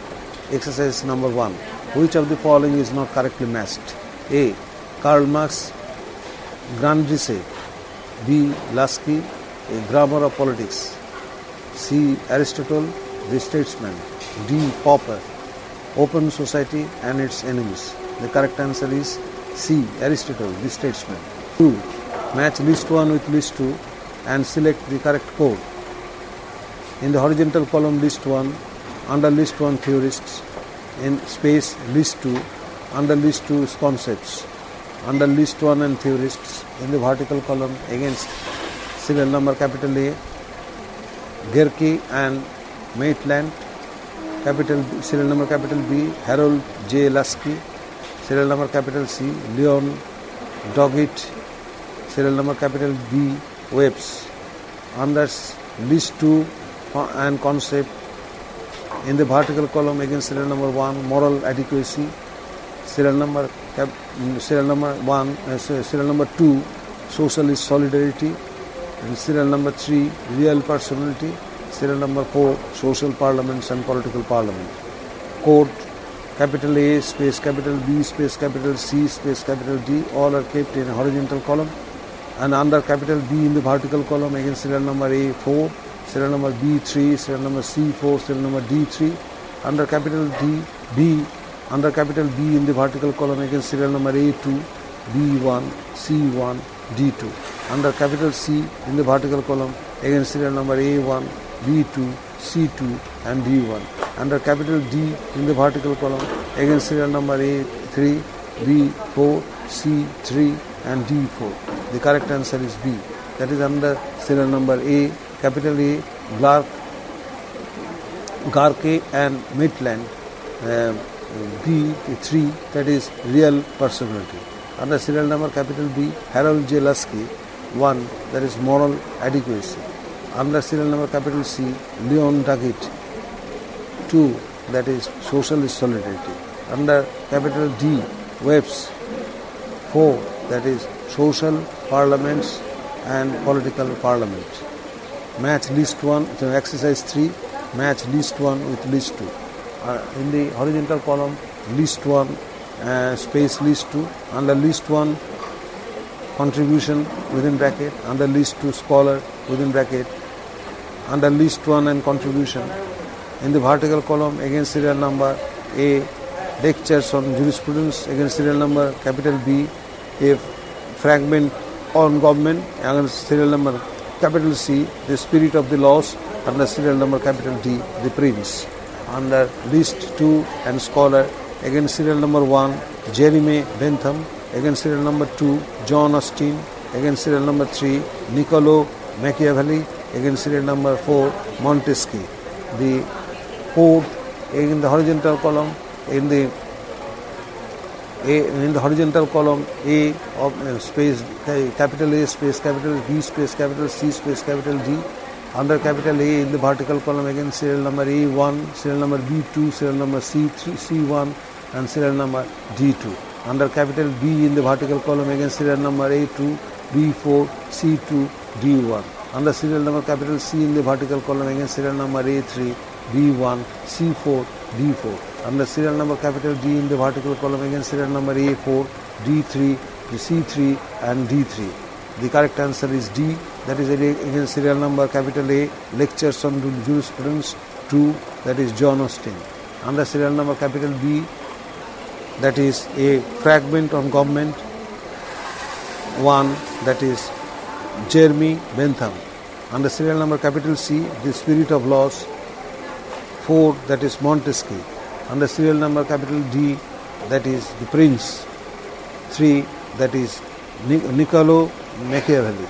Exercise number 1. Which of the following is not correctly matched? A. Karl Marx, Grundrisse. B. Lasky, A Grammar of Politics. C. Aristotle, The Statesman. D. Popper, Open Society and Its Enemies. The correct answer is C. Aristotle, The Statesman. 2. Match list 1 with list 2 and select the correct code. In the horizontal column list 1, under list 1 theorists, in space list 2, under list 2 concepts, under list 1 and theorists, in the vertical column against serial number capital A, Gerke and Maitland, capital serial number capital B, Harold J. Lasky, serial number capital C, Leon Doggett, serial number capital B, Webs. Under list 2 and concept, in the vertical column against serial number 1, moral adequacy, serial number 2, socialist solidarity, and serial number 3, real personality, serial number 4, social parliaments and political parliament. Code capital A space capital B space capital C space capital D, all are kept in a horizontal column, and under capital B in the vertical column against serial number A4, serial number B3, serial number C4, serial number D3, under capital B in the vertical column against serial number A2, B1, C1, D2, under capital C in the vertical column against serial number A1, B2, C2 and D1, under capital D in the vertical column against serial number A3, B4, C3 and D4. The correct answer is B. That is under serial number A, capital A, Garke and Maitland, B3, that is real personality. Under serial number capital B, Harold J. Lasky, 1, that is moral adequacy. Under serial number capital C, Leon Doggett, 2, that is socialist solidarity. Under capital D, webs. 4, that is social parliaments and political parliament. Match list 1, so exercise 3, match list 1 with list 2. In the horizontal column, list 1, space list 2. Under list 1, contribution within bracket. Under list 2, scholar within bracket. Under list 1 and contribution. In the vertical column, against serial number A, lectures on jurisprudence. Against serial number capital B, a fragment on government. Against serial number capital C, the spirit of the laws. Under serial number capital D, the prince. Under list 2 and scholar, against serial number 1, Jeremy Bentham. Against serial number 2, John Austin. Against serial number 3, Niccolo Machiavelli. Against serial number 4, Montesquieu. The fourth, in the horizontal column, in the horizontal column, A of space capital A space capital B space capital C space capital D. Under capital A in the vertical column, again serial number A1, serial number B2, serial number C3, C1 and serial number D2. Under capital B in the vertical column, again serial number A2, B4, C2, D1. Under serial number capital C in the vertical column, again serial number A3, B1, C4, D4. Under serial number capital D in the vertical column, again serial number A4, D3, C3 and D3. The correct answer is D, that is again serial number capital A, lectures on jurisprudence 2, that is John Austin. Under serial number capital B, that is a fragment on government 1, that is Jeremy Bentham. Under serial number capital C, the spirit of laws 4, that is Montesquieu. Under serial number capital D, that is the prince 3, that is Niccolo Machiavelli.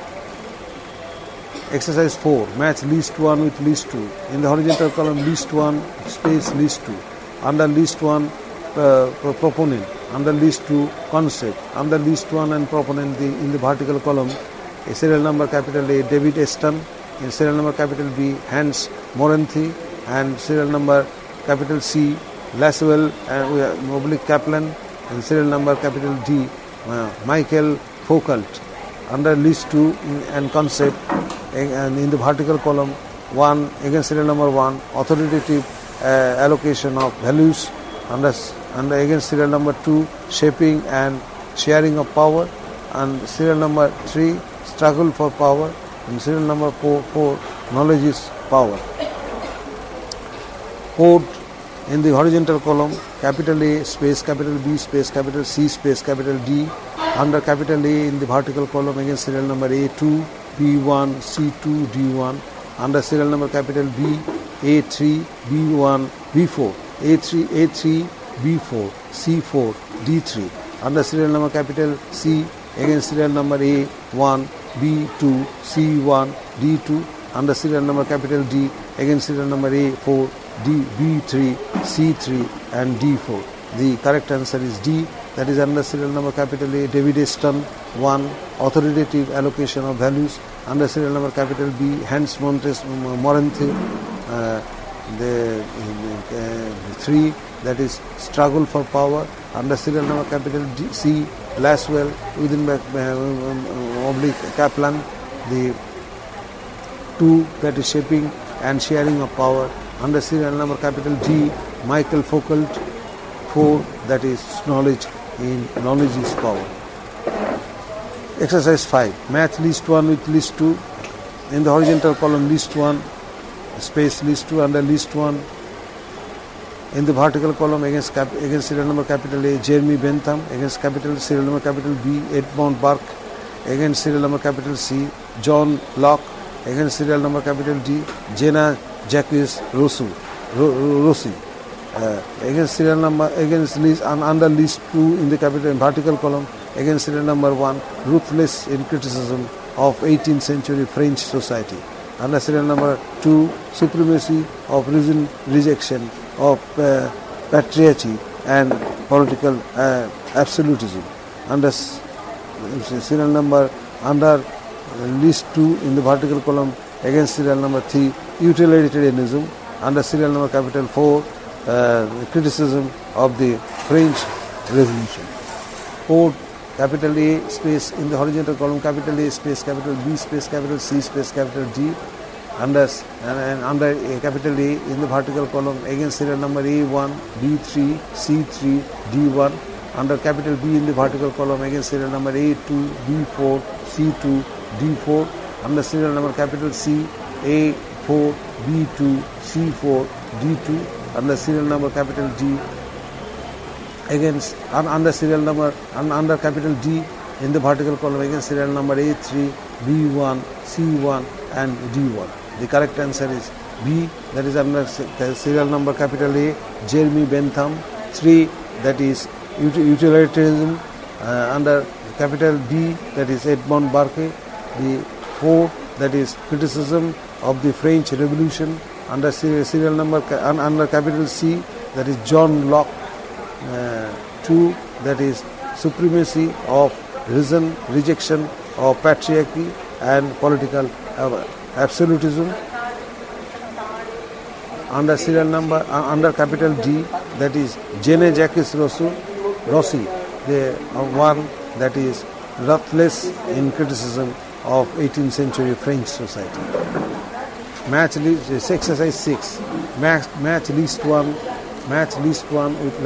Exercise 4, match list 1 with list 2. In the horizontal column, list 1 space list 2. Under list 1, proponent. Under list 2, concept. Under list 1 and proponent, in the vertical column, a serial number capital A, David Eston. In serial number capital B, Hans Morenthi. And serial number capital C, Laswell and oblique Kaplan. And serial number capital D, Michael Foucault. Under list 2 and concept, and in the vertical column 1, again serial number 1, authoritative allocation of values. Under again serial number 2, shaping and sharing of power. And serial number 3, struggle for power. And serial number 4, knowledge is power. Fourth, in the horizontal column, capital A space capital B space capital C space capital D. Under capital A in the vertical column, again serial number A2, B1, C2, D1. Under serial number capital B, A3, B1, B4, A3, B4, C4, D3. Under serial number capital C, again serial number A1, B2, C1, D2. Under serial number capital D, again serial number A4, B3, C3 and D4. The correct answer is D, that is under serial number capital A, David Eston 1, authoritative allocation of values. Under serial number capital B, Hans Morenthi, the 3, that is struggle for power. Under serial number capital D, C, Laswell within oblique Kaplan, the 2, that is shaping and sharing of power. Under serial number capital D, Michael Foucault 4, that is knowledge is power. Exercise 5, match list 1 with list 2. In the horizontal column, list 1 space list 2. Under list 1, in the vertical column, against serial number capital A, Jeremy Bentham. Against serial number capital B, Edmund Burke. Against serial number capital C, John Locke. Against serial number capital D, Jenna Jacques Rossi. Against serial number, against list and under list 2 in the capital vertical column, against serial number 1, ruthless in criticism of 18th century French society. Under serial number 2, supremacy of reason, rejection of patriarchy and political absolutism. Under serial number, under list 2 in the vertical column, against serial number 3, utilitarianism. under serial number capital 4, criticism of the French Revolution. 4, capital A space in the horizontal column, capital A space capital B space capital C space capital D, under a capital A in the vertical column, again serial number A1, B3, C3, D1, under capital B in the vertical column, again serial number A2, B4, C2, D4, under serial number capital C, A4, B2, C4, D2, under serial number capital D, again under serial number under capital D in the vertical column, again serial number A3, B1, C1 and D1. The correct answer is B, that is under serial number capital A, Jeremy Bentham. 3, that is utilitarianism, under capital B, that is Edmond Burke. The 4, that is criticism of the French Revolution, under serial number under capital C, that is John Locke. 2, that is supremacy of reason, rejection of patriarchy and political absolutism. Under serial number under capital D, that is Jean Jacques Rossi, the one that is ruthless in criticism of 18th century French society. Exercise 6. Match list 1 with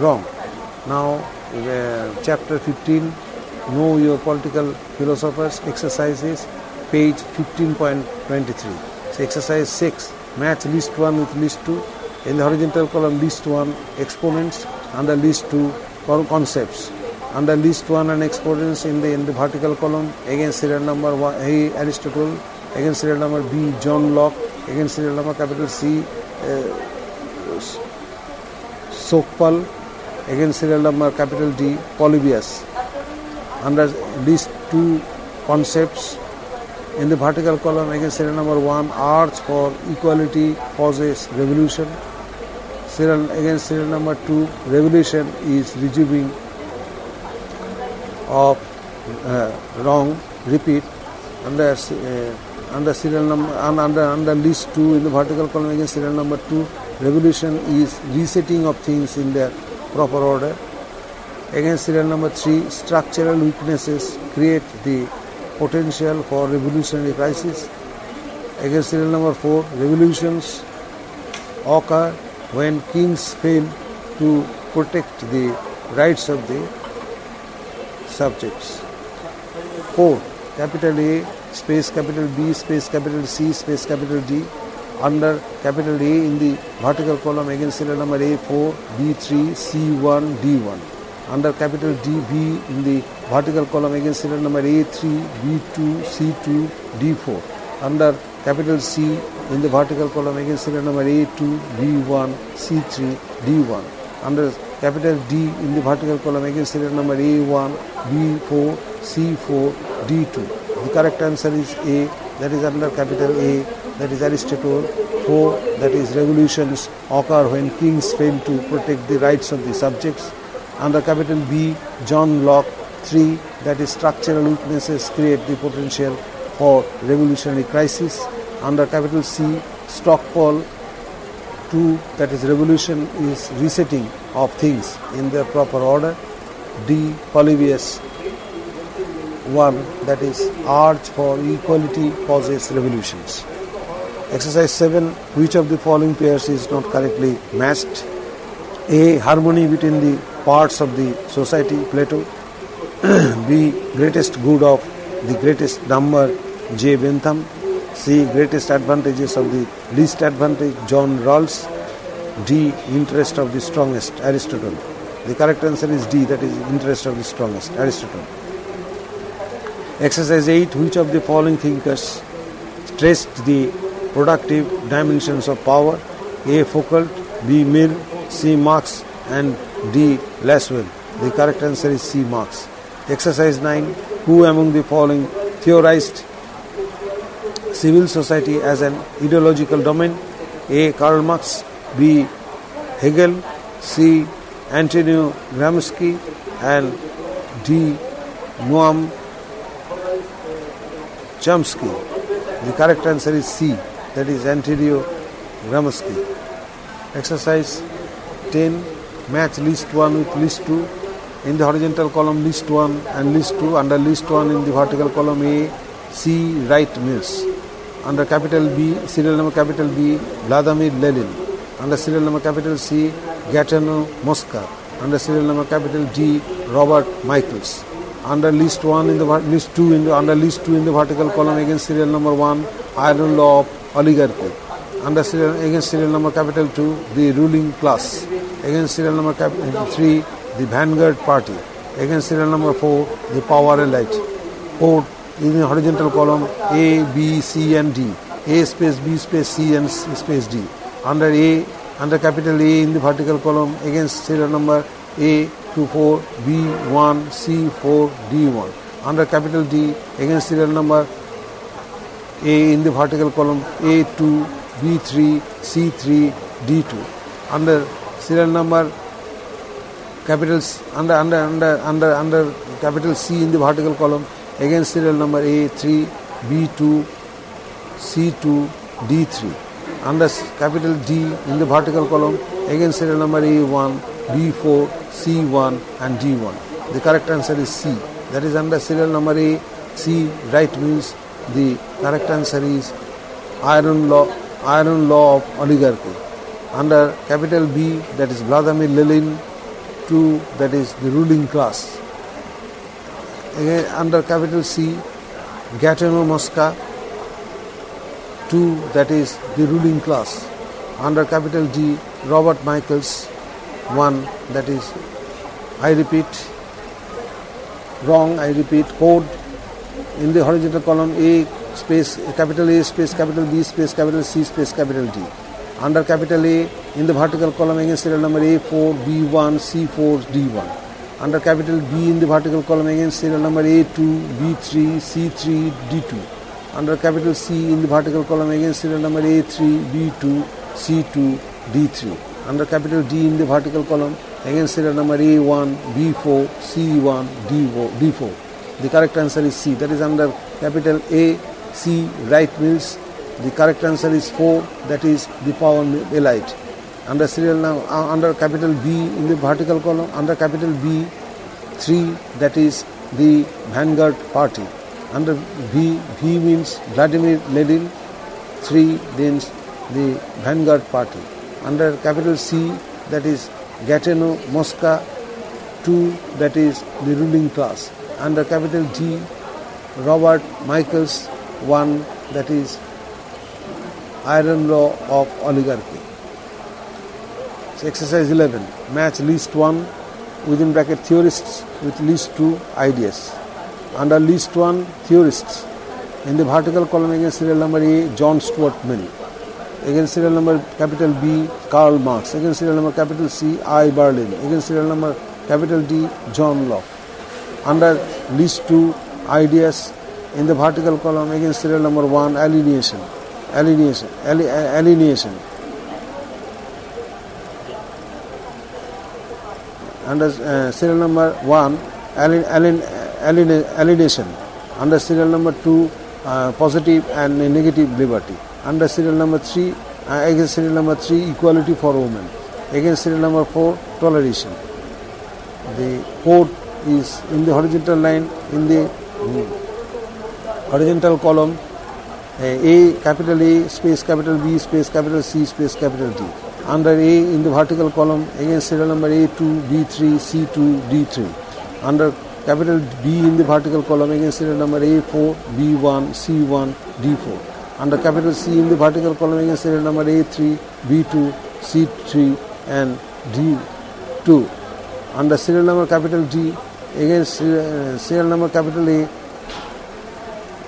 wrong. Now chapter 15, know your political philosophers, exercises, page 15.23. So exercise 6, match list 1 with list 2. In the horizontal column, list 1 exponents, under list 2 concepts. Under list 1 and exponents in the vertical column, again serial number A, Aristotle, again serial number B, John Locke, again serial number capital C, Sokpal, again serial number capital D, Polybius. Under list 2 concepts, in the vertical column, again serial number 1, Arts for Equality Causes Revolution. Serial number 2, Revolution is Resuming of wrong, repeat. Under serial number under list 2 in the vertical column, again serial number 2, revolution is resetting of things in their proper order. Again serial number 3, structural weaknesses create the potential for revolutionary crisis. Again serial number 4, revolutions occur when kings fail to protect the rights of the subjects. 4, capital A space capital B space capital C space capital D, under capital A in the vertical column, again serial number A4, B3, C1, D1. Under capital DB in the vertical column, again serial number A3, B2, C2, D4. Under capital C in the vertical column, again serial number A2, B1, C3, D1. Under capital D in the vertical column, again serial number A1, B4, C4, D2. The correct answer is A, that is under capital A, that is Aristotle. 4, that is revolutions occur when kings fail to protect the rights of the subjects. Under capital B, John Locke. 3, that is structural weaknesses create the potential for revolutionary crisis. Under capital C, Stockpole. 2, that is revolution is resetting of things in their proper order. D, Polybius. 1, that is arch for equality causes revolutions. Exercise 7, which of the following pairs is not correctly matched? A, harmony between the parts of the society, Plato. B, greatest good of the greatest number, J. Bentham. C, greatest advantages of the least advantage, John Rawls. D, interest of the strongest, Aristotle. The correct answer is D, that is interest of the strongest, Aristotle. Exercise 8, which of the following thinkers stressed the productive dimensions of power? A, Foucault, B, Mill, C, Marx and D, Laswell. The correct answer is C, Marx. Exercise 9, who among the following theorized civil society as an ideological domain? A, Karl Marx, B, Hegel, C, Antonio Gramsci and D, Noam Chomsky. The correct answer is C, that is Antonio Gramsci. Exercise 10. Match list 1 with list 2. In the horizontal column list 1 and list 2. Under list 1 in the vertical column A, C. Wright Mills. Under capital B, serial number capital B, Vladimir Lenin. Under serial number capital C, Gaetano Mosca. Under serial number capital D, Robert Michaels. Under list 1 in the list 2 in the under list 2 in the vertical column against serial number 1, iron law of oligarchy. Under serial against serial number capital 2, the ruling class. Against serial number capital 3, the vanguard party. Against serial number 4, the power elite. 4 in the horizontal column A, B, C and D. A space B space C and space D. Under capital A in the vertical column against serial number A 24, B1, C4, D1. Under capital D against serial number A in the vertical column A2, B3, C3, D2. Under serial number capital under capital C in the vertical column against serial number A3, B2, C2, D3. Under capital D in the vertical column against serial number A1, B4, C1 and D1. The correct answer is C. That is under serial number A, C, Wright Mills. The correct answer is iron law of oligarchy. Under capital B, that is Vladimir Lenin. 2, that is the ruling class. Again, under capital C, Gaetano Mosca. 2, that is the ruling class. Under capital D, Robert Michaels. 1, that is, I repeat, code in the horizontal column A space capital B space capital C space capital D. Under capital A in the vertical column against serial number A4, B1, C4, D1. Under capital B in the vertical column against serial number A2, B3, C3, D2. Under capital C in the vertical column against serial number A3, B2, C2, D3. Under capital D in the vertical column against serial number A1, B4, C1, D4. The correct answer is C. That is under capital A, C, Wright Mills. The correct answer is 4. That is the power elite. Under under capital B in the vertical column, under capital B, 3. That is the vanguard party. Under V means Vladimir Lenin. 3 means the vanguard party. Under capital C, that is Gaetano Mosca. 2, that is the ruling class. Under capital D, Robert Michaels. 1, that is iron law of oligarchy. So exercise 11. Match list 1 within bracket theorists with list 2 ideas. Under list 1 theorists, in the vertical column against serial number A, John Stuart Mill. Against serial number capital B, Karl Marx. Against serial number capital C, I. Berlin. Against serial number capital D, John Locke. Under list 2 ideas, in the vertical column against serial number 1, alienation. Under serial number 1, alienation. Under serial number 2, positive and negative liberty. Under serial number 3, against serial number 3, equality for women. Against serial number 4, toleration. The code is in the horizontal line, in the horizontal column, A, capital A, space capital B, space capital C, space capital D. Under A in the vertical column against serial number A2, B3, C2, D3. Under capital B in the vertical column against serial number A4, B1, C1, D4. Under capital C in the vertical column against serial number A3, B2, C3 and D2. Under serial number capital D against serial number capital A,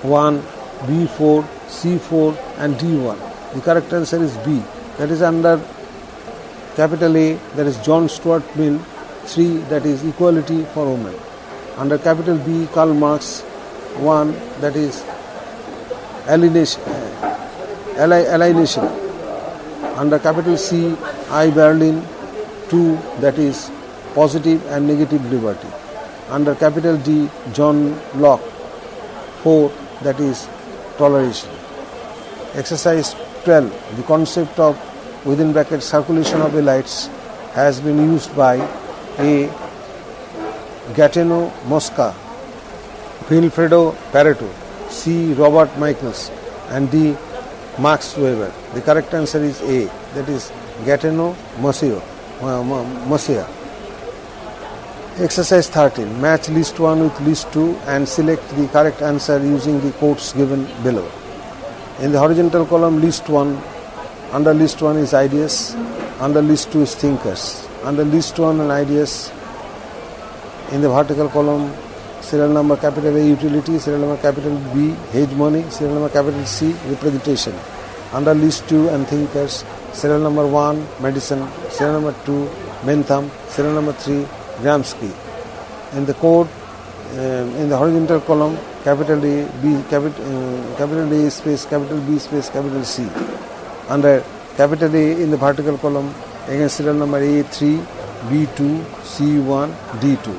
1, B4, C4 and D1. The correct answer is B. That is under capital A, that is John Stuart Mill. 3, that is equality for women. Under capital B, Karl Marx. 1, that is alienation. Under capital C, I. Berlin. 2, that is positive and negative liberty. Under capital D, John Locke. 4, that is toleration. Exercise 12, the concept of within bracket circulation of the lights has been used by A. Gaetano Mosca, Wilfredo Pareto, C. Robert Michaels, and D. Max Weber. The correct answer is A, that is Gaetano Mosca. Exercise 13. Match list 1 with list 2 and select the correct answer using the quotes given below. In the horizontal column, list 1, under list 1 is ideas, under list 2 is thinkers. Under list 1 and ideas, in the vertical column, serial number capital A, utility, serial number capital B, hegemony, serial number capital C, representation. Under list 2 and thinkers, serial number 1, medicine, serial number 2, Bentham, serial number 3, Gramsci. In the code, in the horizontal column, capital A, B, capital A space, capital B space, capital C. Under capital A in the vertical column, again serial number A3, B2, C1, D2.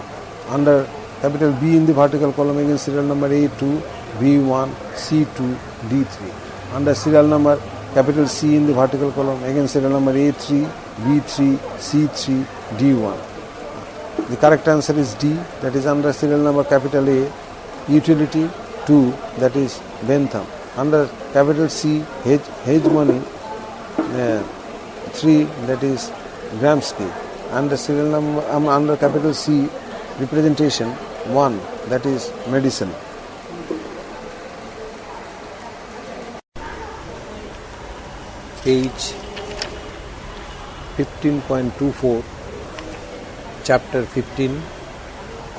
Under capital B in the vertical column, again serial number A2, B1, C2, D3. Under serial number capital C in the vertical column, again serial number A3, B3, C3, D1. The correct answer is D, that is under serial number capital A, utility 2, that is Bentham. Under capital C, hegemony 3, that is Gramsci. Under serial number under capital C, representation 1, that is medicine. Page 15.24, Chapter 15,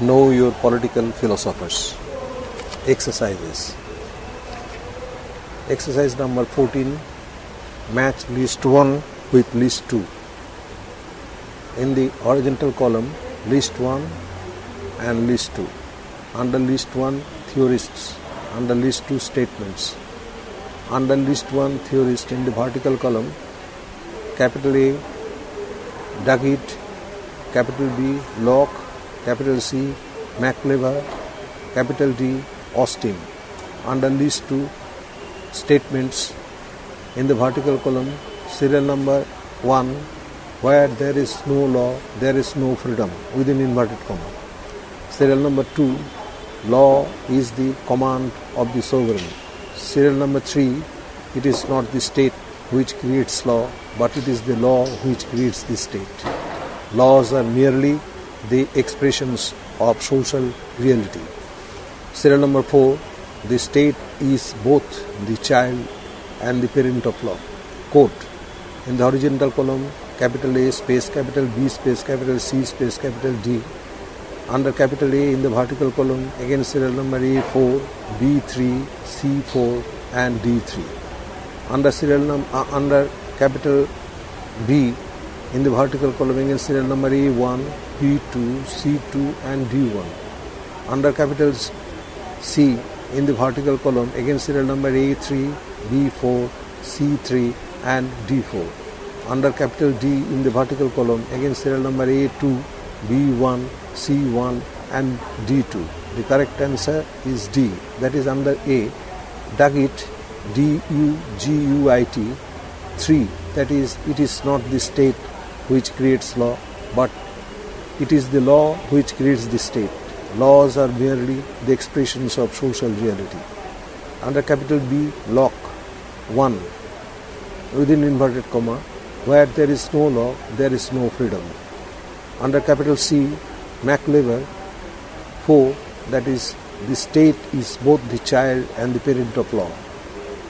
Know Your Political Philosophers. Exercises. Exercise number 14, match list 1 with list 2. In the horizontal column, list 1 and list 2. Under list 1, theorists. Under list 2, statements. Under list 1, theorist, in the vertical column, capital A, Daggett, capital B, Locke, capital C, McLever, capital D, Austin. Under list 2, statements, in the vertical column, serial number 1, where there is no law, there is no freedom, within inverted comma. Serial number 2, law is the command of the sovereign. Serial number 3, it is not the state which creates law, but it is the law which creates the state. Laws are merely the expressions of social reality. Serial number 4, the state is both the child and the parent of law. Quote, in the horizontal column, capital A space, capital B space, capital C space, capital D. Under capital A in the vertical column, again serial number A4, B3, C4 and D3. Under capital B in the vertical column, again serial number A1, B2, C2 and D1. Under capital C in the vertical column, again serial number A3, B4, C3 and D4. Under capital D in the vertical column, again serial number A2, B1, C1 and D2. The correct answer is D, that is under A, Daggett, D-U-G-U-I-T, 3, that is, it is not the state which creates law, but it is the law which creates the state. Laws are merely the expressions of social reality. Under capital B, Locke, 1, within inverted comma, where there is no law, there is no freedom. Under capital C, McLever, 4, that is, the state is both the child and the parent of law.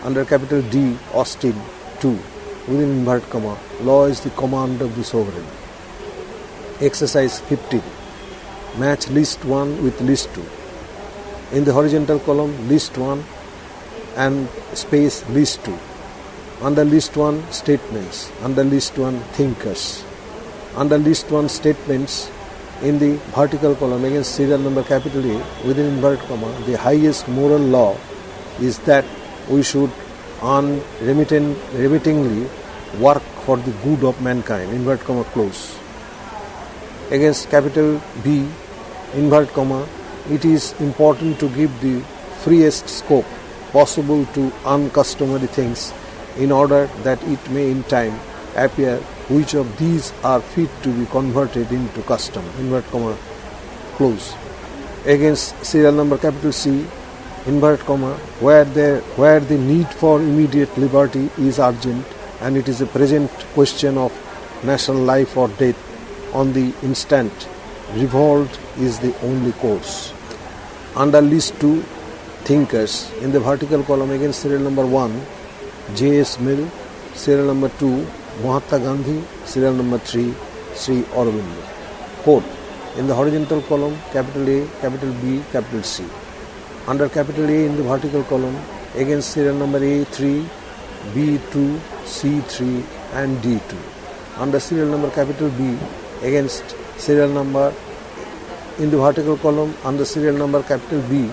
Under capital D, Austin, 2, within inverted comma, law is the command of the sovereign. Exercise 15. Match list 1 with list 2. In the horizontal column, list 1 and space list 2. Under list 1, statements. Under list 1, thinkers. Under list 1, statements, in the vertical column, against serial number capital A, within inverted comma, the highest moral law is that we should unremittingly work for the good of mankind, inverted comma, close. Against capital B, inverted comma, it is important to give the freest scope possible to uncustomary things in order that it may in time appear which of these are fit to be converted into custom, invert comma, close. Against serial number capital C, invert comma, where the need for immediate liberty is urgent and it is a present question of national life or death on the instant, revolt is the only course. Under list 2 thinkers, in the vertical column against serial number 1, J.S. Mill, serial number 2, Mahatma Gandhi, serial number 3, Sri Aurobindo. Quote, in the horizontal column, capital A, capital B, capital C. Under capital A in the vertical column, against serial number A3, B2, C3 and D2. Under serial number capital B, against serial number in the vertical column, under serial number capital B,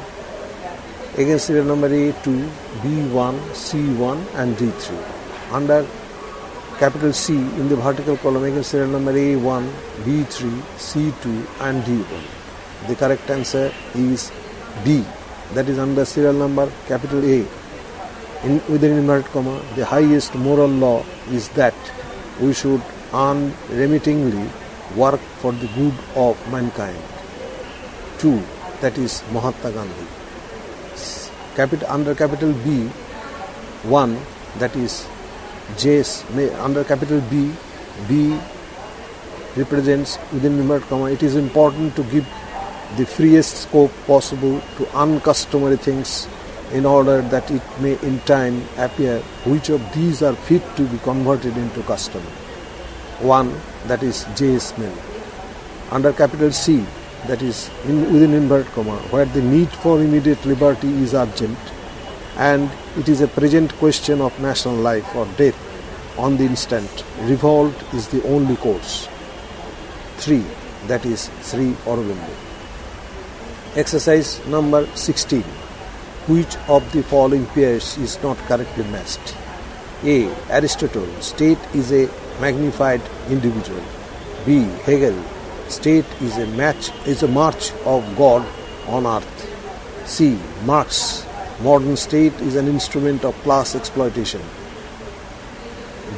against serial number A2, B1, C1 and D3. Under capital C in the vertical column, against serial number A1, B3, C2 and D1. The correct answer is D. That is under serial number capital A. Within inverted comma, the highest moral law is that we should unremittingly work for the good of mankind. 2. That is Mahatma Gandhi. Under capital B, 1, that is J.S. Under capital B, B represents within inverted comma. It is important to give the freest scope possible to uncustomary things in order that it may in time appear which of these are fit to be converted into custom. 1, that is J.S. Mill. Under capital C, that is within inverted comma, where the need for immediate liberty is urgent and it is a present question of national life or death on the instant, revolt is the only course. 3, that is Sri Aurobindo. Exercise number 16. Which of the following pairs is not correctly matched? A. Aristotle, state is a magnified individual. B. Hegel, state is a march of God on earth. C. Marx, modern state is an instrument of class exploitation.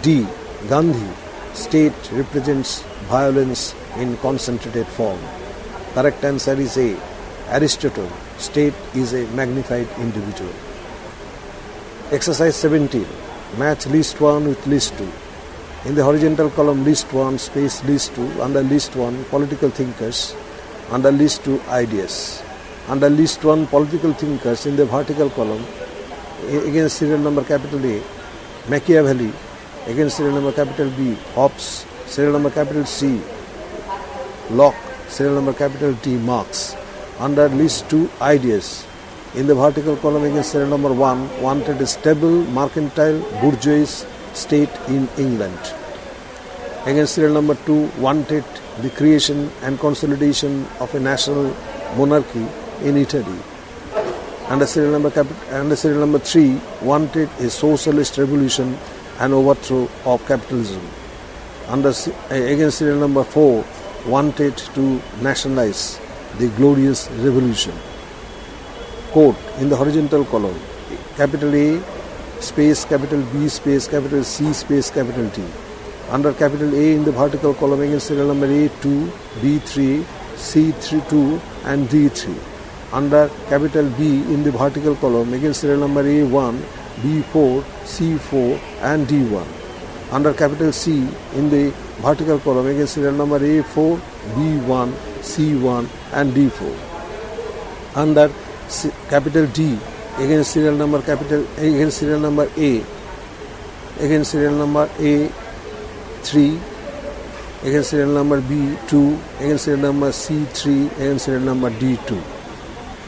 D. Gandhi, state represents violence in concentrated form. Correct answer is A. Aristotle, state is a magnified individual. Exercise 17. Match list 1 with list 2. In the horizontal column, list 1 space list 2. Under list 1, political thinkers. Under list 2, ideas. Under list 1, political thinkers, in the vertical column, against serial number capital A, Machiavelli. Against serial number capital B, Hobbes. Serial number capital C, Locke. Serial number capital D, Marx. Under list 2, ideas. In the vertical column, against serial number 1, wanted a stable, mercantile, bourgeois state in England. Against serial number 2, wanted the creation and consolidation of a national monarchy in Italy. Under serial number 3, wanted a socialist revolution and overthrow of capitalism. Against serial number 4, wanted to nationalize the glorious revolution. Quote, in the horizontal column, capital A space capital B space capital C space capital T. Under capital A in the vertical column, against serial number A2, B3, C32 and D3. Under capital B in the vertical column, against serial number A1, B4, C4 and D1. Under capital C in the vertical column, against serial number A4, B1, C1 and D4. Under capital D against serial number A, against serial number A3, against serial number B2, against serial number C3, against serial number D2.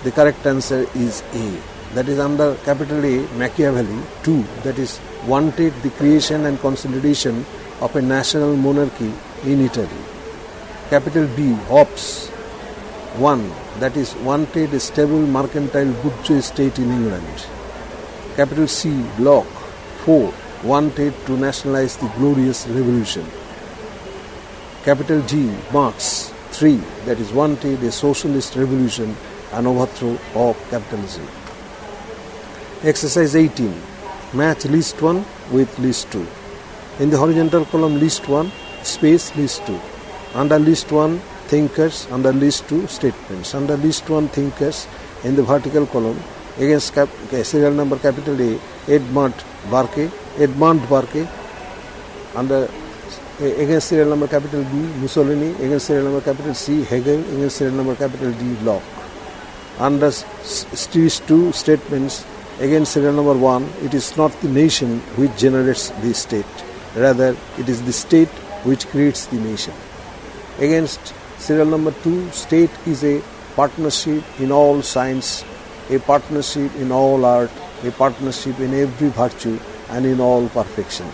The correct answer is A. That is under capital A, Machiavelli. 2, that is wanted the creation and consolidation of a national monarchy in Italy. Capital B, Hobbes. 1, that is wanted a stable mercantile bourgeois state in England. Capital C, Locke. 4, wanted to nationalize the glorious revolution. Capital G, Marx. 3, that is wanted a socialist revolution and overthrow of capitalism. Exercise 18. Match list 1 with list 2. In the horizontal column, list 1, space list 2. Under list 1, thinkers. Under list 2, statements. Under list 1, thinkers, in the vertical column, against serial number capital A, Edmund Burke. Under against serial number capital B, Mussolini. Against serial number capital C, Hegel. Against serial number capital D, Locke. Under list 2, statements, against serial number 1, it is not the nation which generates the state. Rather, it is the state which creates the nation. Against serial number 2, state is a partnership in all science, a partnership in all art, a partnership in every virtue and in all perfection.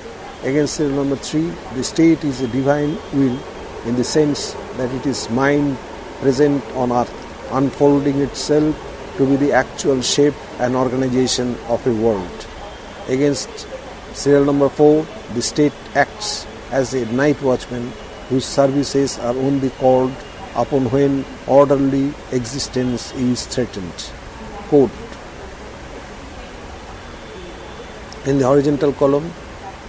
Against serial number 3, the state is a divine will in the sense that it is mind present on earth, unfolding itself to be the actual shape and organization of a world. Against serial number 4, the state acts as a night watchman whose services are only called upon when orderly existence is threatened. Quote. In the horizontal column,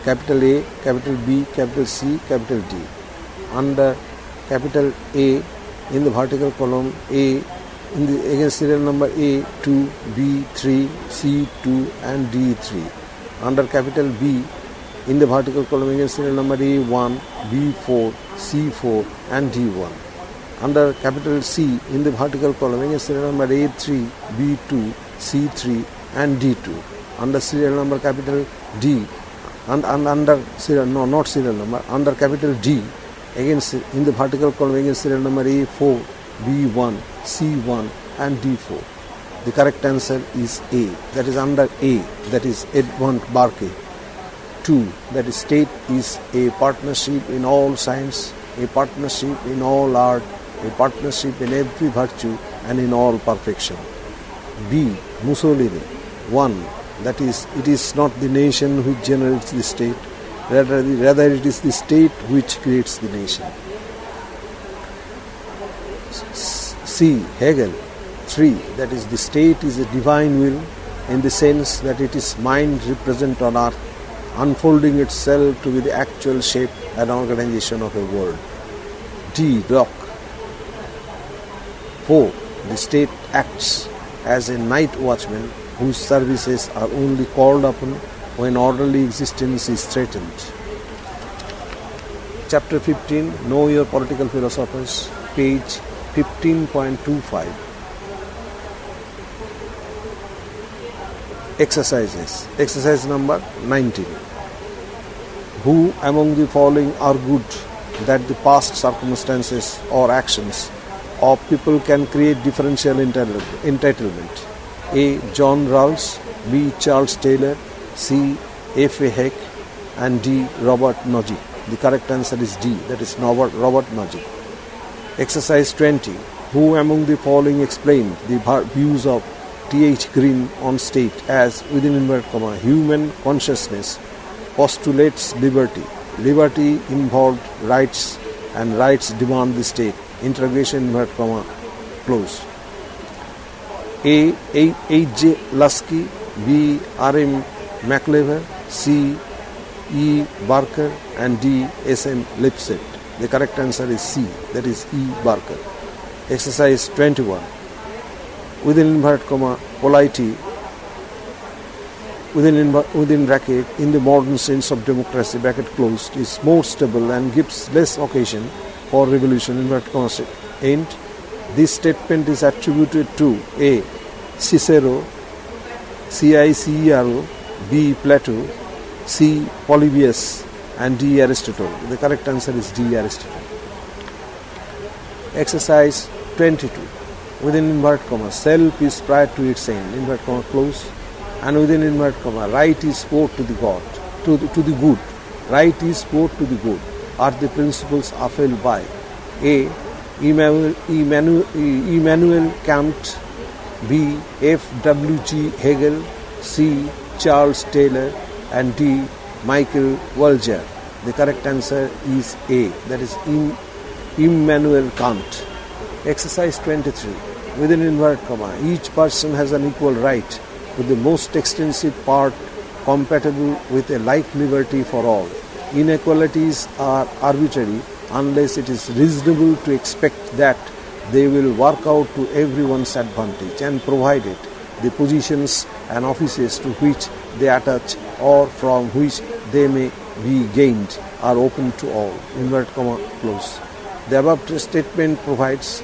capital A, capital B, capital C, capital D. Under capital A, in the vertical column, A, in the against serial number A, 2, B, 3, C, 2 and D, 3. Under capital B, in the vertical column, against serial number A, 1, B, 4, C, 4 and D, 1. Under capital C, in the vertical column, against serial number A, 3, B, 2, C, 3 and D, 2. Under serial number capital D, and under serial, no, not serial number, under capital D, against in the vertical column, against serial number A4, B1, C1 and D4. The correct answer is A. That is under A, that is Edmund Burke. 2, that is state is a partnership in all science, a partnership in all art, a partnership in every virtue and in all perfection. B, Mussolini. 1, that is, it is not the nation which generates the state, rather it is the state which creates the nation. C, Hegel. 3, that is, the state is a divine will in the sense that it is mind represent on earth, unfolding itself to be the actual shape and organization of a world. D, Locke. 4, the state acts as a night watchman whose services are only called upon when orderly existence is threatened. Chapter 15, Know Your Political Philosophers, page 15.25. Exercises. Exercise number 19. Who among the following argued that the past circumstances or actions of people can create differential entitlement? A. John Rawls, B. Charles Taylor, C. F.A. Heck and D. Robert Nozick. The correct answer is D, that is Robert Nozick. Exercise 20. Who among the following explained the views of T.H. Green on state as, within inverted comma, human consciousness postulates liberty. Liberty involved rights and rights demand the state. Interrogation inverted comma close. A. H.J. Lusky, B. R.M. McLever, C. E. Barker and D. S.M. Lipset. The correct answer is C, that is E. Barker. Exercise 21. Within inverted comma, polity, within bracket, in the modern sense of democracy, bracket closed, is more stable and gives less occasion for revolution, inverted comma, end. This statement is attributed to A. Cicero, Cicero, B. Plato, C. Polybius and D. Aristotle. The correct answer is D. Aristotle. Exercise 22. Within inverted comma, self is prior to its end, inverted comma close, and within inverted comma, right is sport to the God, to the good. Right is sport to the good are the principles upheld by A. Immanuel Kant, B. F.W.G. Hegel, C. Charles Taylor and D. Michael Walzer. The correct answer is A, that is Immanuel Kant. Exercise 23. Within inverted comma, each person has an equal right to the most extensive part compatible with a like liberty for all. Inequalities are arbitrary unless it is reasonable to expect that they will work out to everyone's advantage, and provided the positions and offices to which they attach or from which they may be gained are open to all. Inverted comma close. The above statement provides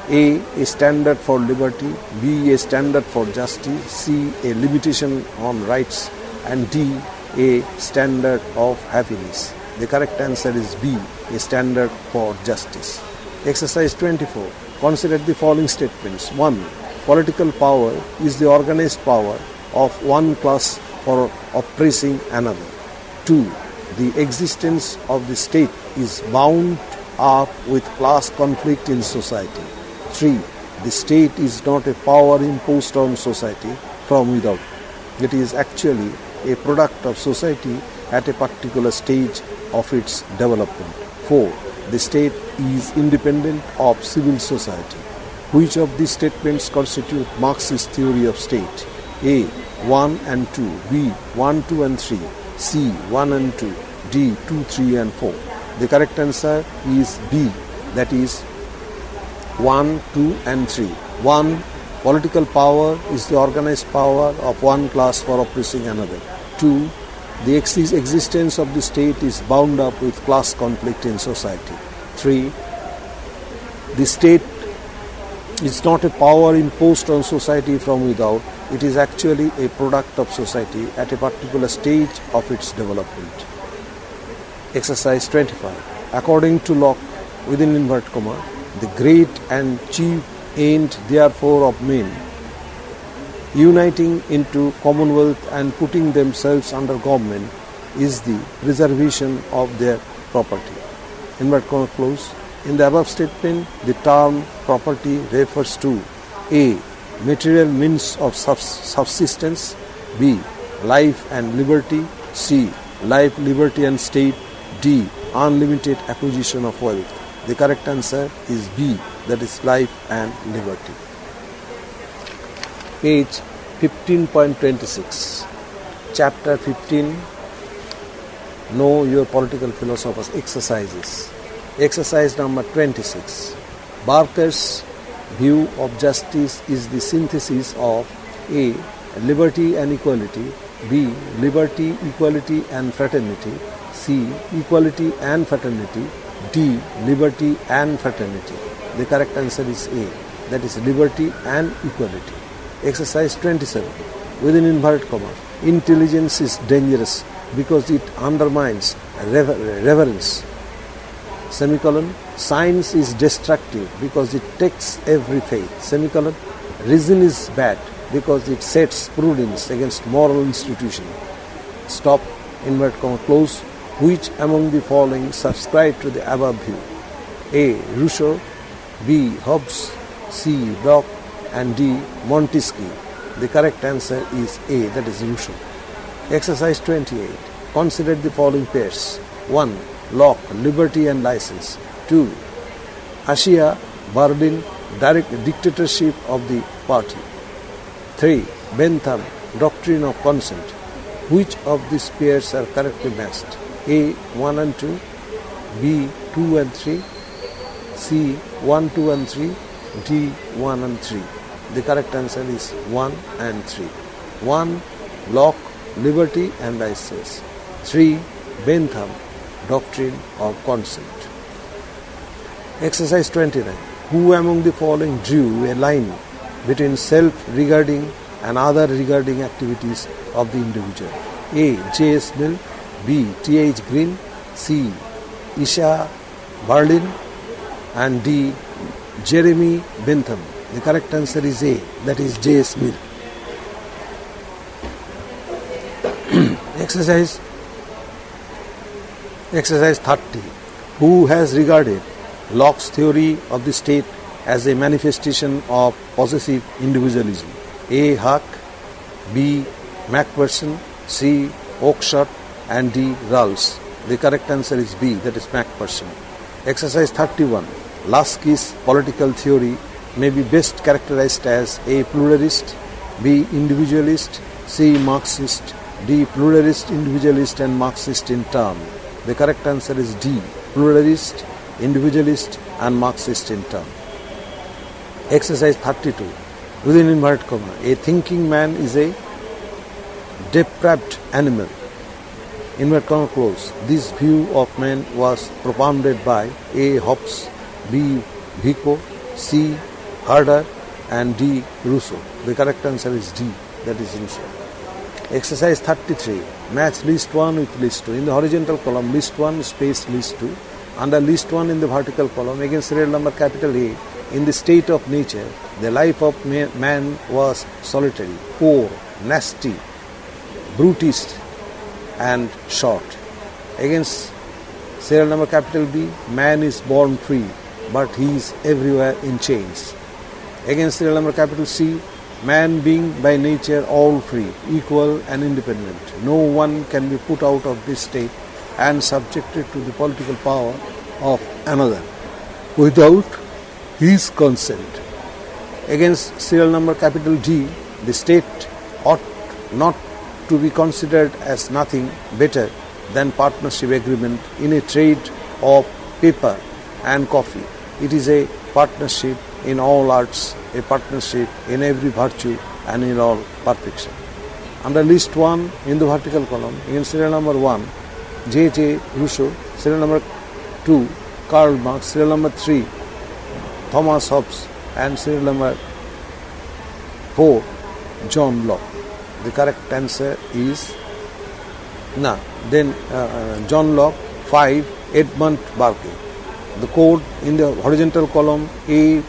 A standard for liberty, B a standard for justice, C a limitation on rights, and D a standard of happiness. The correct answer is B, a standard for justice. Exercise 24. Consider the following statements. 1. Political power is the organized power of one class for oppressing another. 2. The existence of the state is bound up with class conflict in society. 3. The state is not a power imposed on society from without. It is actually a product of society at a particular stage of its development. 4. The state is independent of civil society. Which of these statements constitute Marxist theory of state? A. 1 and 2, B. 1, 2 and 3, C. 1 and 2, D. 2, 3 and 4. The correct answer is B, that is 1, 2 and 3. 1. Political power is the organized power of one class for oppressing another. 2. The existence of the state is bound up with class conflict in society. 3. The state is not a power imposed on society from without. It is actually a product of society at a particular stage of its development. Exercise 25. According to Locke, within inverted comma, the great and chief end therefore of men uniting into commonwealth and putting themselves under government is the preservation of their property. Inverted comma close. In the above statement, the term property refers to A. Material means of subsistence, B. Life and liberty, C. Life, liberty and state, D. Unlimited acquisition of wealth. The correct answer is B, that is life and liberty. Page 15.26. Chapter 15. Know your political philosophers. Exercises. Exercise number 26. Barker's view of justice is the synthesis of A. Liberty and equality, B. Liberty, equality and fraternity, C. Equality and fraternity, D. Liberty and fraternity. The correct answer is A, that is liberty and equality. Exercise 27. Within inverted comma, intelligence is dangerous because it undermines reverence. Semicolon. Science is destructive because it takes every faith. Semicolon. Reason is bad because it sets prudence against moral institution. Stop. Inverted comma close. Which among the following subscribe to the above view? A. Rousseau, B. Hobbes, C. Locke, and D. Montesquieu. The correct answer is A, that is Rousseau. Exercise 28. Consider the following pairs. 1. Locke, liberty and license. 2. Asia, Berlin, direct dictatorship of the party. 3. Bentham, doctrine of consent. Which of these pairs are correctly matched? A. 1 and 2, B. 2 and 3, C. 1, 2 and 3, D. 1 and 3. The correct answer is 1 and 3. 1. Locke, liberty and license. 3. Bentham, doctrine of consent. Exercise 29. Who among the following drew a line between self-regarding and other regarding activities of the individual? A. J.S. Mill, B. T.H. Green, C. Isha Berlin, and D. Jeremy Bentham. The correct answer is A, that is J.S. Mill. Exercise 30. Who has regarded Locke's theory of the state as a manifestation of possessive individualism? A. Huck, B. Macpherson, C. Oakeshott, and D. Rawls. The correct answer is B, that is Macpherson. Exercise 31. Lasky's political theory may be best characterized as A. Pluralist, B. Individualist, C. Marxist, D. Pluralist, individualist and Marxist in turn. The correct answer is D. Pluralist, individualist and Marxist in turn. Exercise 32. Within inverted comma, a thinking man is a depraved animal. Inverted comma close. This view of man was propounded by A. Hobbes, B. Vico, C. Herder and D. Rousseau. The correct answer is D. That is Rousseau. Exercise 33. Match list 1 with list 2. In the horizontal column, list 1 space list 2. Under list 1 in the vertical column, against serial number capital A, in the state of nature, the life of man was solitary, poor, nasty, brutish and short. Against serial number capital B, man is born free, but he is everywhere in chains. Against serial number capital C, man being by nature all free, equal and independent. No one can be put out of this state and subjected to the political power of another without his consent. Against serial number capital D, the state ought not to be considered as nothing better than partnership agreement in a trade of paper and coffee. It is a partnership in all arts, a partnership in every virtue and in all perfection. Under list 1 in the vertical column, in serial number 1, J. Rousseau, serial number 2, Karl Marx, serial number 3, Thomas Hobbes and serial number 4, John Locke. The correct answer is John Locke. 5, Edmund Burke. The code in the horizontal column, A,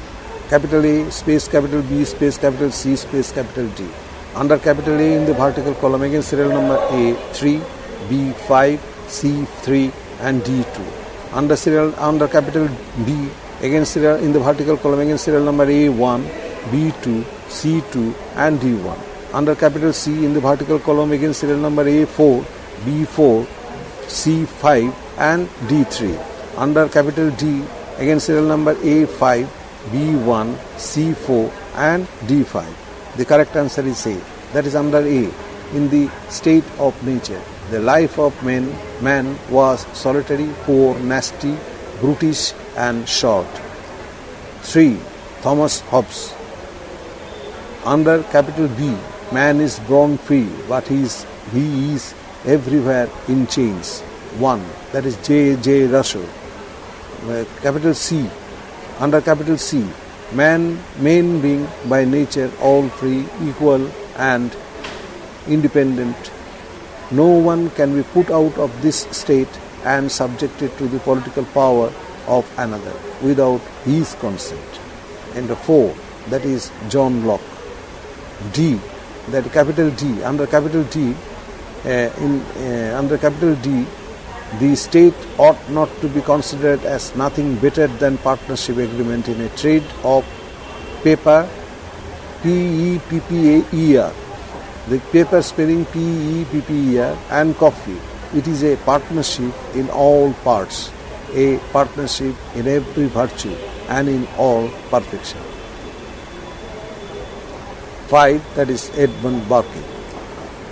capital A, space capital B, space capital C, space capital D. Under capital A in the vertical column, again serial number A, 3, B, 5, C, 3 and D, 2. Under capital B, again serial in the vertical column, again serial number A, 1, B, 2, C, 2 and D, 1. Under capital C in the vertical column, again serial number A, 4, B, 4, C, 5 and D, 3. Under capital D, again serial number A5, B1, C4 and D5. The correct answer is A. That is under A. In the state of nature, the life of man was solitary, poor, nasty, brutish and short. 3. Thomas Hobbes. Under capital B, man is born free, but he is everywhere in chains. 1. That is J. Rousseau. Capital C. Under capital C, man being by nature all free, equal and independent. No one can be put out of this state and subjected to the political power of another without his consent. And 4, that is John Locke. D, that capital D. Under capital D, the state ought not to be considered as nothing better than partnership agreement in a trade of paper, P-E-P-P-A-E-R, the paper spelling P-E-P-P-E-R, and coffee. It is a partnership in all parts, a partnership in every virtue and in all perfection. 5, that is Edmund Burke.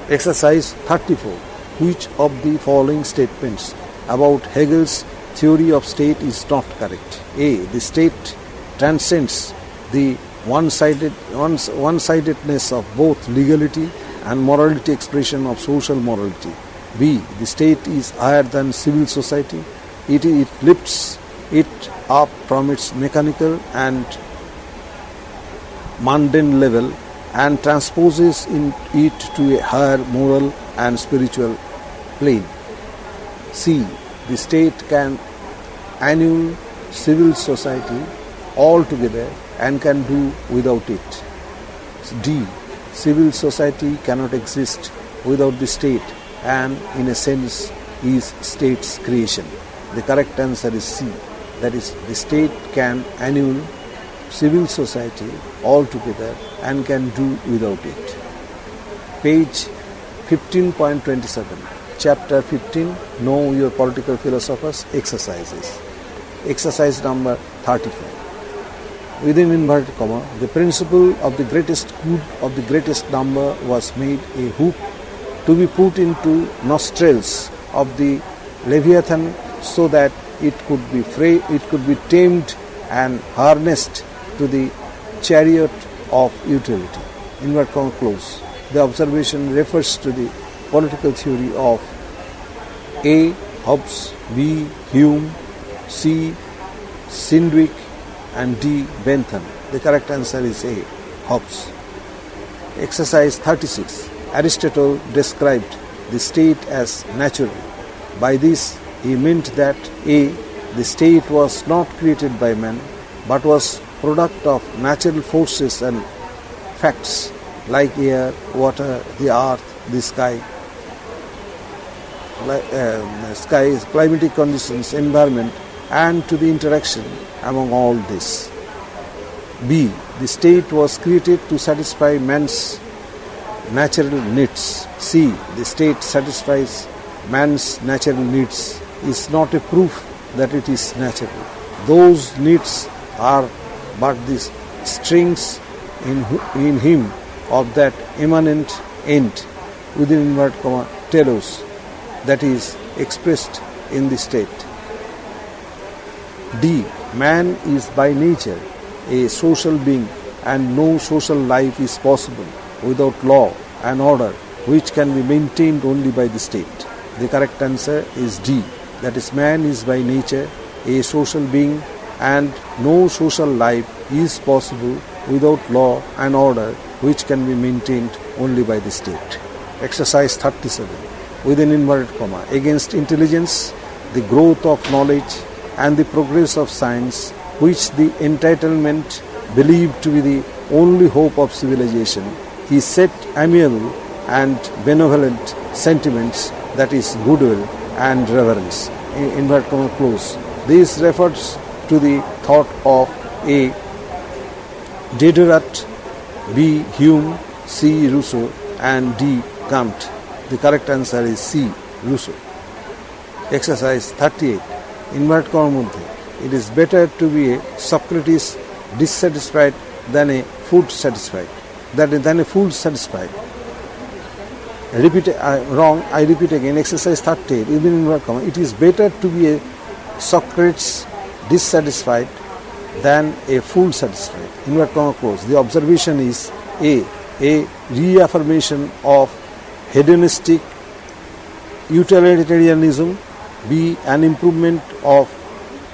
Exercise 34. Which of the following statements about Hegel's theory of state is not correct? A. The state transcends the one-sidedness of both legality and morality expression of social morality. B. The state is higher than civil society. It lifts it up from its mechanical and mundane level and transposes it to a higher moral and spiritual plane. C. The state can annul civil society altogether and can do without it. D. Civil society cannot exist without the state and in a sense is state's creation. The correct answer is C. That is, the state can annul civil society altogether and can do without it. Page 15.27. Chapter 15, Know Your Political Philosophers, Exercises. Exercise number 35. Within inverted comma, the principle of the greatest good of the greatest number was made a hook to be put into nostrils of the Leviathan so that it could be tamed and harnessed to the chariot of utility. Inward comma close. The observation refers to the political theory of A. Hobbes, B. Hume, C. Sindwick, and D. Bentham. The correct answer is A. Hobbes. Exercise 36. Aristotle described the state as natural. By this, he meant that A. the state was not created by man, but was product of natural forces and facts like air, water, the earth, the sky, climatic conditions, environment, and to the interaction among all this. B. The state was created to satisfy man's natural needs. C. The state satisfies man's natural needs is not a proof that it is natural. Those needs are but the strings in him of that immanent end within inverted comma telos that is expressed in the state. D. Man is by nature a social being, and no social life is possible without law and order, which can be maintained only by the state. The correct answer is D. That is, man is by nature a social being, and no social life is possible without law and order, which can be maintained only by the state. Exercise 37. Within inverted comma, against intelligence, the growth of knowledge, and the progress of science, which the entitlement believed to be the only hope of civilization, he set amiable and benevolent sentiments, that is, goodwill and reverence. Inverted comma close. This refers to the thought of A. Diderot, B. Hume, C. Rousseau, and D. Kant. The correct answer is C. Rousseau. Exercise 38. Inverted comma মধ্যে. It is better to be a Socrates dissatisfied than a fool satisfied. Than a fool satisfied. I repeat again. Exercise 38. Even inverted comma. It is better to be a Socrates dissatisfied than a fool satisfied. Inverted comma close. The observation is A. A reaffirmation of hedonistic utilitarianism. B. An improvement of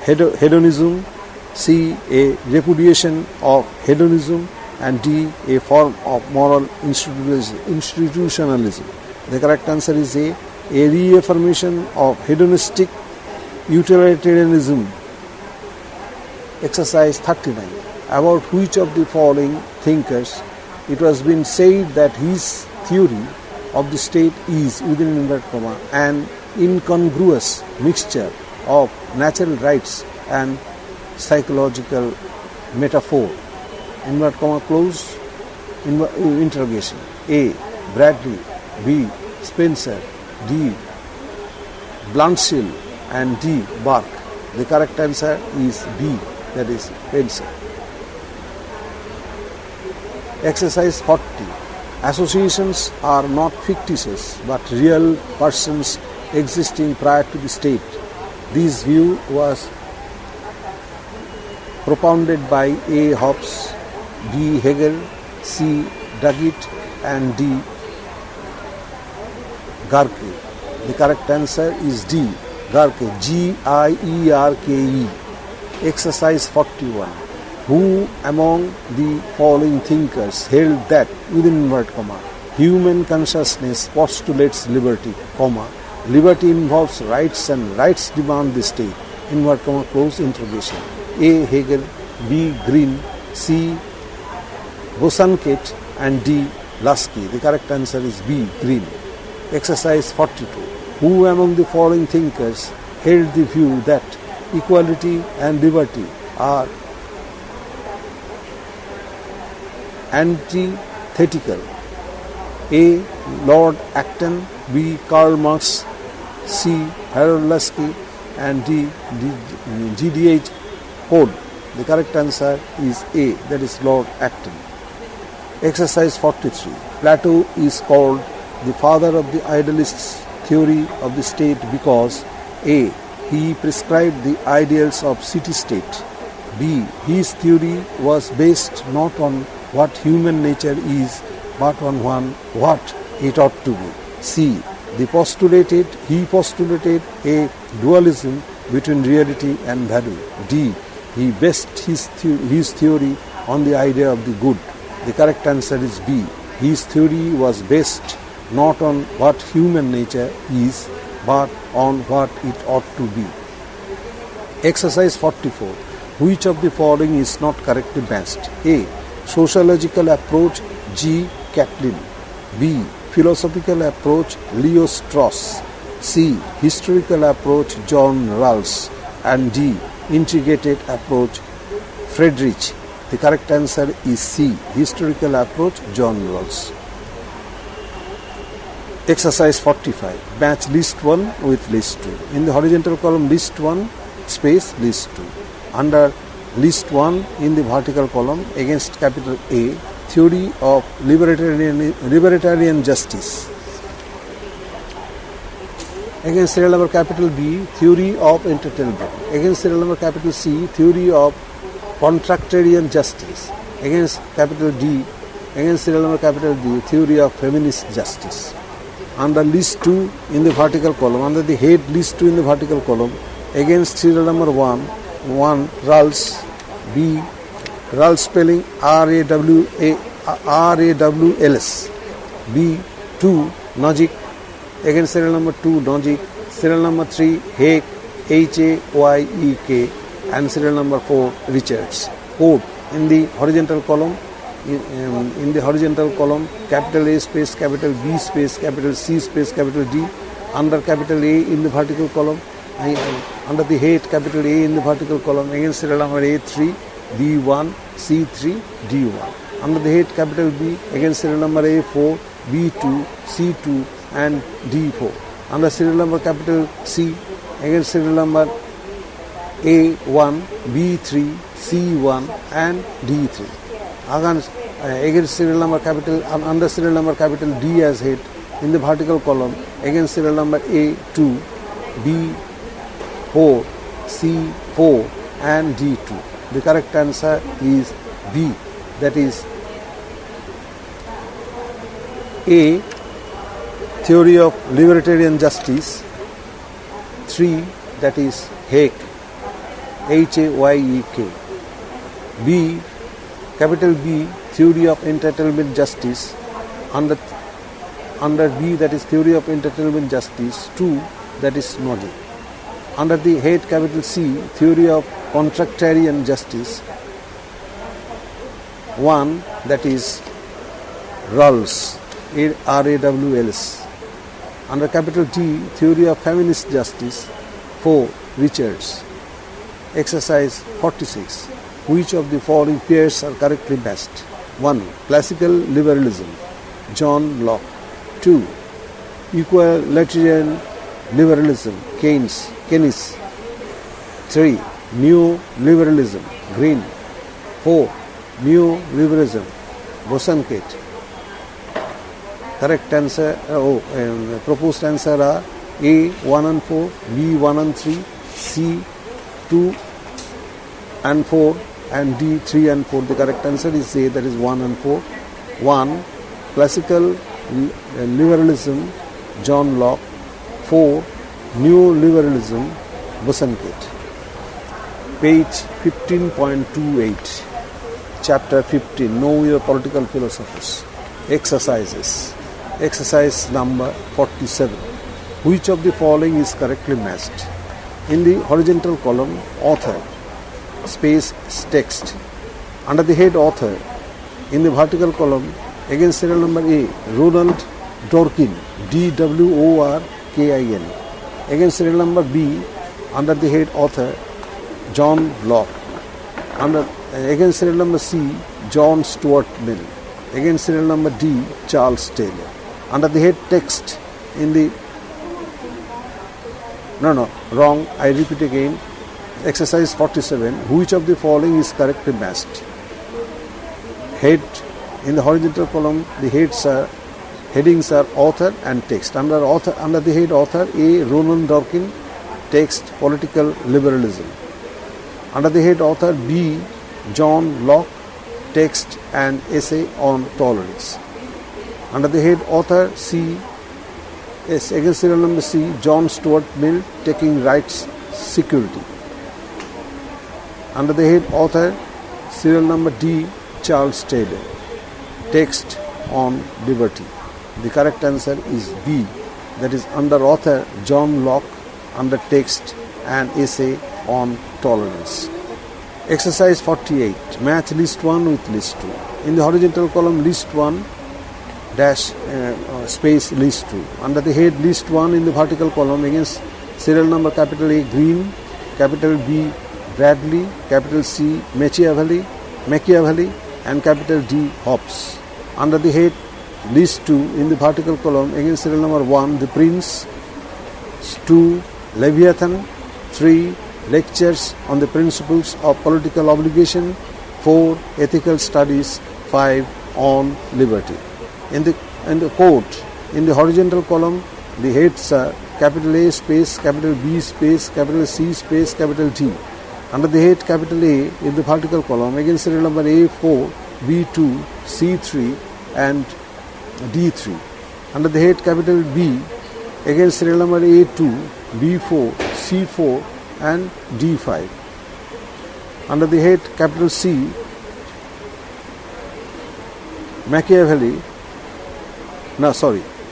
hedonism. C. A repudiation of hedonism. And D. A form of moral institutionalism. The correct answer is A. A reaffirmation of hedonistic utilitarianism. Exercise 39. About which of the following thinkers it has been said that his theory of the state is, within inverted comma, an incongruous mixture of natural rights and psychological metaphor. Inverted comma close. Interrogation. A. Bradley, B. Spencer, D. Blanchfield, and D. Burke. The correct answer is B. That is Spencer. Exercise 40. Associations are not fictitious but real persons existing prior to the state. This view was propounded by A. Hobbes, B. Hegel, C. Daggett, and D. Garke. The correct answer is D. Garke. G-I-E-R-K-E. Exercise 41. Who among the following thinkers held that, within inverted comma, human consciousness postulates liberty, comma, liberty involves rights and rights demand the state, inverted comma close interrogation. A. Hegel, B. Green, C. Bosanquet, and D. Lasky. The correct answer is B. Green. Exercise 42. Who among the following thinkers held the view that equality and liberty are antithetical? A. Lord Acton, B. Karl Marx, C. Harold Lasky, and D. G.D.H. Cole. The correct answer is A. That is Lord Acton. Exercise 43. Plato is called the father of the idealist's theory of the state because A. He prescribed the ideals of city-state. B. His theory was based not on what human nature is, but on what it ought to be. C. He postulated a dualism between reality and value. D. He based his theory on the idea of the good. The correct answer is B. His theory was based not on what human nature is, but on what it ought to be. Exercise 44. Which of the following is not correctly matched? A. Sociological approach, G. Catlin. B. Philosophical approach, Leo Strauss. C. Historical approach, John Rawls. And D. Integrated approach, Friedrich. The correct answer is C. Historical approach, John Rawls. Exercise 45. Match list 1 with list 2. In the horizontal column, list 1 space list 2. Under list 1 in the vertical column, against capital A, theory of libertarian justice. Against serial number capital B, theory of entertainment. Against serial number capital C, theory of contractarian justice. Against capital D, against serial number capital D, theory of feminist justice. Under list 2 in the vertical column, under the head list 2 in the vertical column, against serial number 1, Rawls, B, Rawls spelling R-A-W-L-S, B, 2, Nozick, against serial number 2, Nozick, serial number 3, Hayek, H-A-Y-E-K, and serial number 4, Richards. Code in the horizontal column, in the horizontal column, capital A space, capital B space, capital C space, capital D, under capital A in the vertical column, under the head capital A in the vertical column, against serial number A3, B1, C3, D1. Under the head capital B, against serial number A4, B2, C2, and D4. Under serial number capital C, against serial number A1, B3, C1, and D3. Against serial number capital, under serial number capital D as head in the vertical column, against serial number A2, B4, C4, and D2. The correct answer is B, that is A, theory of libertarian justice, 3, that is Hayek, H-A-Y-E-K. B, capital B, theory of entitlement justice, under B, that is theory of entitlement justice, 2, that is Nozick. Under the head capital C, theory of contractarian justice, 1, that is Rawls, R-A-W-L-S. Under capital T, theory of feminist justice, 4, Richards. Exercise 46. Which of the following pairs are correctly matched? 1. Classical liberalism, John Locke. 2. Equalitarian liberalism, Keynes. 3. Neo-liberalism, Green. 4. Neo-liberalism, Bosanquet. Correct answer, proposed answer are A, 1 and 4, B, 1 and 3, C, 2 and 4, and D, 3 and 4. The correct answer is A, that is 1 and 4. 1. Classical liberalism, John Locke. 4. Neo-liberalism, Bosanquet. Page 15.28. Chapter 15. Know your political philosophers. Exercises. Exercise number 47. Which of the following is correctly matched? In the horizontal column, author, space text. Under the head author, in the vertical column, against serial number A, Ronald Dworkin, D-W-O-R-K-I-N. Against serial number B, under the head author, John Locke. Against serial number C, John Stuart Mill. Against serial number D, Charles Taylor. Under the head text in the wrong, I repeat again. Exercise 47. Which of the following is correctly matched? Head in the horizontal column, the heads are Headings are author and text. Under the head author, A. Ronan Durkin, text political liberalism. Under the head author, B. John Locke, text and essay on tolerance. Under the head author, C. Against serial number C. John Stuart Mill, taking rights security. Under the head author, serial number D. Charles Taylor, text on liberty. The correct answer is B, that is under author John Locke, under text and essay on tolerance. Exercise 48. Match list 1 with list 2. In the horizontal column, list 1 dash space list 2. Under the head list 1 in the vertical column, against serial number capital A Green, capital B Bradley, capital C Machiavelli and capital D Hobbes. Under the head list 2 in the vertical column, against serial number 1 The Prince, 2 Leviathan, 3 Lectures on the Principles of Political Obligation, 4 Ethical Studies, 5 On Liberty. In the quote, in the horizontal column, the heads are capital A space, capital B space, capital C space, capital D. Under the head capital A in the vertical column, against serial number A4, B2, C3 and D3. Under the head capital B, against serial number A2, B4, C4 and D5. Under the head capital C,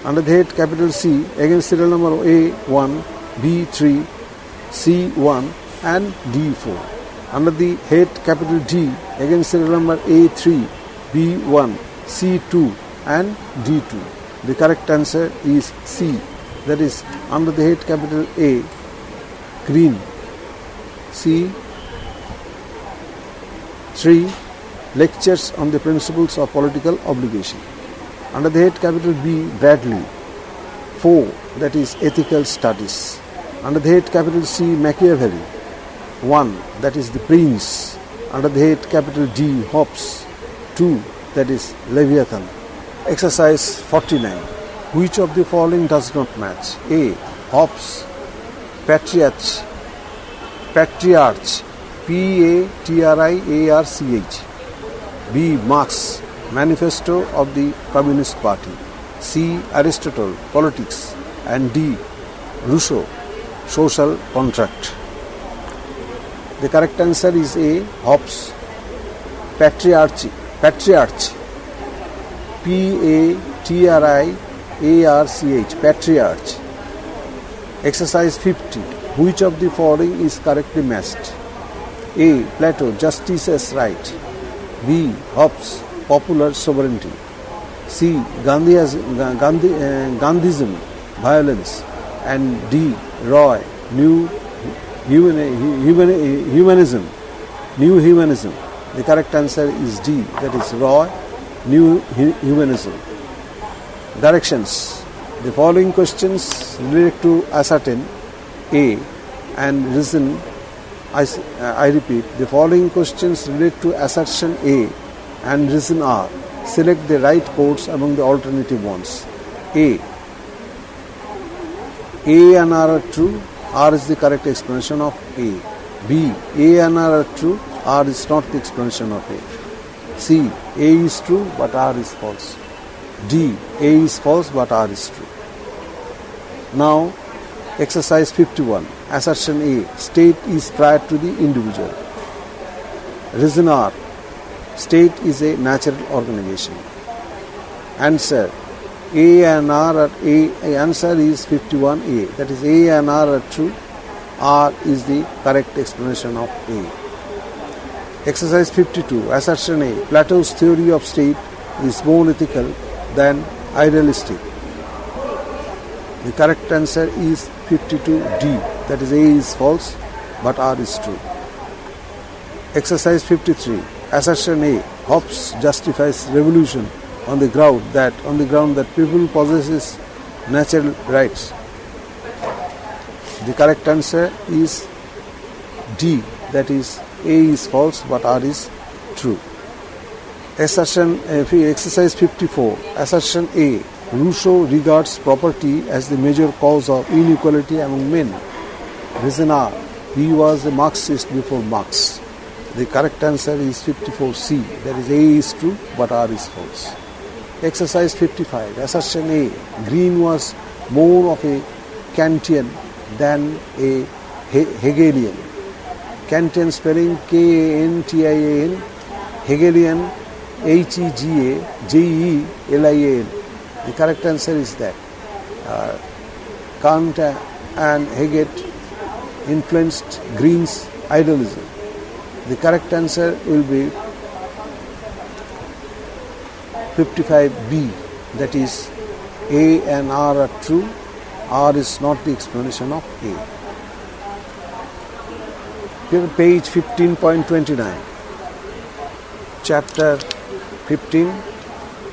under the head capital C, against serial number A1, B3, C1 and D4. Under the head capital D, against serial number A3, B1, C2 and D2. The correct answer is C, that is under the head capital A, Green, C, 3 Lectures on the Principles of Political Obligation. Under the head capital B, Bradley, 4 that is Ethical Studies. Under the head capital C, Machiavelli, 1 that is The Prince. Under the head capital D, Hobbes, 2 that is Leviathan. Exercise 49. Which of the following does not match? A. Hobbes, Patriarch, Patriarch. B. Marx, Manifesto of the Communist Party. C. Aristotle, Politics. And D. Rousseau, Social Contract. The correct answer is A. Hobbes, Patriarch. Patriarch. Patriarch. Exercise 50. Which of the following is correctly matched? A. Plato, Justice as Right. B. Hobbes, Popular Sovereignty. C. Gandhism, Violence. And D. Roy, New Humanism. The correct answer is D, that is Roy, New Humanism. Directions. The following questions relate to ascertain A and reason. I repeat, the following questions relate to assertion A and reason R. Select the right course among the alternative ones. A and R are true. R is the correct explanation of A. B. A and R are true. R is not the explanation of A. C. A is true but R is false. D. A is false but R is true. Now, exercise 51. Assertion A. State is prior to the individual. Reason R. State is a natural organization. Answer. A and R are A. Answer is 51A. That is A and R are true. R is the correct explanation of A. Exercise 52. Assertion A. Plato's theory of state is more ethical than idealistic. The correct answer is 52D. That is A is false but R is true. Exercise 53. Assertion A. Hobbes justifies revolution on the ground that people possesses natural rights. The correct answer is D. That is A is false but R is true. Exercise 54. Assertion A. Rousseau regards property as the major cause of inequality among men. Reason R. He was a Marxist before Marx. The correct answer is 54C. That is, A is true but R is false. Exercise 55. Assertion A. Green was more of a Kantian than a Hegelian. Kantian spelling Kantian, Hegelian Hegelian. The correct answer is that. Kant and Hegel influenced Green's idealism. The correct answer will be 55B. That is, A and R are true. R is not the explanation of A. Here, page 15.29. Chapter 15.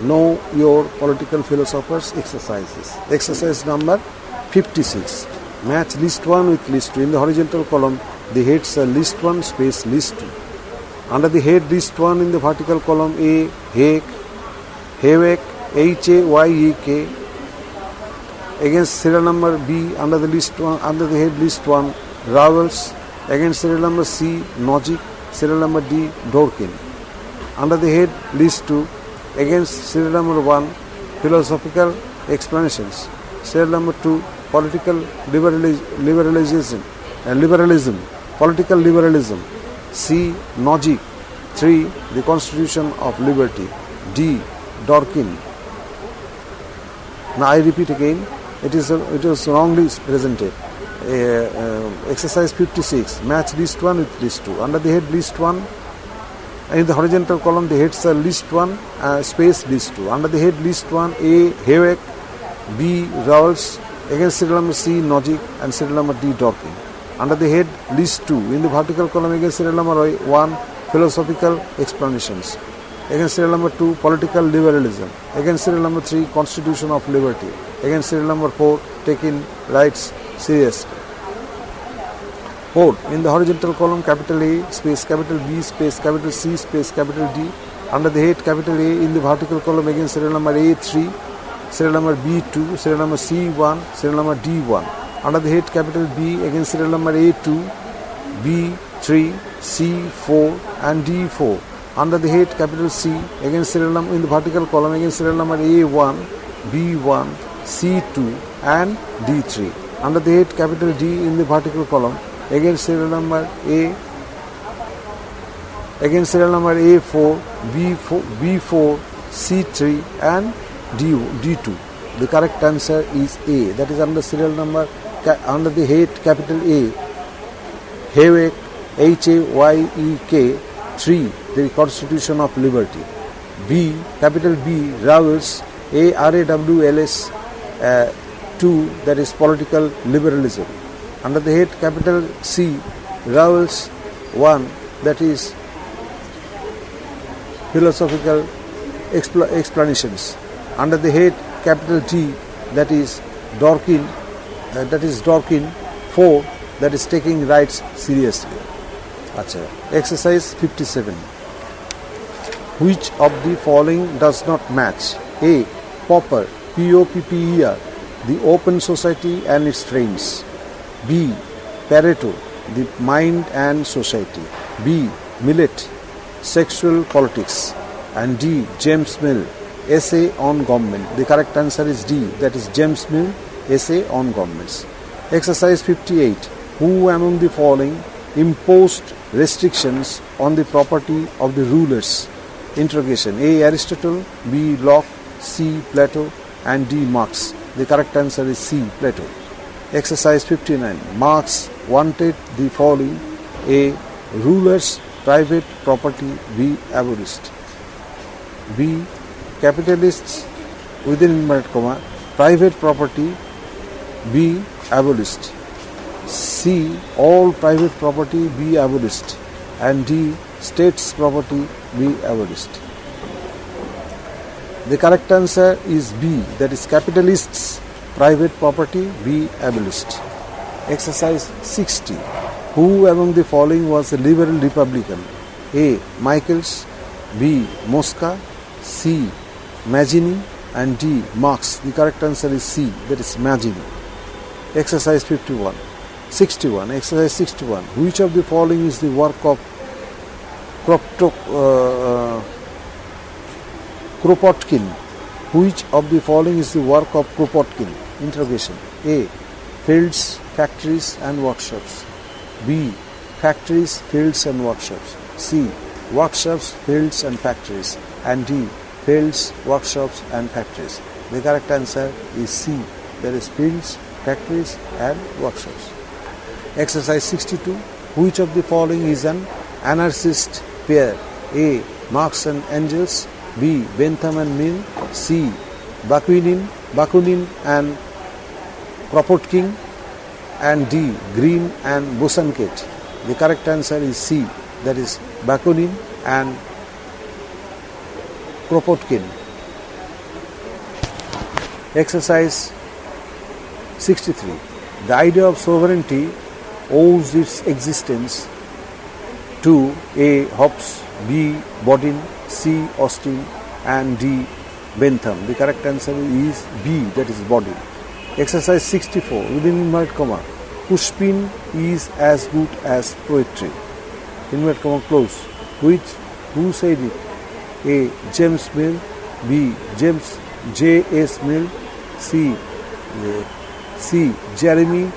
Know your political philosophers exercises. Exercise number 56. Match list 1 with list 2. In the horizontal column, the heads are list 1 space list 2. Under the head list 1 in the vertical column, A, Hayek, Hayek, against serial number B under the list 1, under the head list 1, Rawls, against serial number C, Nozick, serial number D, Dworkin. Under the head list 2, against serial number 1, philosophical explanations, serial number 2, political liberalism, political liberalism, C, Nozick, 3, the Constitution of Liberty, D, Dworkin. Now I repeat again, it was wrongly presented. Exercise 56, match list 1 with list 2. Under the head list 1, in the horizontal column the heads are list 1 space list 2. Under the head list 1, A, Hayek, B, Rawls, against serial number C, Nozick, and serial number D, Dworkin. Under the head list 2, in the vertical column against serial number 1, philosophical explanations, against serial number 2, political liberalism, against serial number 3, Constitution of Liberty, against serial number 4, taking rights seriously. 4. In the horizontal column, capital A space capital B space capital C space capital D. Under the head capital A in the vertical column against serial number A3, serial number B2, serial number C1, serial number D1. Under the head capital B against serial number A2, B3, C4 and D4. Under the head capital C against serial number in the vertical column against serial number A1, B1, C2 and D3. Under the head capital D in the vertical column against serial number A, against serial number A4, B4, C3 and D2. The correct answer is A. That is under serial number, under the head capital A, Hayek, Hayek, 3, the Constitution of Liberty. B, capital B, Rawls, Rawls, 2, that is political liberalism. Under the head capital C, Rawls, 1, that is philosophical explanations. Under the head capital D, that is Dworkin, 4, that is taking rights seriously. Exercise 57. Which of the following does not match? A, Popper, Popper, the open society and its friends. B, Pareto, the mind and society. B, Millet, sexual politics. And D, James Mill, essay on government. The correct answer is D, that is James Mill, essay on governments. Exercise 58. Who among the following imposed restrictions on the property of the rulers? Interrogation. A, Aristotle, B, Locke, C, Plato and D, Marx. The correct answer is C, Plato. Exercise 59. Marx wanted the following: A, rulers' private property be abolished. B, capitalists within inverted comma private property be abolished. C, all private property be abolished. And D, states' property be abolished. The correct answer is B, that is capitalists' private property be abolished. Exercise 60. Who among the following was a liberal republican? A, Michaels, B, Mosca, C, Mazzini and D. Marx. The correct answer is C, that is imagine. Exercise 61. Exercise 61. Which of the following is the work of Kropotkin? Which of the following is the work of Kropotkin? Interrogation. A. Fields, factories and workshops. B. Factories, fields and workshops. C. Workshops, fields and factories. And D. Fields, workshops and factories. The correct answer is C, that is fields, factories and workshops. Exercise 62. Which of the following is an anarchist pair? A. Marx and Engels. B. Bentham and Mill. C. Bakunin and Kropotkin. And D. Green and Bosanquet. The correct answer is C, that is Bakunin and Kropotkin. Exercise 63. The idea of sovereignty owes its existence to A. Hobbes, B. Bodin, C. Austin and D. Bentham. The correct answer is B, that is Bodin. Exercise 64. Within inverted comma, Pushpin is as good as poetry. Inverted comma close. Who said it? A. James Mill. B. James J.S. Mill. C. Jeremy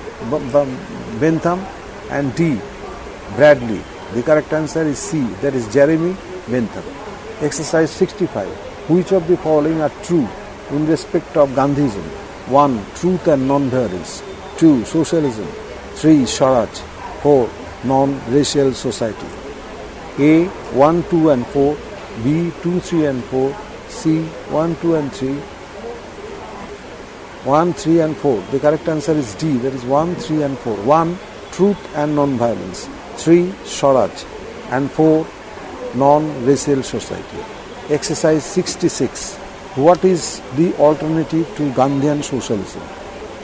Bentham and D. Bradley. The correct answer is C, that is Jeremy Bentham. Exercise 65. Which of the following are true in respect of Gandhism? 1. Truth and non-violence. 2. Socialism. 3. Swaraj. 4. Non-racial society. A. 1, 2 and 4. B. 2, 3 and 4. C. 1, 2 and 3. 1, 3 and 4. The correct answer is D, that is 1, 3 and 4. 1. Truth and non-violence. 3. Swaraj. And 4. Non-racial society. Exercise 66. What is the alternative to Gandhian socialism?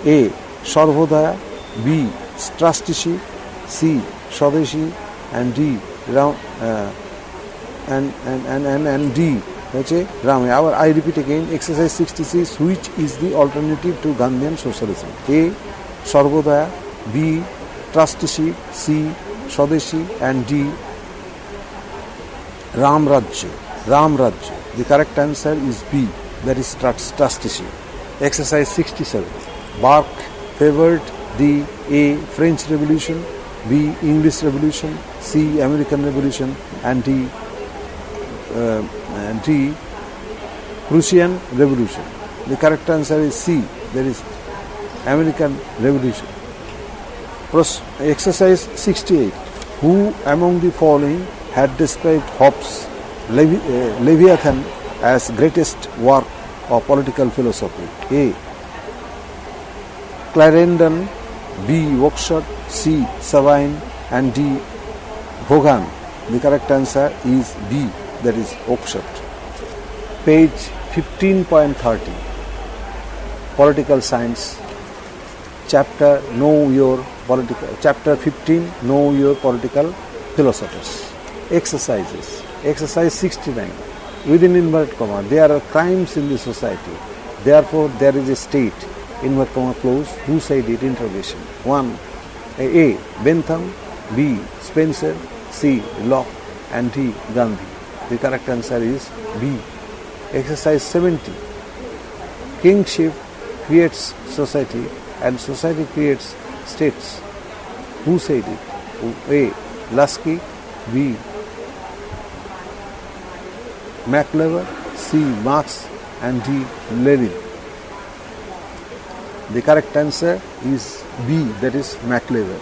A. Sarvodaya. B. Trusteeship. C. Swadeshi. And D. And D. I repeat again. Exercise 66. Which is the alternative to Gandhian socialism? A. Sarvodaya. B. Trusteeship. C. Swadeshi. And D. Ram Rajya. The correct answer is B, that is trusteeship. Exercise 67. Burke favored the A. French Revolution, B. English Revolution, C. American Revolution, and D. Prussian Revolution. The correct answer is C, that is American Revolution. Exercise 68. Who among the following had described Hobbes' Leviathan as greatest work of political philosophy? A. Clarendon, B. Oxford, C. Sabine, and D. Vaughan. The correct answer is B, that is Oxford. Page 15.30. Political Science. Chapter 15. Know your political philosophers. Exercises. Exercise 69. Within inverted comma, there are crimes in the society. Therefore, there is a state. Inverted comma close. Who said it? Interrogation. 1. A. Bentham. B. Spencer. C. Locke. And D. Gandhi. The correct answer is B. Exercise 70. Kingship creates society and society creates states. Who said it? A. Lasky. B. MacLever, C. Marx, and D. Lenin. The correct answer is B, that is MacLever.